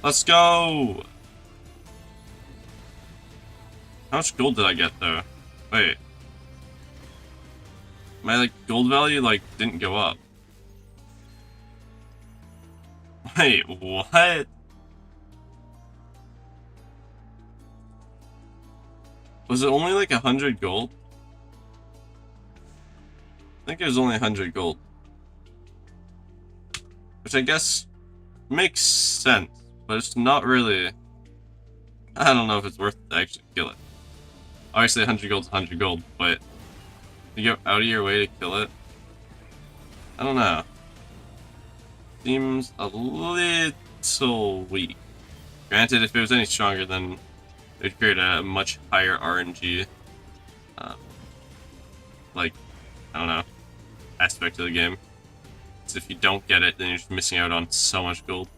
Let's go! How much gold did I get though? Wait. My like gold value like didn't go up. Wait, what? Was it only like 100 gold? I think it was only 100 gold. Which I guess makes sense, but it's not really... I don't know if it's worth it to actually kill it. Obviously 100 gold's 100 gold, but you go out of your way to kill it? I don't know. Seems a little weak. Granted, if it was any stronger, then it would create a much higher RNG, like, I don't know, aspect of the game. So if you don't get it, then you're just missing out on so much gold.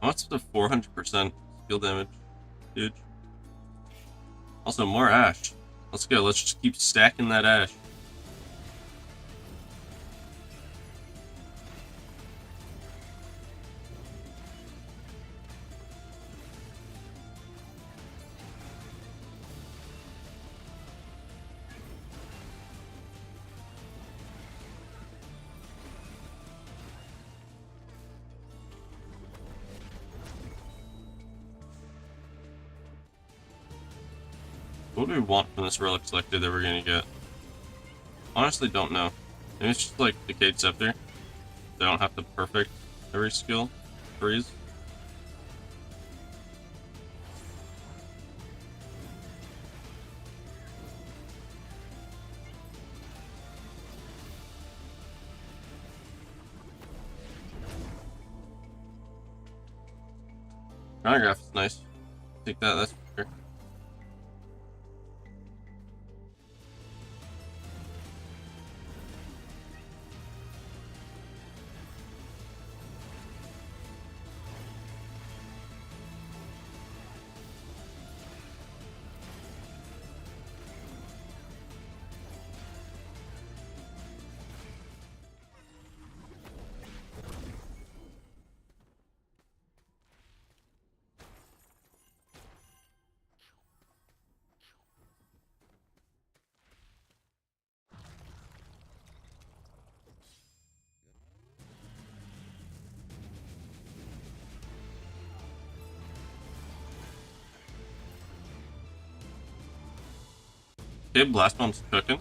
What's the 400% skill damage? Huge. Also, more ash. Let's go. Let's just keep stacking that ash. What do we want from this relic selector that we're gonna get? Honestly, don't know. Maybe it's just like Decayed Scepter. They don't have to perfect every skill. Freeze. Chronograph is nice. Take that, that's for sure. Okay, Blast Bomb's cooking.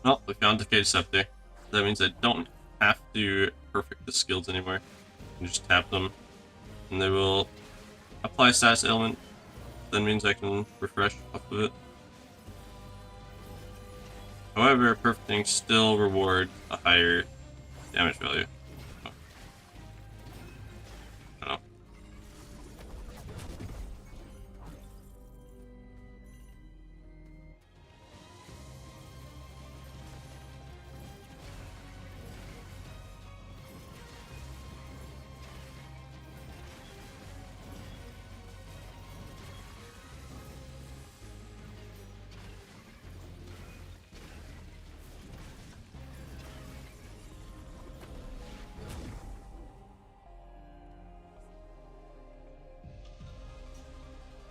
Well, we found Decay Scepter. That means I don't have to perfect the skills anymore. I can just tap them, and they will apply status ailment. That means I can refresh off of it. However, perfecting still rewards a higher damage value. Oh, I don't know.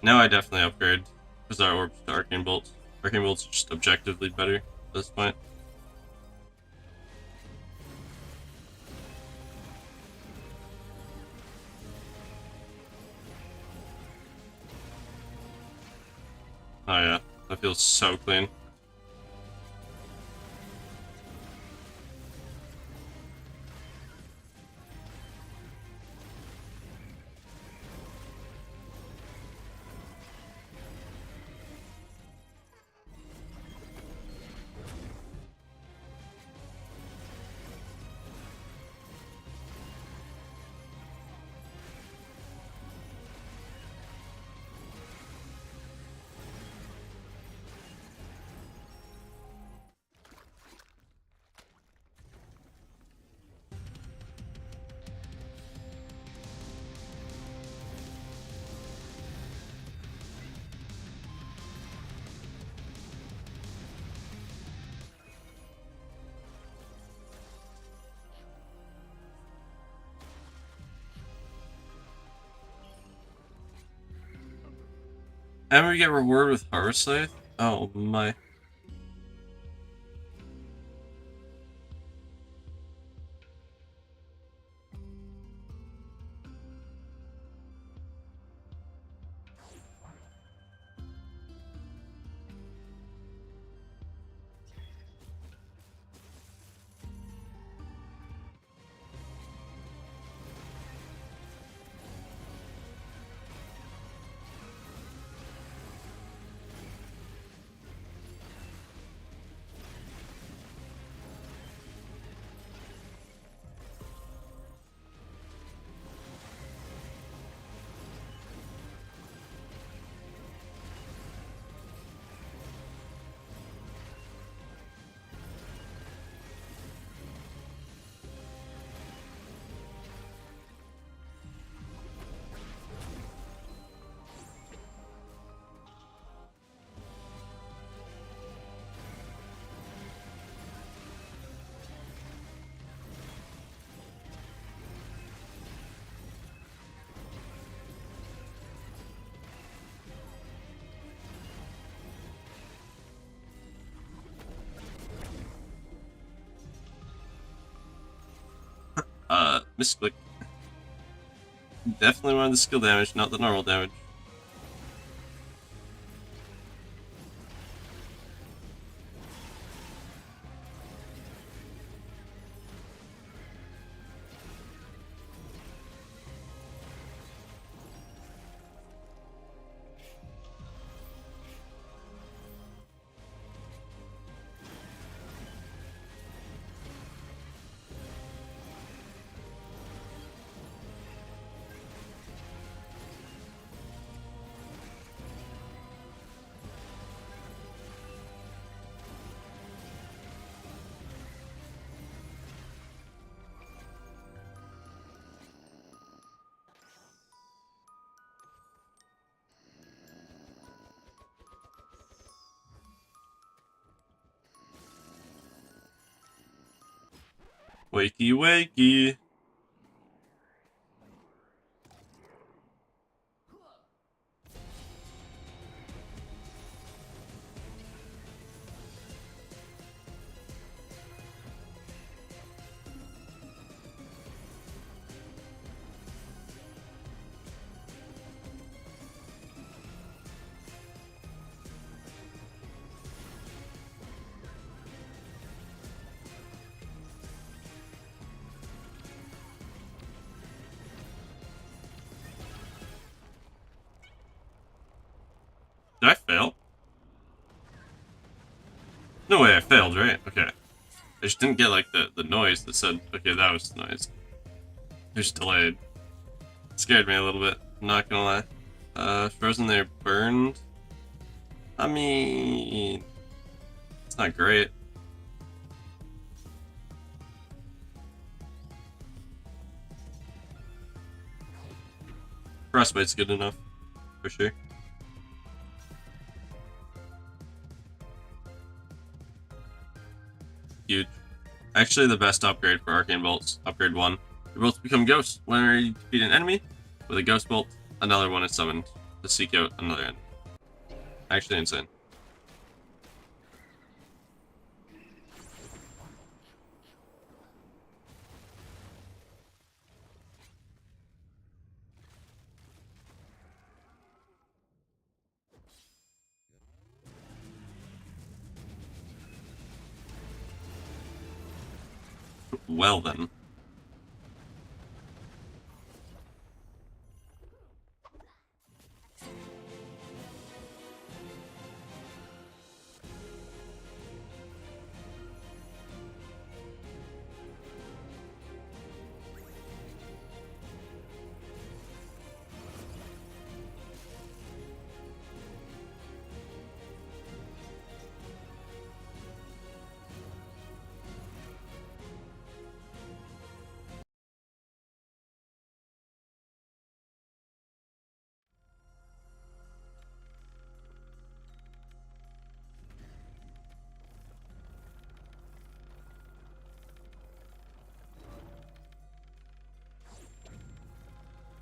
Now I definitely upgrade because our orbs to Arcane Bolts. Arcane Bolts are just objectively better at this point. Oh yeah, that feels so clean. And we get rewarded with Harvest Scythe? Oh my. Misclick. Definitely wanted the skill damage, not the normal damage. Wakey wakey. failed, right? Okay. I just didn't get, like, the noise that said, okay, that was the noise. It was delayed. It scared me a little bit, I'm not gonna lie. Frozen there, burned. I mean, it's not great. Frostbite's good enough, for sure. Huge. Actually, the best upgrade for Arcane Bolts. Upgrade 1. Your bolts become ghosts. Whenever you defeat an enemy with a ghost bolt, another one is summoned to seek out another enemy. Actually insane. Well then.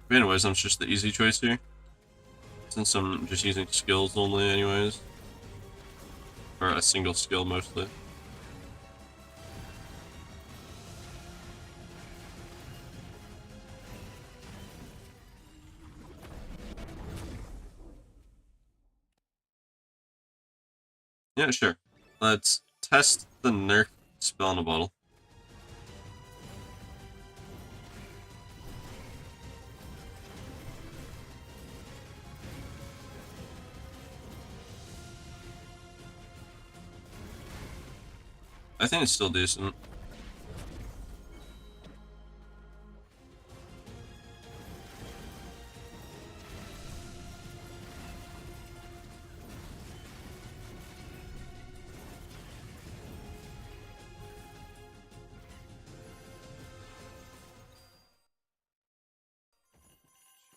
But anyways, I'm just the easy choice here. Since I'm just using skills only anyways. Or a single skill mostly. Yeah, sure. Let's test the nerf spell in a bottle. I think it's still decent.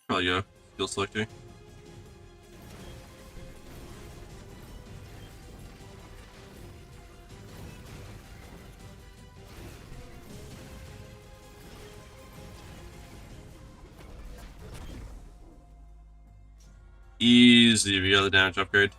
Probably go skill selector. Easy, we got the damage upgrade.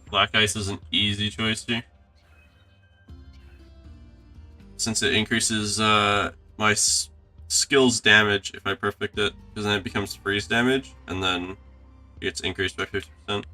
Black Ice is an easy choice here. Since it increases my skill's damage if I perfect it, because then it becomes freeze damage, and then it gets increased by 50%.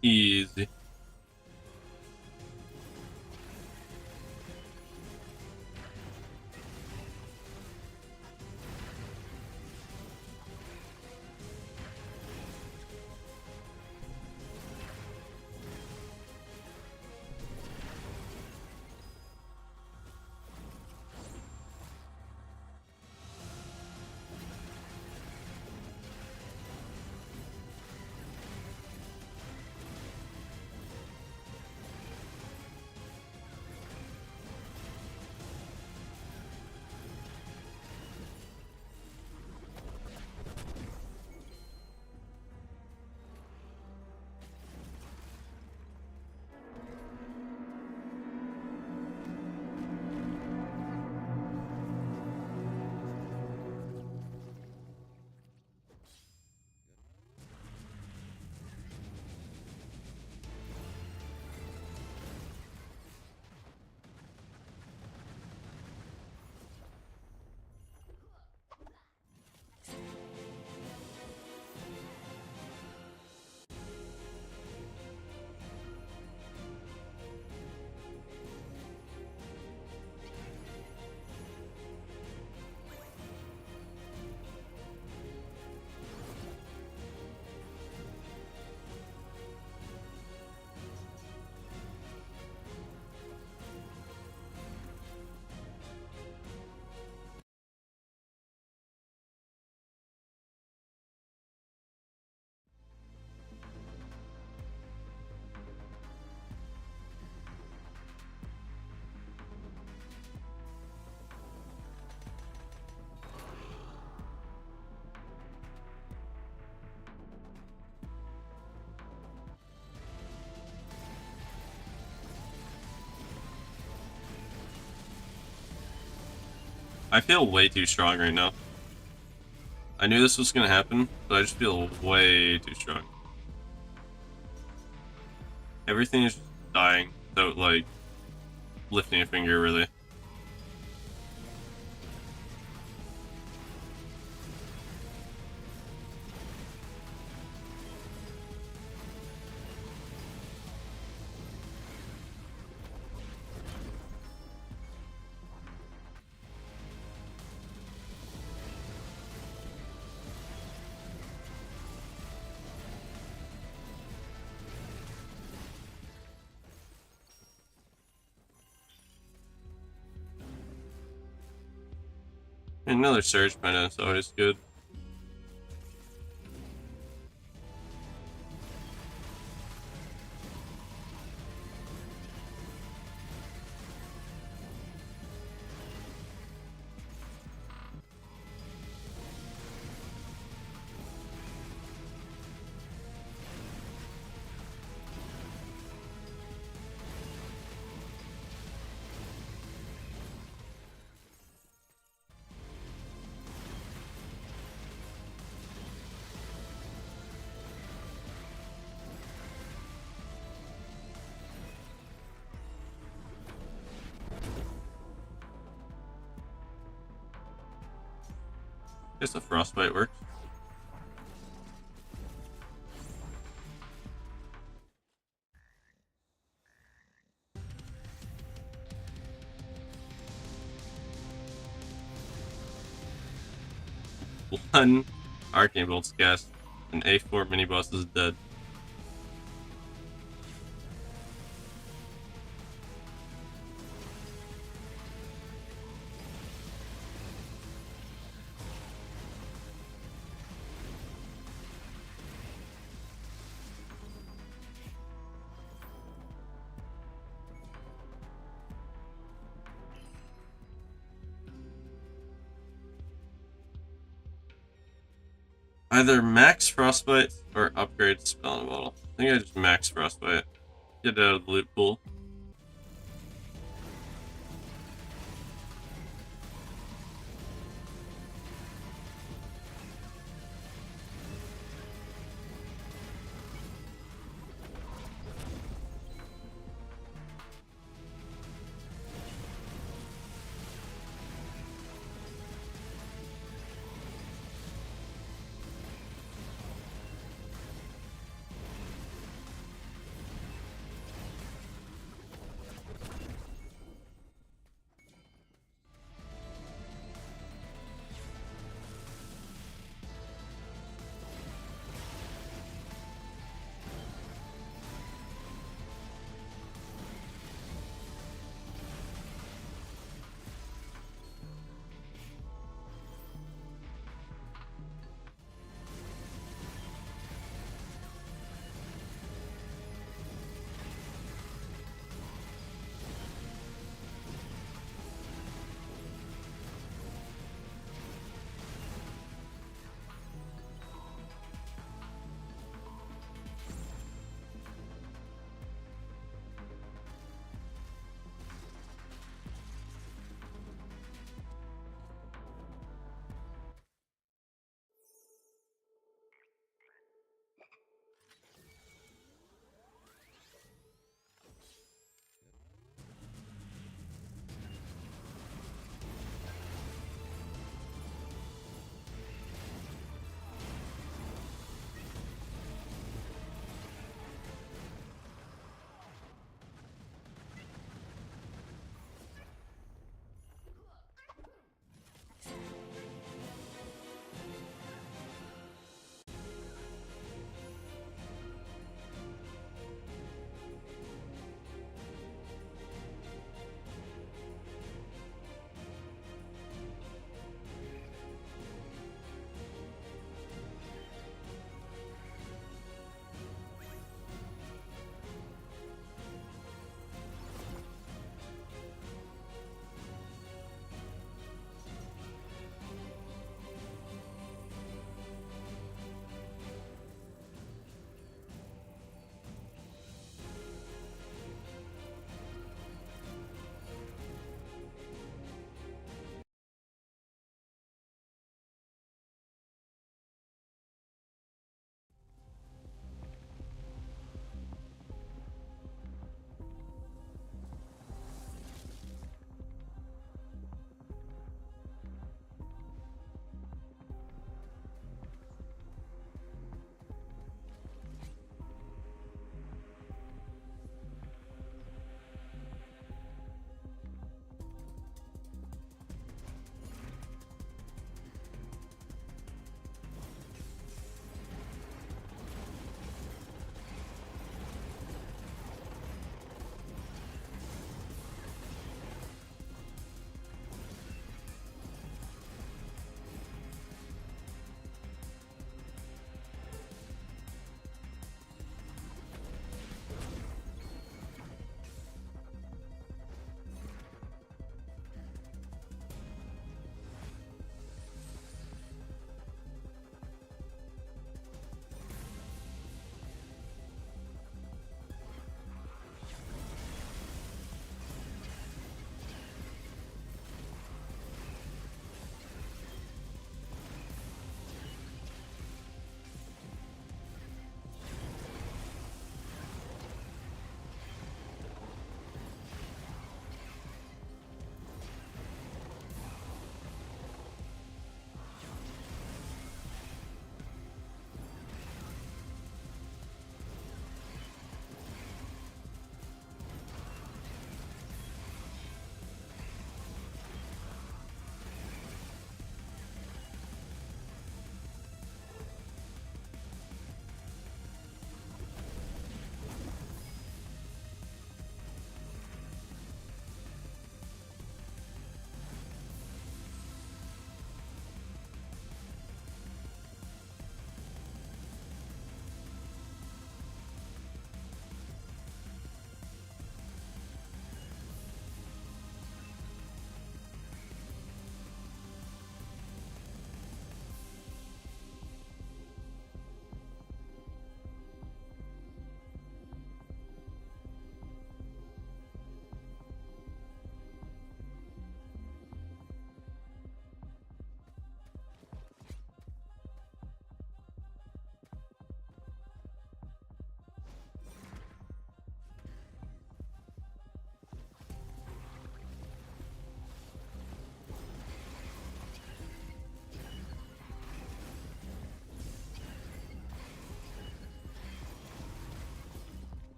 Easy. I feel way too strong right now. I knew this was gonna happen, but I just feel way too strong. Everything is just dying without, like, lifting a finger, really. And another surge mana is always good. Guess the frostbite works. One arcane bolt's cast, and A4 mini boss is dead. Either max frostbite or upgrade spell in a bottle. I think I just max frostbite. Get it out of the loot pool.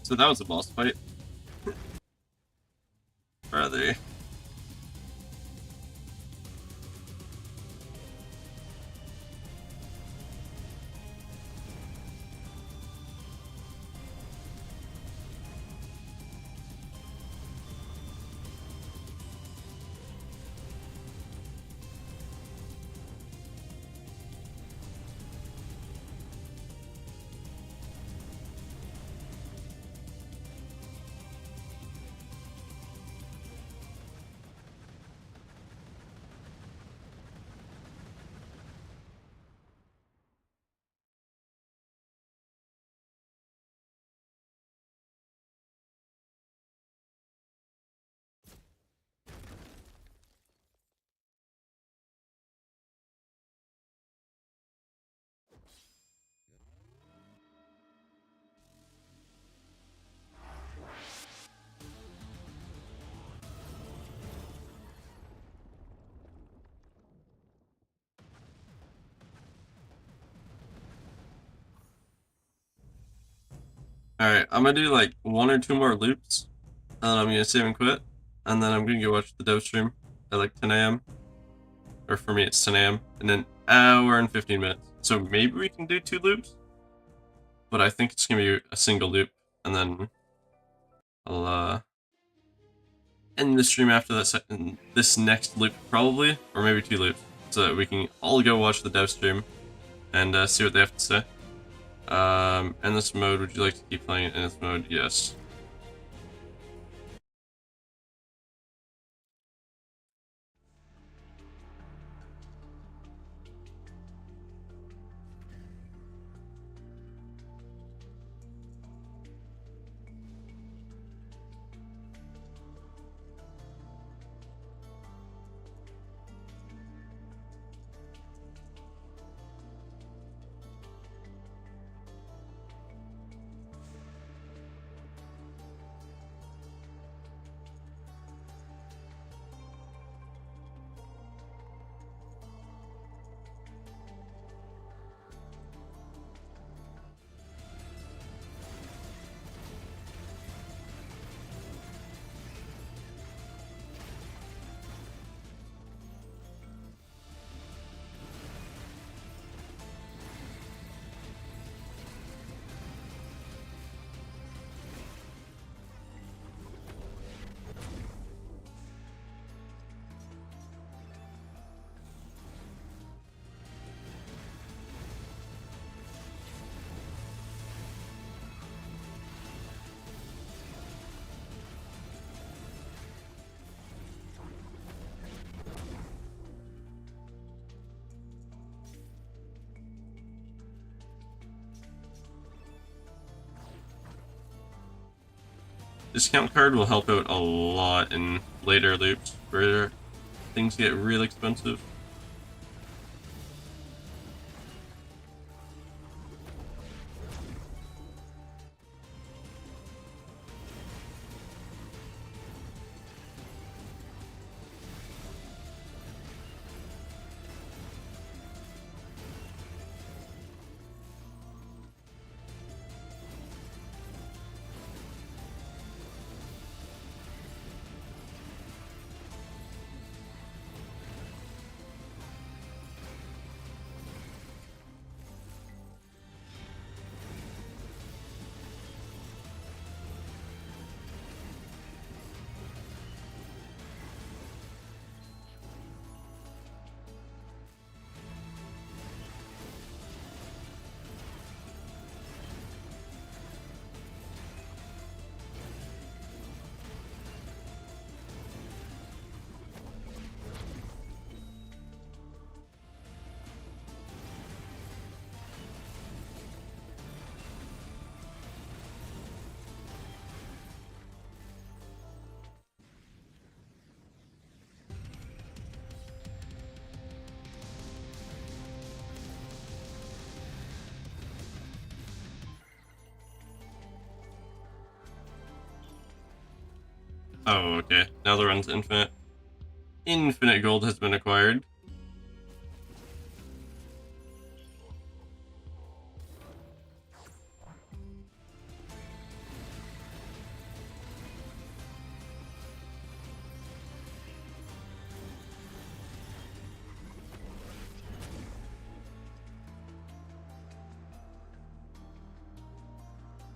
So that was a boss fight. Rather. Alright, I'm gonna do like 1 or 2 more loops, and then I'm gonna save and quit, and then I'm gonna go watch the dev stream at like 10 a.m. Or for me, it's 10 a.m. in an hour and 15 minutes. So maybe we can do 2 loops, but I think it's gonna be a single loop, and then I'll end the stream after that this next loop probably, or maybe 2 loops, so that we can all go watch the dev stream and see what they have to say. In this mode, would you like to keep playing it in this mode? Yes. Discount card will help out a lot in later loops where things get real expensive. Oh, okay. Now the run's infinite. Infinite gold has been acquired.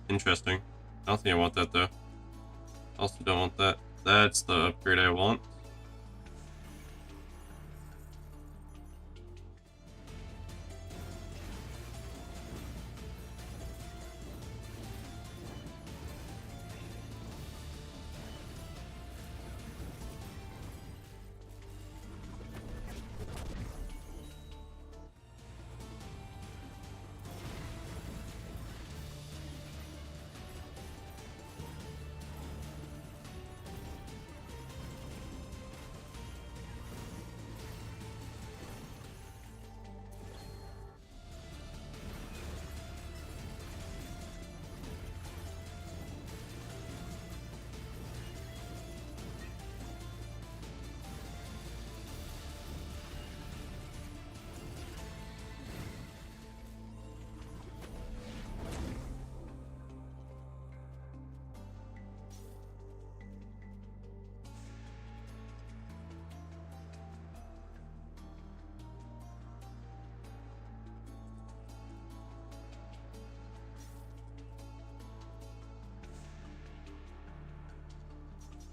Interesting. I don't think I want that though. Also don't want that. That's the upgrade I want.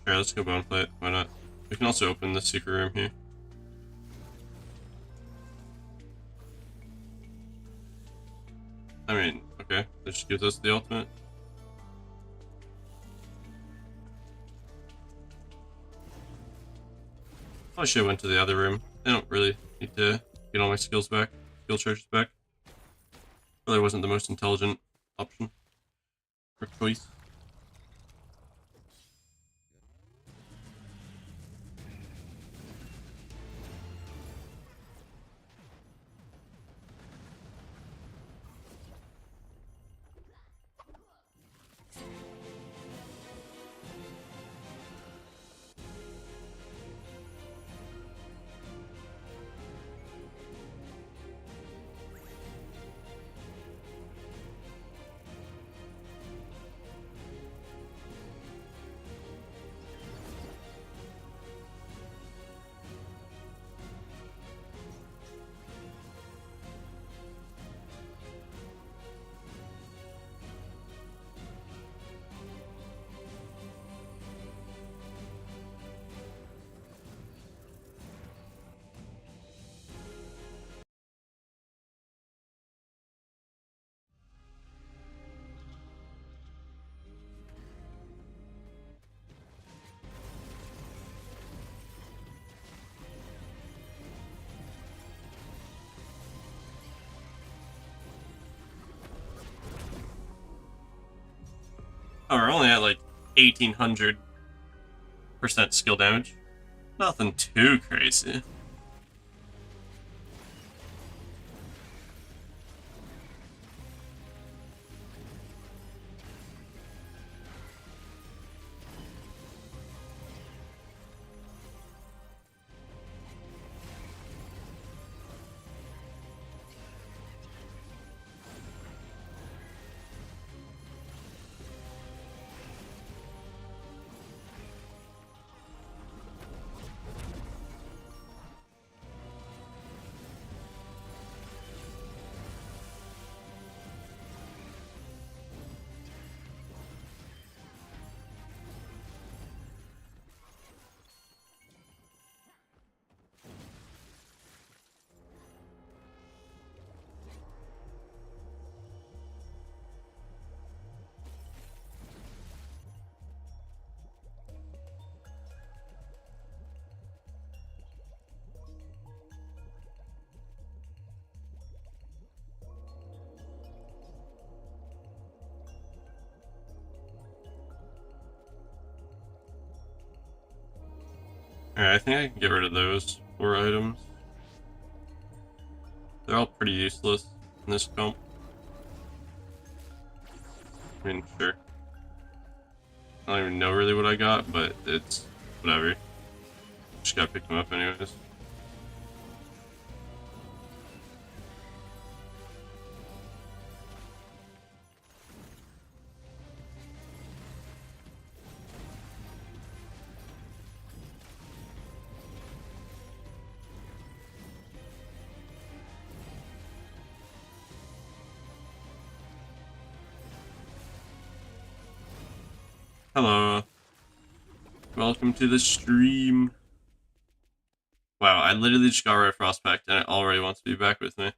Alright, let's go bone plate. Why not? We can also open the secret room here. I mean, okay, that just gives us the ultimate. Probably should have went to the other room. I don't really need to get all my skills back, skill charges back. Really wasn't the most intelligent option or choice. Oh, we're only at like 1800% skill damage. Nothing too crazy. Alright, I think I can get rid of those 4 items. They're all pretty useless in this comp. I mean, sure. I don't even know really what I got, but it's whatever. Just gotta pick them up anyways. Hello. Welcome to the stream. Wow, I literally just got Red Frostpact and it already wants to be back with me.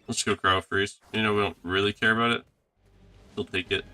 Let's go Cryo Freeze. You know, we don't really care about it. He'll take it.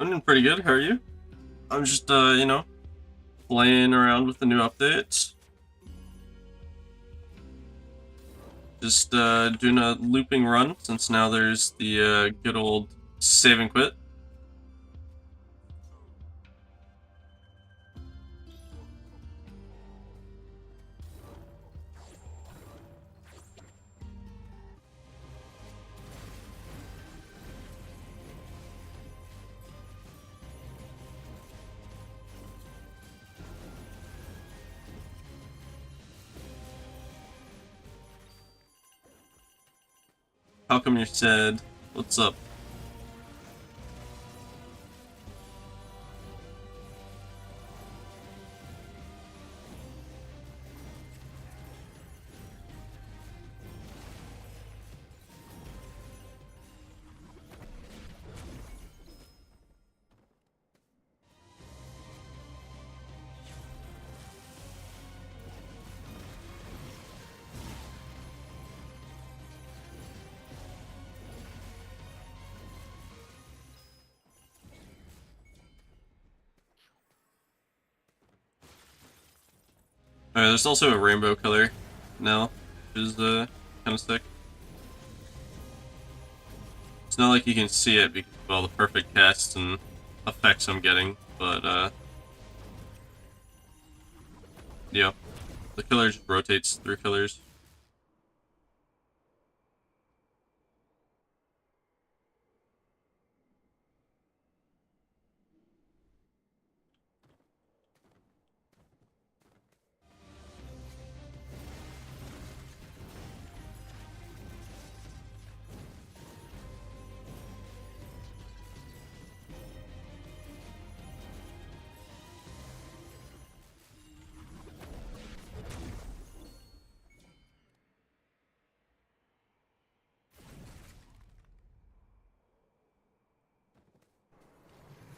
I'm doing pretty good. How are you? I'm just, you know, playing around with the new updates. Just, doing a looping run since now there's the, good old save and quit. How come you're sad? What's up? Alright, there's also a rainbow color now, which is, kind of sick. It's not like you can see it because of all the perfect casts and effects I'm getting, but, yeah. The color just rotates through colors.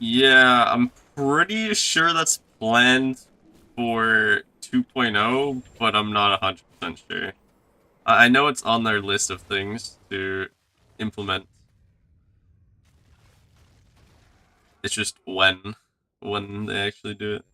Yeah, I'm pretty sure that's planned for 2.0, but I'm not 100% sure. I know it's on their list of things to implement. It's just when they actually do it.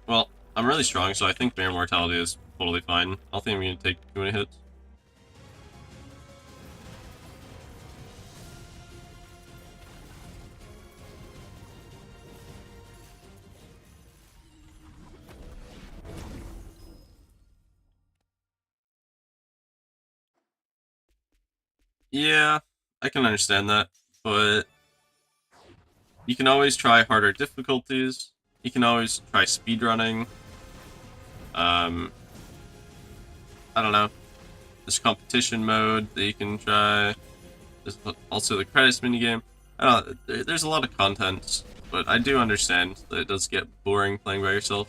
Well, I'm really strong, so I think Mere Mortality is totally fine. I don't think I'm gonna take too many hits. Yeah, I can understand that, but you can always try harder difficulties. You can always try speedrunning. Um, I don't know. There's competition mode that you can try. There's also the credits minigame. I don't know, there's a lot of content, but I do understand that it does get boring playing by yourself.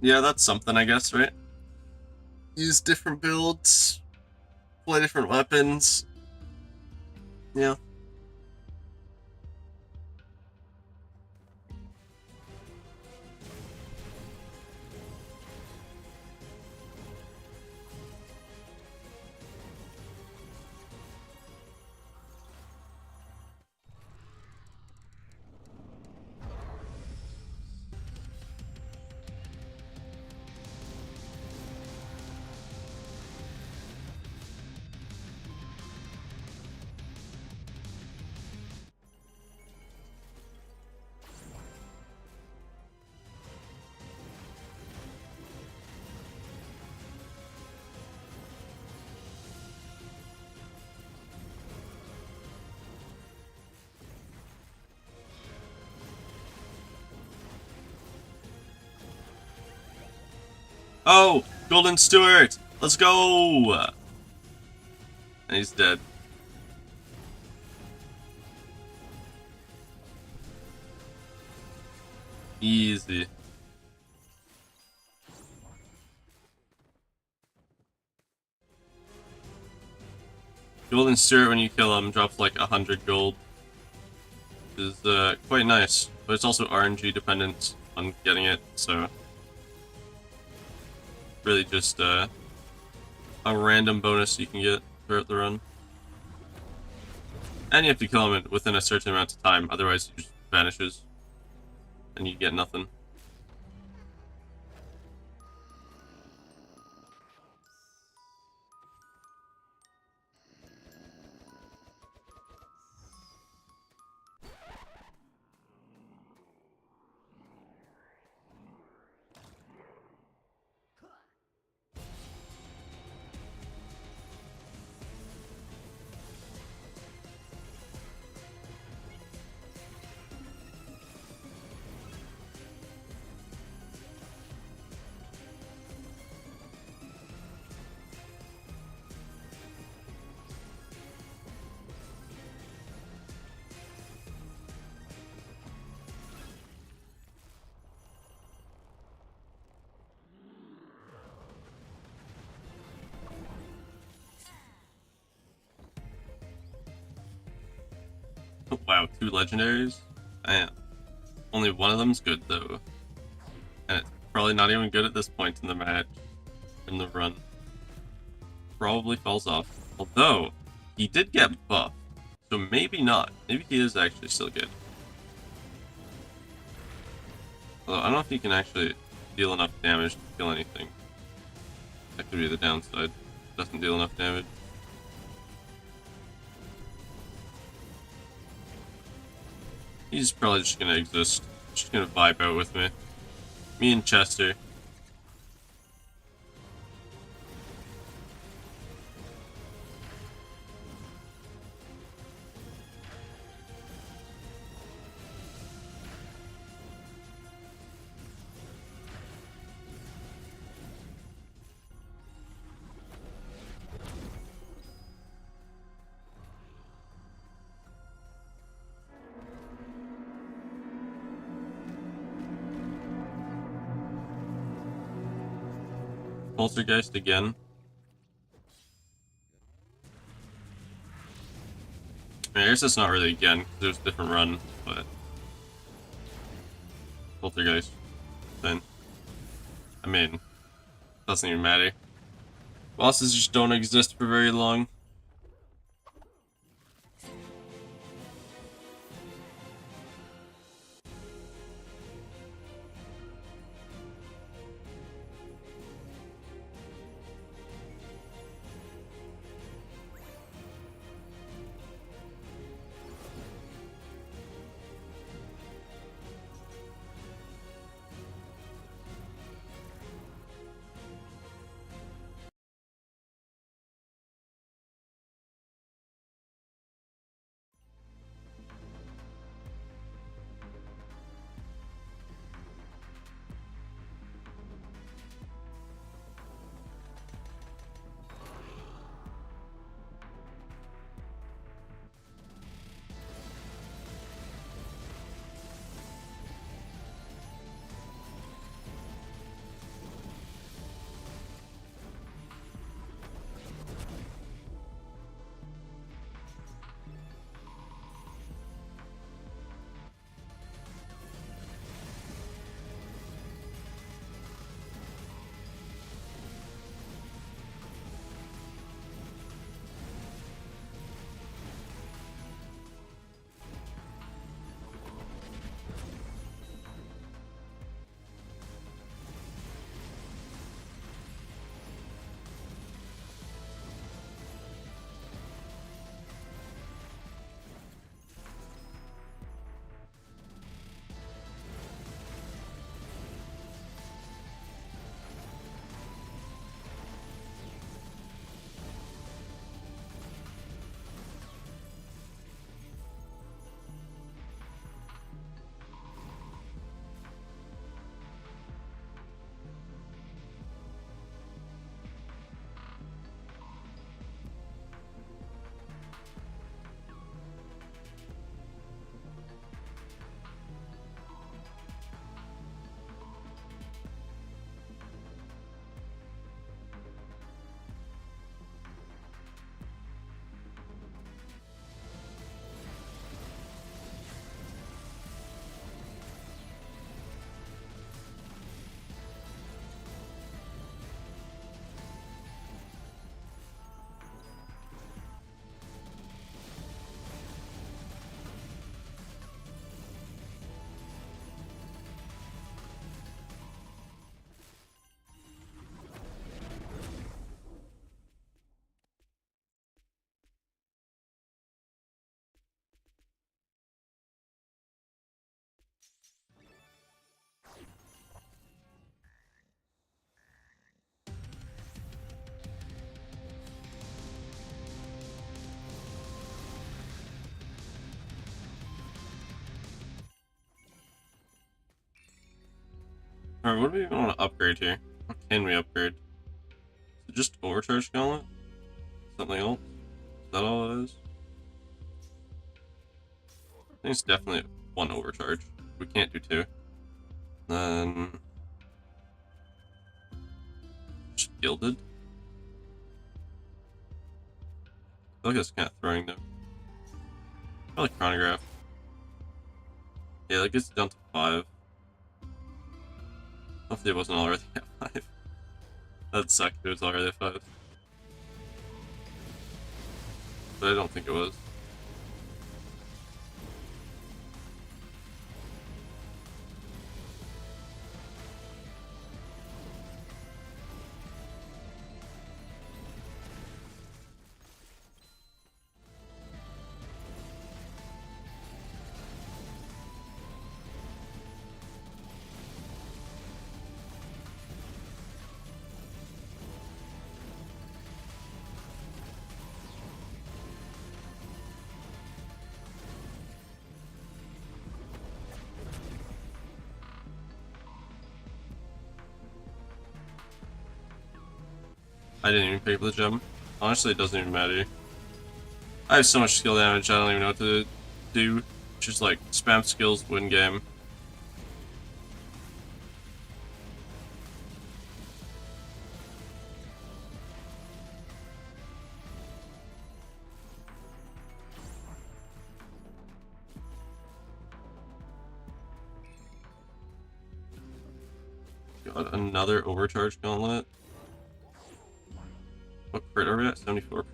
Yeah, that's something, I guess, right? Use different builds, play different weapons. Yeah. Oh, Golden Stewart! Let's go! And he's dead. Easy. Golden Stewart, when you kill him, drops like 100 gold. Which is quite nice. But it's also RNG dependent on getting it, so really just a random bonus you can get throughout the run. And you have to kill him within a certain amount of time, otherwise he just vanishes. And you get nothing. Wow, 2 legendaries? Damn. Only one of them's good though. And it's probably not even good at this point in the match. In the run. Probably falls off. Although, he did get buffed. So maybe not. Maybe he is actually still good. Although I don't know if he can actually deal enough damage to kill anything. That could be the downside. Doesn't deal enough damage. He's probably just gonna exist. Just gonna vibe out with me. Me and Chester. Poltergeist again. I guess it's not really again, because it was a different run, but... Poltergeist. Then. I mean, doesn't even matter. Bosses just don't exist for very long. Alright, what do we even want to upgrade here? What can we upgrade? Is it just Overcharge Gauntlet? Something else? Is that all it is? I think it's definitely one Overcharge. We can't do two. Then... just Gilded? I feel like that's kind of throwing them. Probably Chronograph. Yeah, that gets down to 5. Hopefully it wasn't already at 5. That'd suck if it was already at 5. But I don't think it was. I didn't even pick up the gem. Honestly, it doesn't even matter. I have so much skill damage, I don't even know what to do. Just like, spam skills, win game. God, another overcharge gauntlet. What crit are we at? 74%.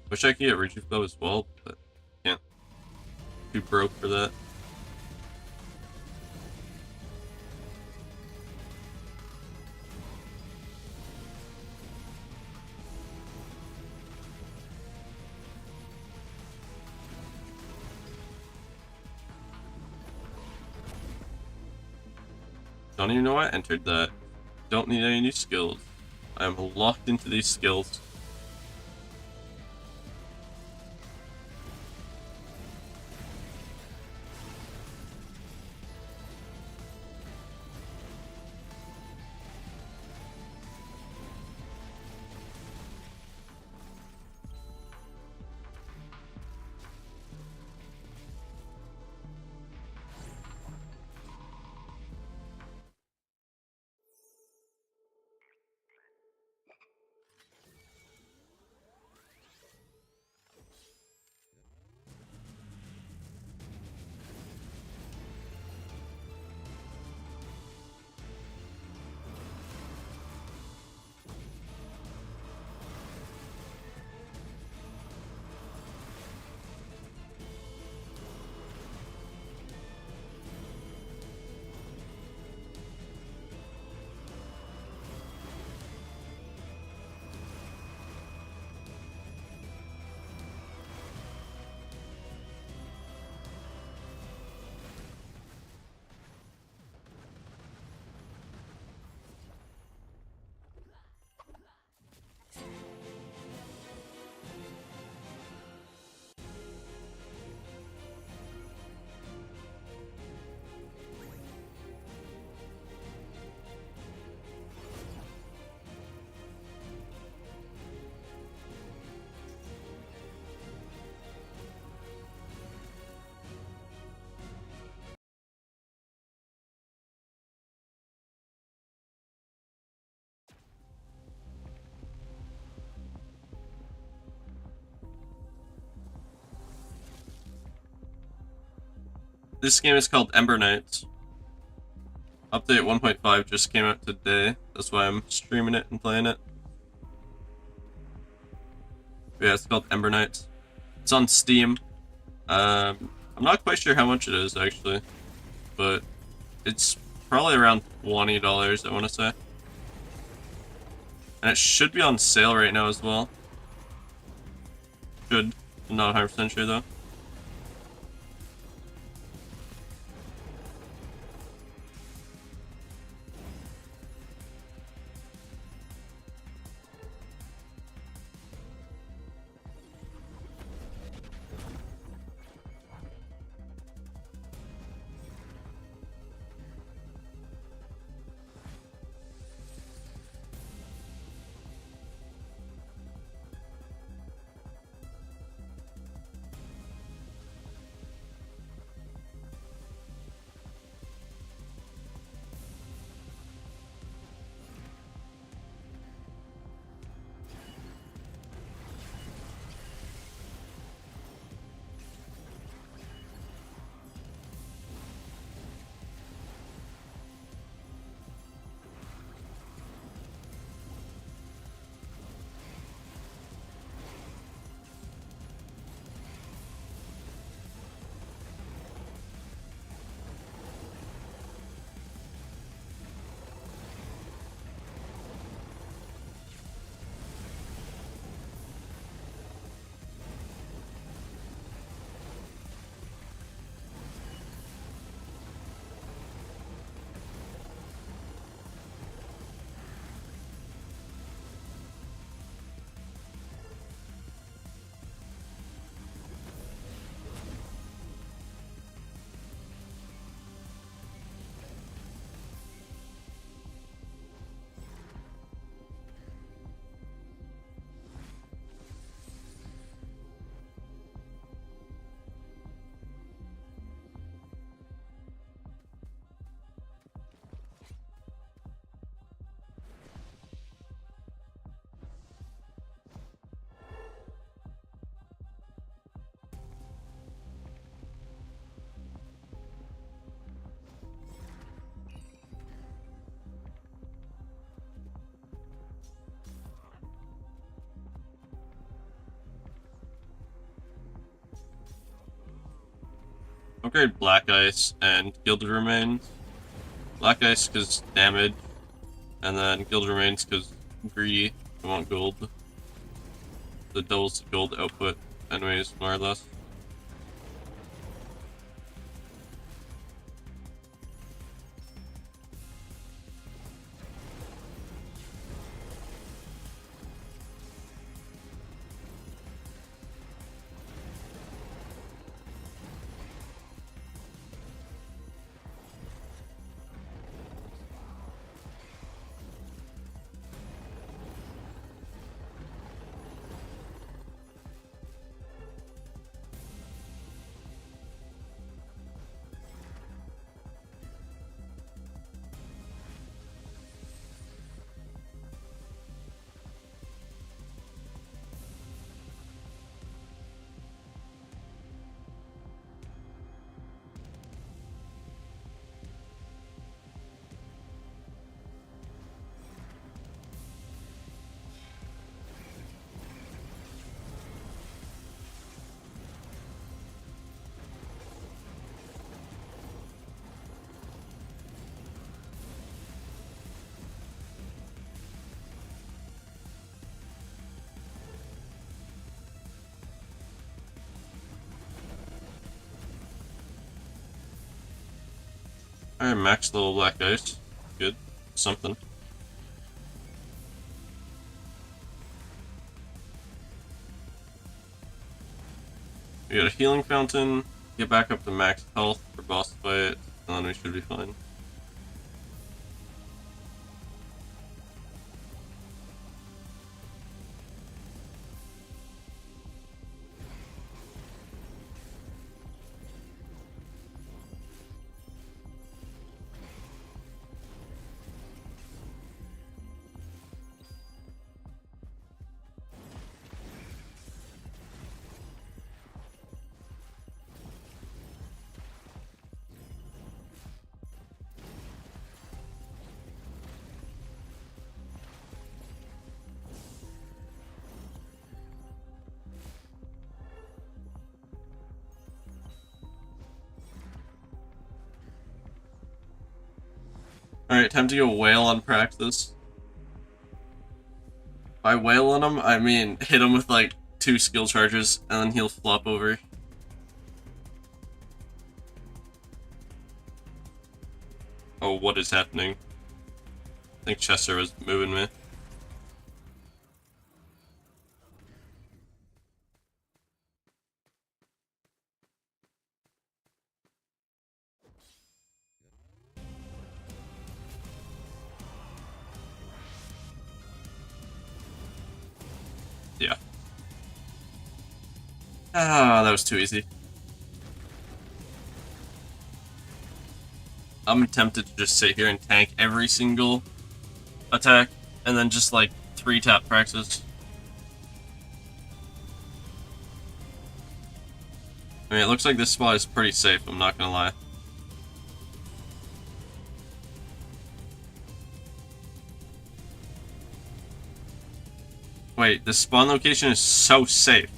Wish I could get Rejuve Bow as well, but can't. Too broke for that. Don't even know I entered that. Don't need any new skills. I am locked into these skills. This game is called Ember Knights. Update 1.5 just came out today. That's why I'm streaming it and playing it. But yeah, it's called Ember Knights. It's on Steam. I'm not quite sure how much it is actually, but it's probably around $20, I want to say. And it should be on sale right now as well. Should. I'm not 100% sure though. Upgrade Black Ice and Gilded Remains. Black Ice because damage, and then Gilded Remains because greedy. I want gold. The doubles gold output, anyways, more or less. Alright, max level Black Ice. Good. Something. We got a healing fountain. Get back up to max health for boss fight, and then we should be fine. Alright, time to go whale on practice. By whale on him, I mean hit him with like 2 skill charges, and then he'll flop over. Oh, what is happening? I think Chester was moving me. Yeah. Ah, that was too easy. I'm tempted to just sit here and tank every single attack, and then just like 3-tap practice. I mean, it looks like this spot is pretty safe, I'm not gonna lie. Wait, the spawn location is so safe.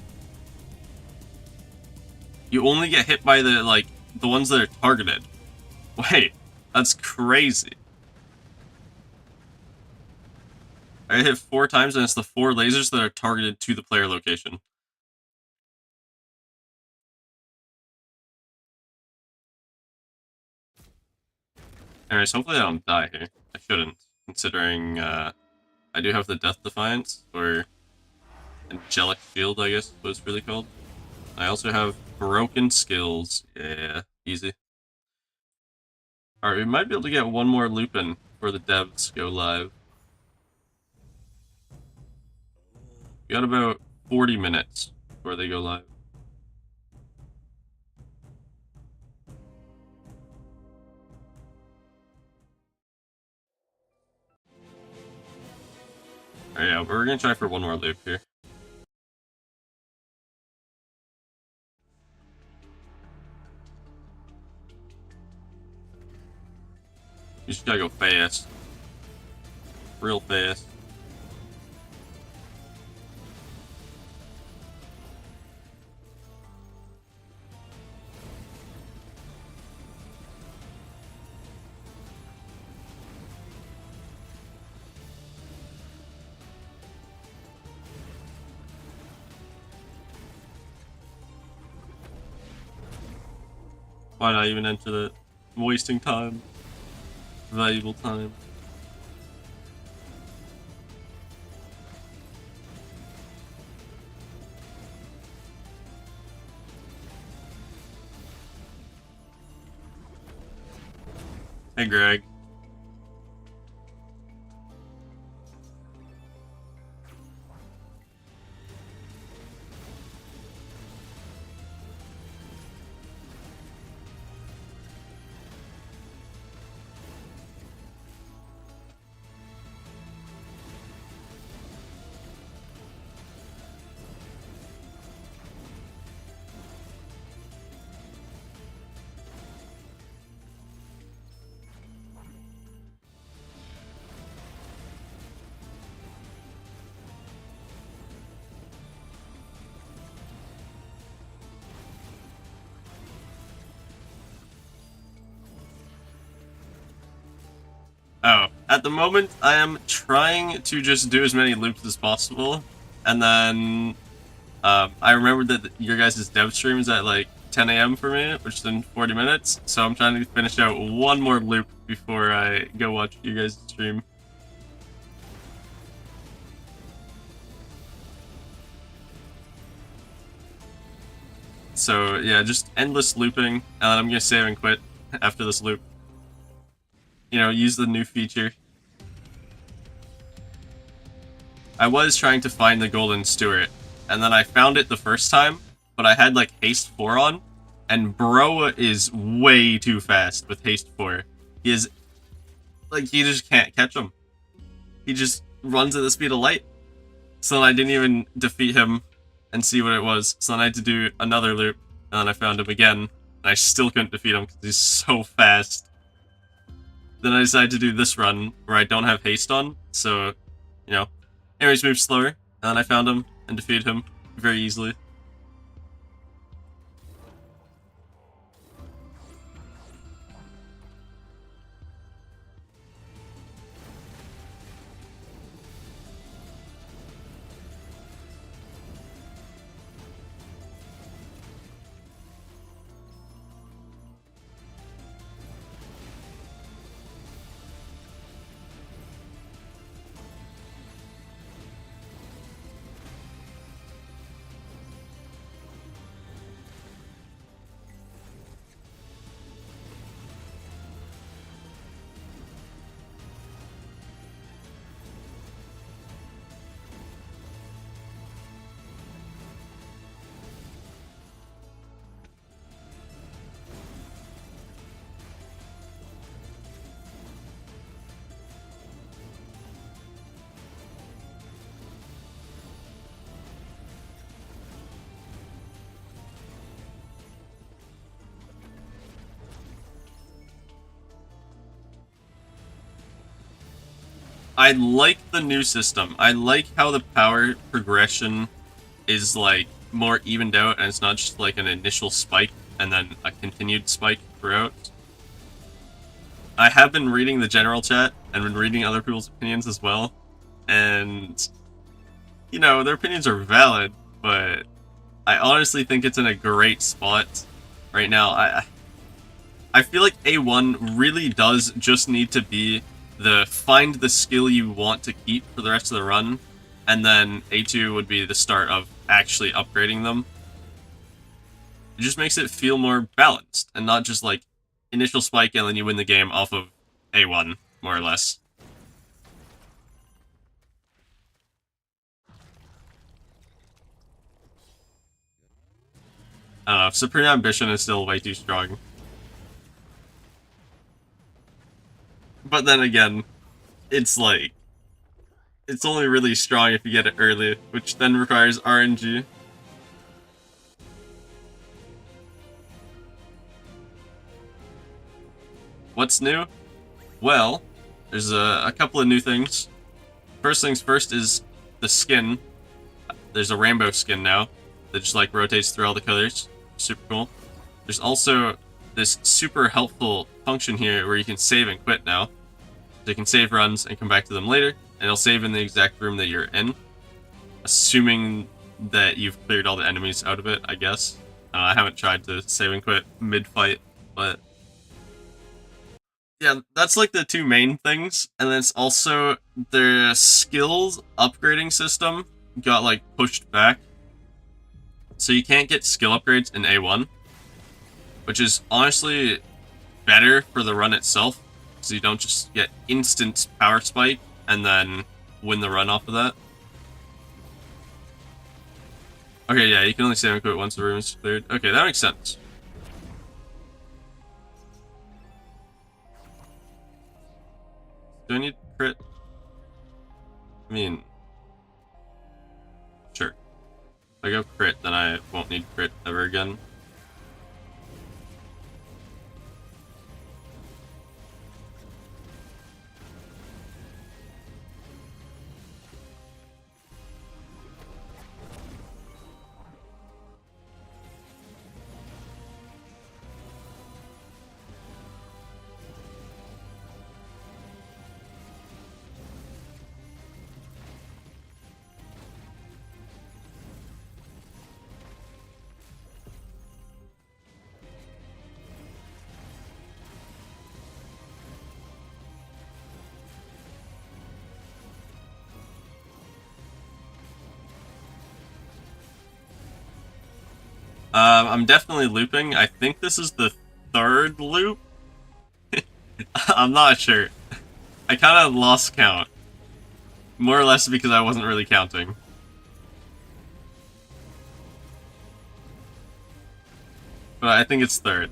You only get hit by the ones that are targeted. Wait, that's crazy. I hit 4 times and it's the 4 lasers that are targeted to the player location. Anyways, hopefully I don't die here. I shouldn't, considering I do have the Death Defiance, or Angelic Shield, I guess what it's really called. I also have Broken Skills. Yeah, easy. Alright, we might be able to get one more loop in before the devs go live. We got about 40 minutes before they go live. Alright, yeah, we're gonna try for one more loop here. You just gotta go fast. Real fast. Why not even enter that? I'm wasting time. Valuable time. Hey, Greg. Oh, at the moment, I am trying to just do as many loops as possible, and then I remembered that your guys' dev stream is at like 10 a.m. for me, which is in 40 minutes, so I'm trying to finish out one more loop before I go watch your guys' stream. So yeah, just endless looping, and then I'm gonna save and quit after this loop. You know, use the new feature. I was trying to find the Golden Stewart, and then I found it the first time, but I had like Haste 4 on, and bro is way too fast with Haste 4. He is, like, he just can't catch him. He just runs at the speed of light. So then I didn't even defeat him and see what it was, so then I had to do another loop, and then I found him again, and I still couldn't defeat him because he's so fast. Then I decided to do this run, where I don't have haste on, so, you know, enemies move slower, and then I found him and defeated him very easily. I like the new system. I like how the power progression is like more evened out, and it's not just like an initial spike and then a continued spike throughout. I have been reading the general chat and been reading other people's opinions as well, and you know, their opinions are valid, but I honestly think it's in a great spot right now. I feel like A1 really does just need to be the find the skill you want to keep for the rest of the run, and then A2 would be the start of actually upgrading them. It just makes it feel more balanced, and not just like initial spike and then you win the game off of A1, more or less. I don't know, Supreme Ambition is still way too strong. But then again, it's like, it's only really strong if you get it early, which then requires RNG. What's new? Well, there's a couple of new things. First things first is the skin. There's a rainbow skin now that just like rotates through all the colors. Super cool. There's also this super helpful function here where you can save and quit now. So you can save runs and come back to them later, and it'll save in the exact room that you're in. Assuming that you've cleared all the enemies out of it, I guess. I haven't tried to save and quit mid-fight. But yeah, that's like the two main things, and then it's also the skills upgrading system got like pushed back, so you can't get skill upgrades in A1, which is honestly better for the run itself, so you don't just get instant power spike and then win the run off of that. Okay, yeah, you can only save and quit once the room is cleared. Okay, that makes sense. Do I need crit? I mean, sure. If I go crit, then I won't need crit ever again. I'm definitely looping. I think this is the third loop. I'm not sure. I kind of lost count. More or less because I wasn't really counting. But I think it's third.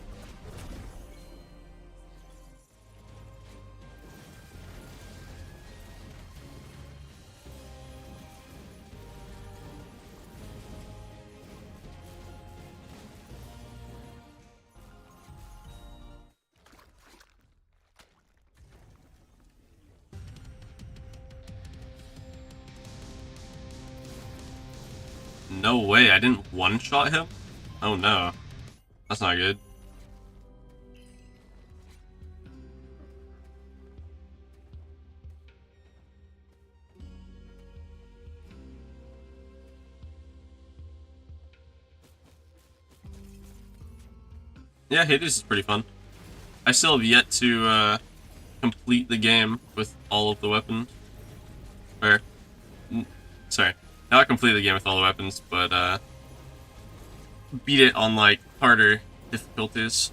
No way, I didn't one-shot him? Oh no. That's not good. Yeah, Hades is pretty fun. I still have yet to complete the game with all of the weapons. Or, sorry, not complete the game with all the weapons, but beat it on like harder difficulties.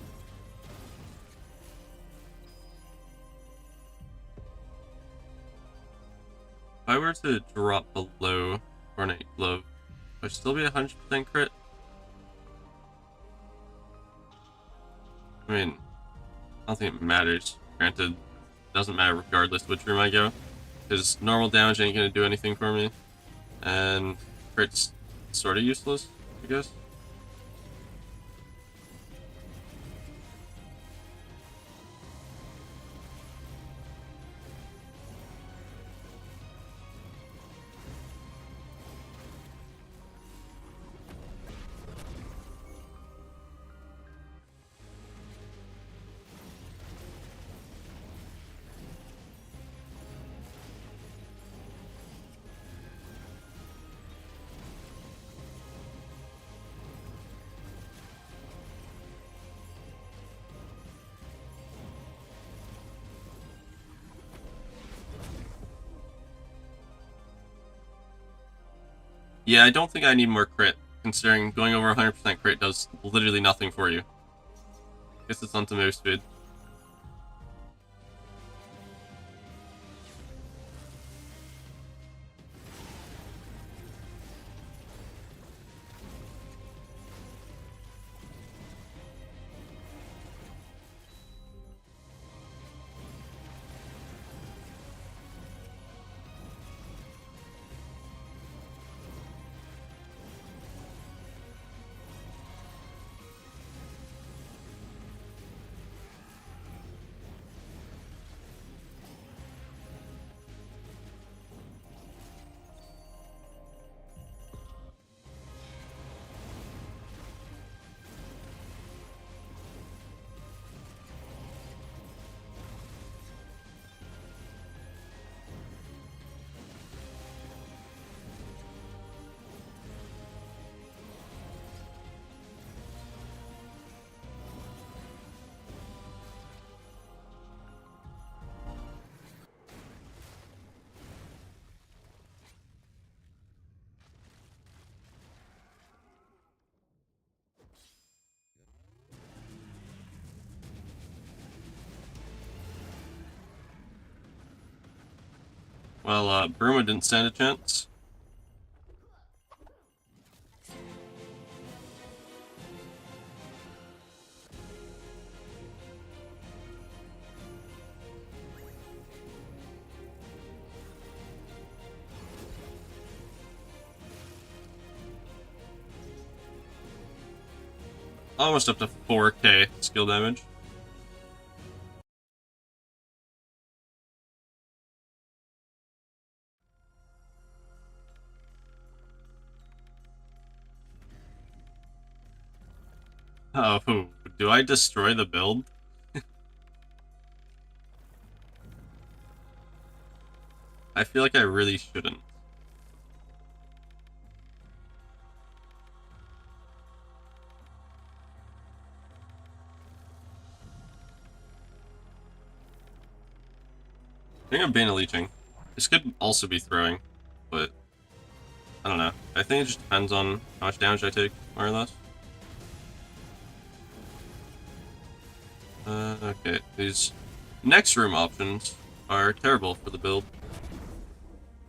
If I were to drop below Ornate Glove, would I still be 100% crit? I mean, I don't think it matters. Granted, it doesn't matter regardless which room I go, because normal damage ain't gonna do anything for me, and crit's sort of useless, I guess. Yeah, I don't think I need more crit, considering going over 100% crit does literally nothing for you. Guess it's onto move speed. Well, Bruma didn't stand a chance. Almost up to 4k skill damage. Oh, do I destroy the build? I feel like I really shouldn't. I think I'm Bane leeching. This could also be throwing, but I don't know. I think it just depends on how much damage I take, more or less. Okay, these next room options are terrible for the build.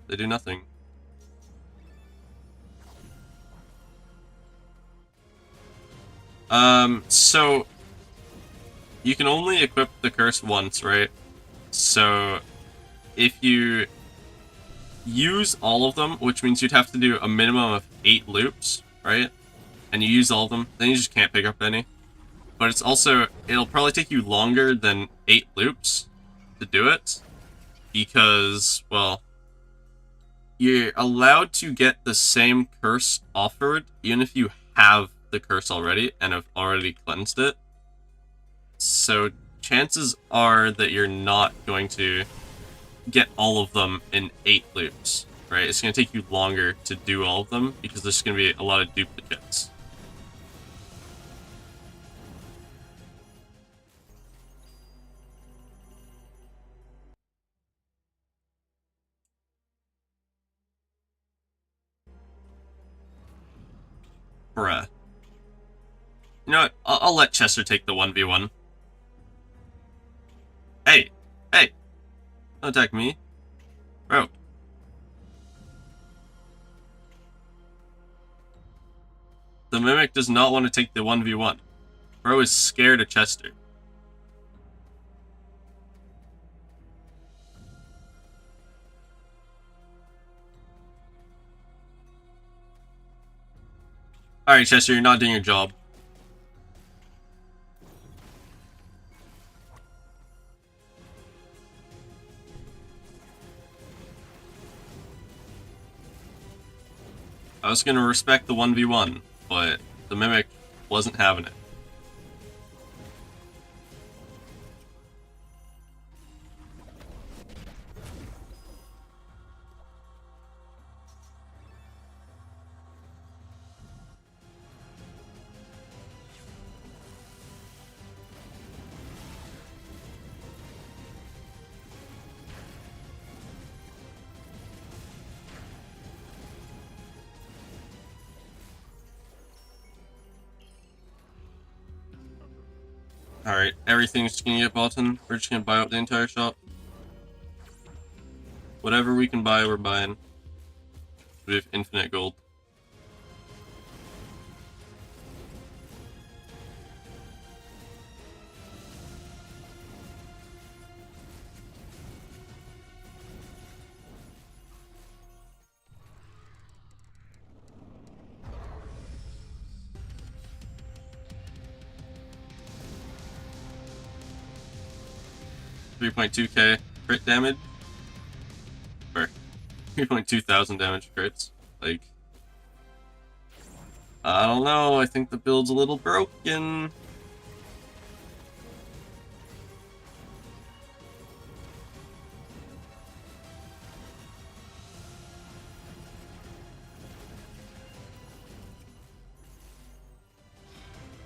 They do nothing. So you can only equip the curse once, right? So if you use all of them, which means you'd have to do a minimum of 8 loops, right? And you use all of them, then you just can't pick up any. But it's also, it'll probably take you longer than 8 loops to do it, because, well, you're allowed to get the same curse offered, even if you have the curse already and have already cleansed it. So chances are that you're not going to get all of them in 8 loops, right? It's going to take you longer to do all of them because there's going to be a lot of duplicates. Bruh. You know what? I'll let Chester take the 1v1. Hey! Hey! Don't attack me. Bro. The Mimic does not want to take the 1v1. Bro is scared of Chester. Alright, Chester, you're not doing your job. I was gonna respect the 1v1, but the Mimic wasn't having it. Alright, everything's just gonna get bought in. We're just gonna buy up the entire shop. Whatever we can buy, we're buying. We have infinite gold. $3.2k crit damage. Or 3.2 thousand damage crits. Like, I don't know, I think the build's a little broken.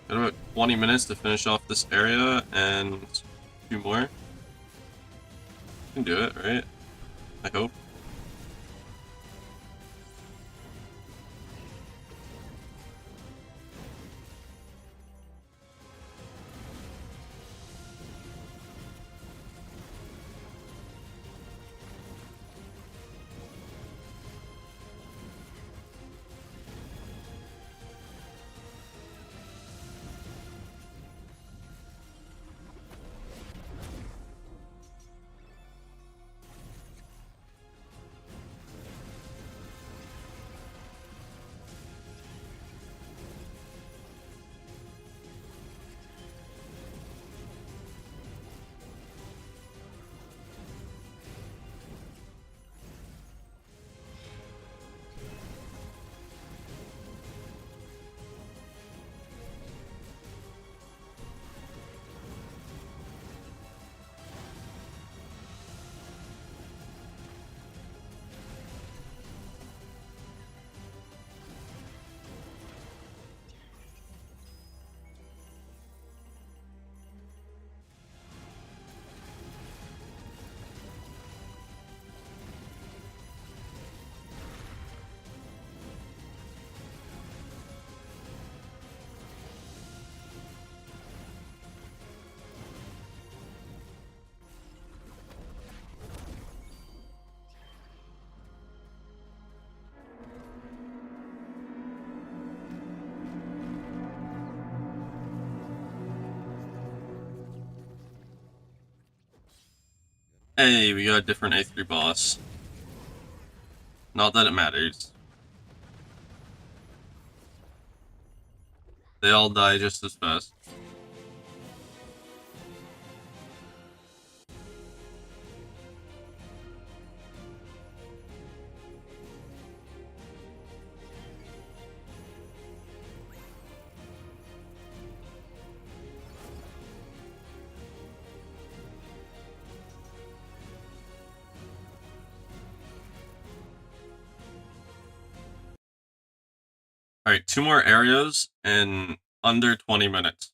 Got about 20 minutes to finish off this area and 2 more. Can do it, right? I hope. Hey, we got a different A3 boss. Not that it matters. They all die just as fast. Alright, 2 more areas in under 20 minutes.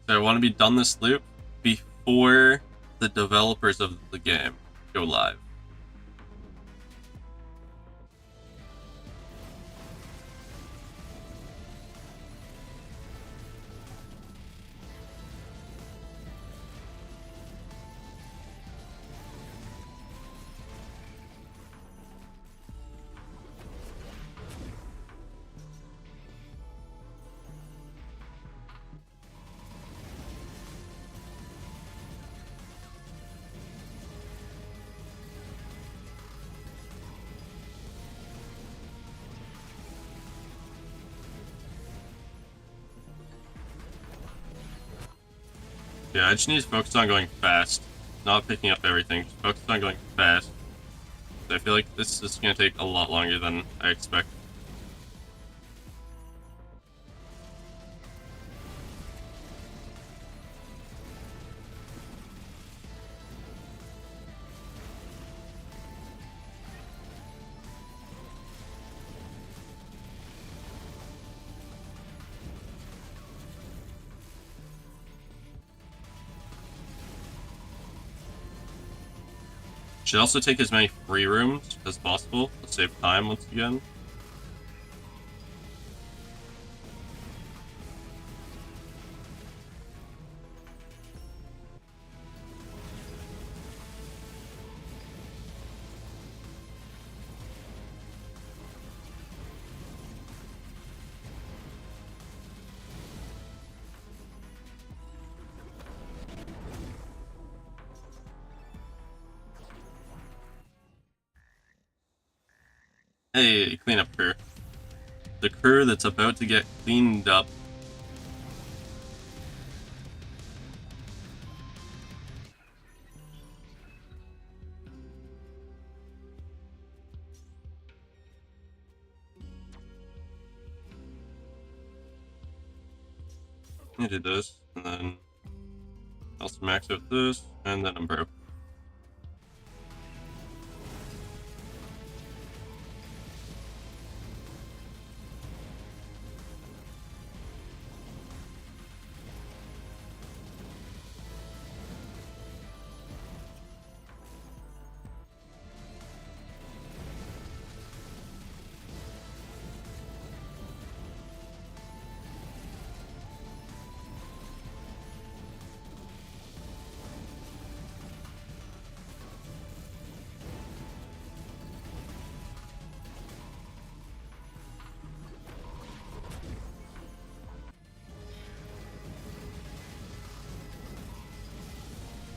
So I want to be done this loop before the developers of the game go live. Yeah, I just need to focus on going fast, not picking up everything. Just focus on going fast. I feel like this is going to take a lot longer than I expect. Should also take as many free rooms as possible to save time once again. Hey, cleanup crew. The crew that's about to get cleaned up. I did this, and then also max out this, and then I'm broke.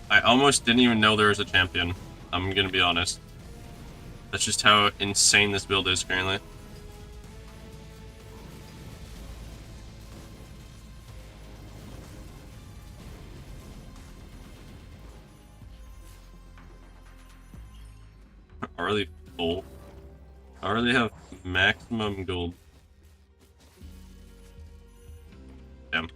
I almost didn't even know there was a champion. I'm gonna be honest. That's just how insane this build is currently. Already full. I already have maximum gold. Damn.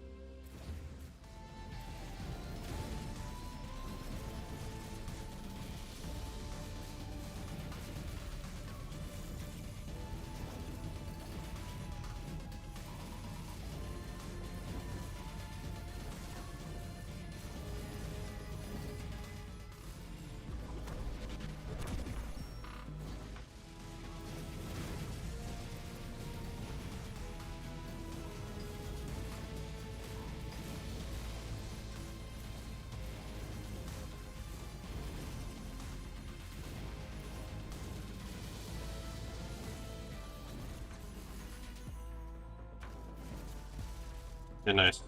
Okay, nice.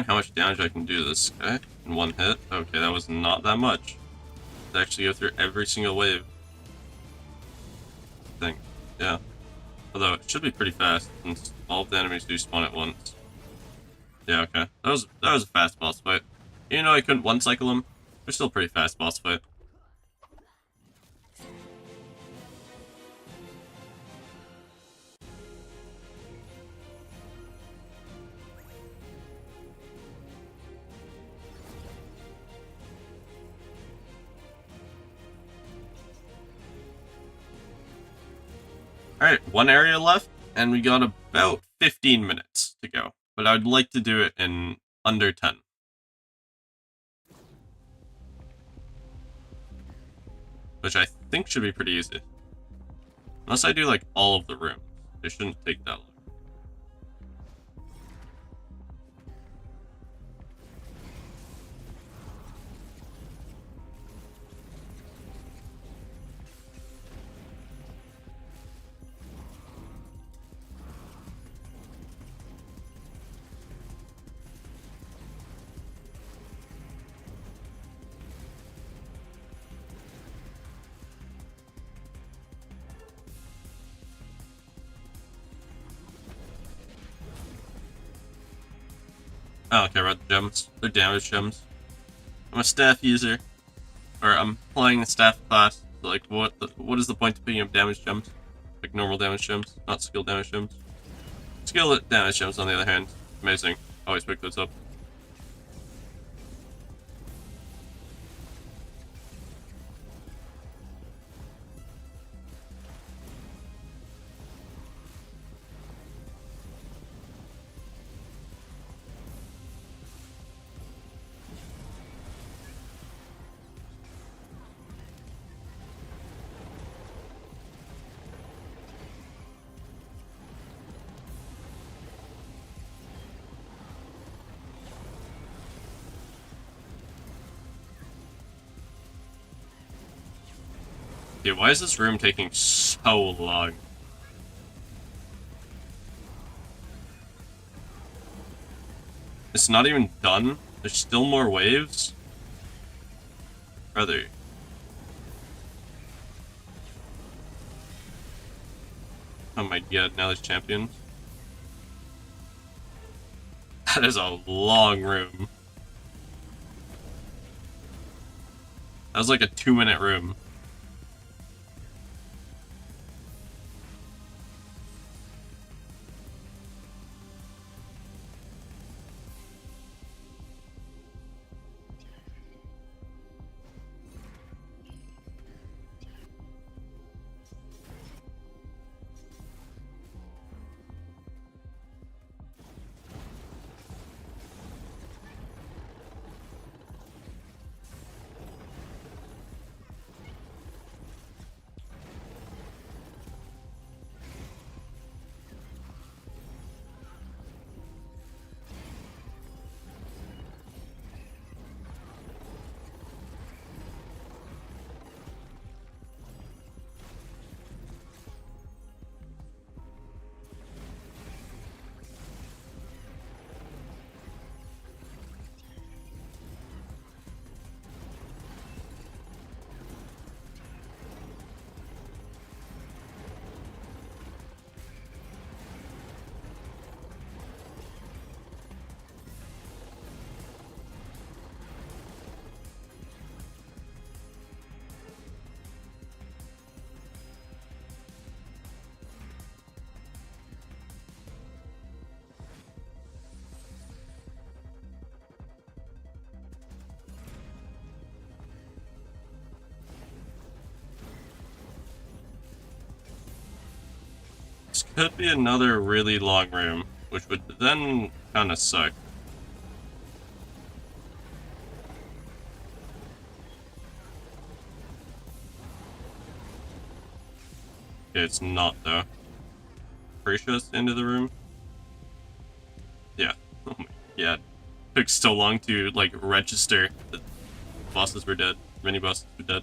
down how much damage I can do to this guy in one hit. Okay, that was not that much. To actually go through every single wave. I think. Yeah. Although it should be pretty fast, since all of the enemies do spawn at once. Yeah, okay. That was a fast boss fight. Even though I couldn't one-cycle him, it was still a pretty fast boss fight. Alright, one area left, and we got about 15 minutes to go. But I would like to do it in under 10. Which I think should be pretty easy. Unless I do like all of the rooms. It shouldn't take that long. I don't care about the gems. They're damage gems. I'm a staff user. Or I'm playing the staff class. So like, what is the point of picking up damage gems? Like normal damage gems, not skill damage gems. Skill damage gems, on the other hand, amazing. Always pick those up. Dude, why is this room taking so long? It's not even done? There's still more waves? Brother. Oh my god, now there's champions. That is a long room. That was like a 2-minute room. This could be another really long room, which would then kind of suck. Okay, it's not though. Pretty sure that's the end of the room. Yeah. Oh my god. Took so long to like register that bosses were dead. Mini bosses were dead.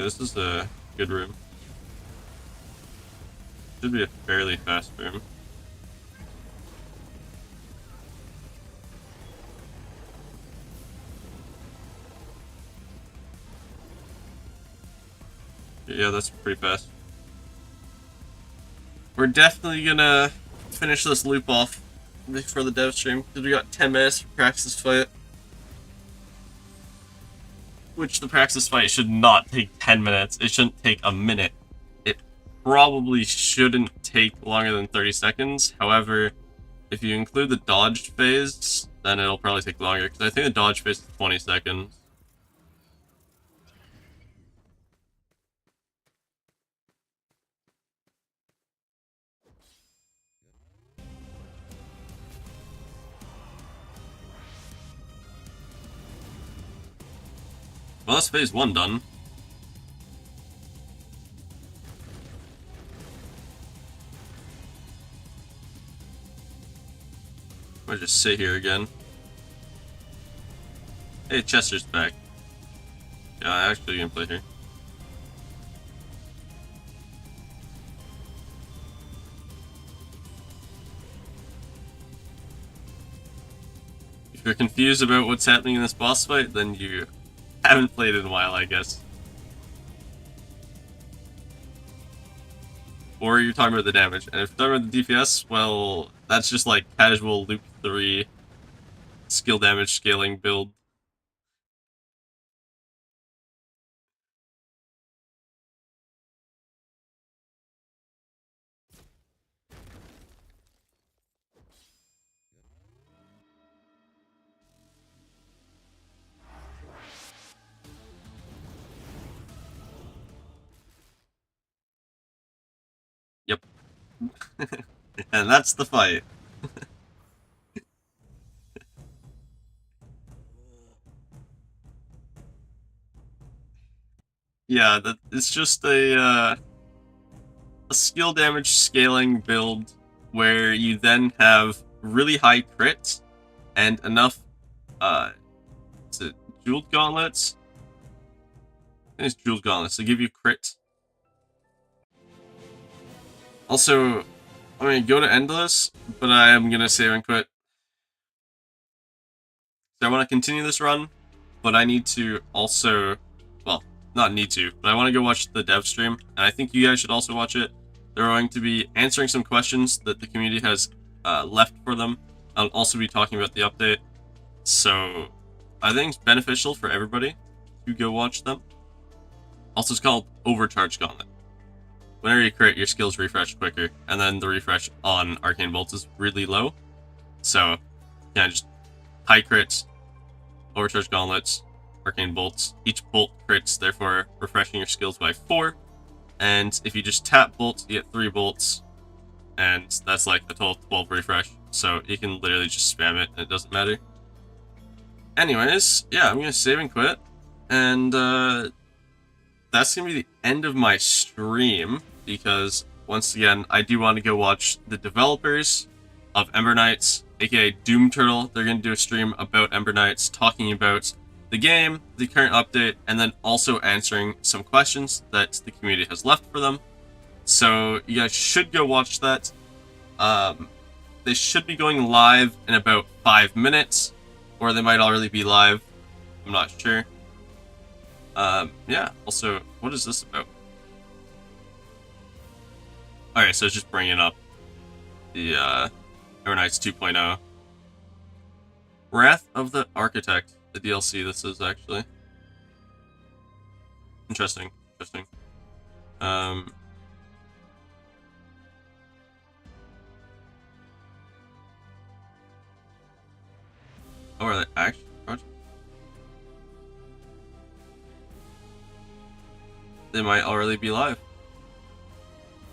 this is a good room. Should be a fairly fast room. Yeah, that's pretty fast. We're definitely gonna finish this loop off before the dev stream, because we got 10 minutes for practice fight. Which the practice fight should not take 10 minutes. It shouldn't take a minute. It probably shouldn't take longer than 30 seconds. However, if you include the dodge phase, then it'll probably take longer, because I think the dodge phase is 20 seconds. Well, that's phase 1 done. I'll just sit here again. Hey, Chester's back. Yeah, I actually can play here. If you're confused about what's happening in this boss fight, then you haven't played in a while, I guess. Or you're talking about the damage. And if you're talking about the DPS, well, that's just like casual loop 3 skill damage scaling build. Yep. And that's the fight. Yeah, it's just a skill damage scaling build where you then have really high crits and enough is it jeweled gauntlets? I think it's jeweled gauntlets to give you crit. Also, I'm gonna go to endless, but I am gonna save and quit. So I want to continue this run, but I need to also, well, not need to, but I want to go watch the dev stream, and I think you guys should also watch it. They're going to be answering some questions that the community has left for them. I'll also be talking about the update, so I think it's beneficial for everybody to go watch them. Also, it's called Overcharge Gauntlet. Whenever you crit, your skills refresh quicker, and then the refresh on Arcane Bolts is really low. So, yeah, just high crits, Overcharge Gauntlets, Arcane Bolts. Each bolt crits, therefore refreshing your skills by 4. And if you just tap bolts, you get 3 bolts, and that's like a total of 12 refresh. So you can literally just spam it, and it doesn't matter. Anyways, yeah, I'm gonna save and quit, and that's gonna be the end of my stream, because once again, I do want to go watch the developers of Ember Knights, aka Doom Turtle. They're gonna do a stream about Ember Knights, talking about the game, the current update, and then also answering some questions that the community has left for them. So you guys should go watch that. They should be going live in about 5 minutes, or they might already be live. I'm not sure. Yeah, also, what is this about? Alright, so it's just bringing up the Ember Knights 2.0. Wrath of the Architect, the DLC this is actually. Interesting. Oh, are they actually project? They might already be live.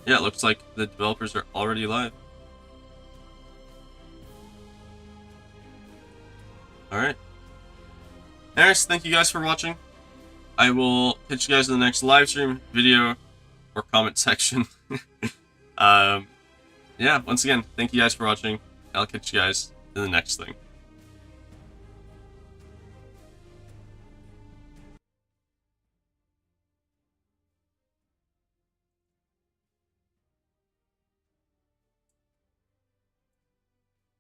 Yeah, it looks like the developers are already live. Alright. Anyways, thank you guys for watching. I will catch you guys in the next live stream, video, or comment section. Yeah, once again, thank you guys for watching. I'll catch you guys in the next thing.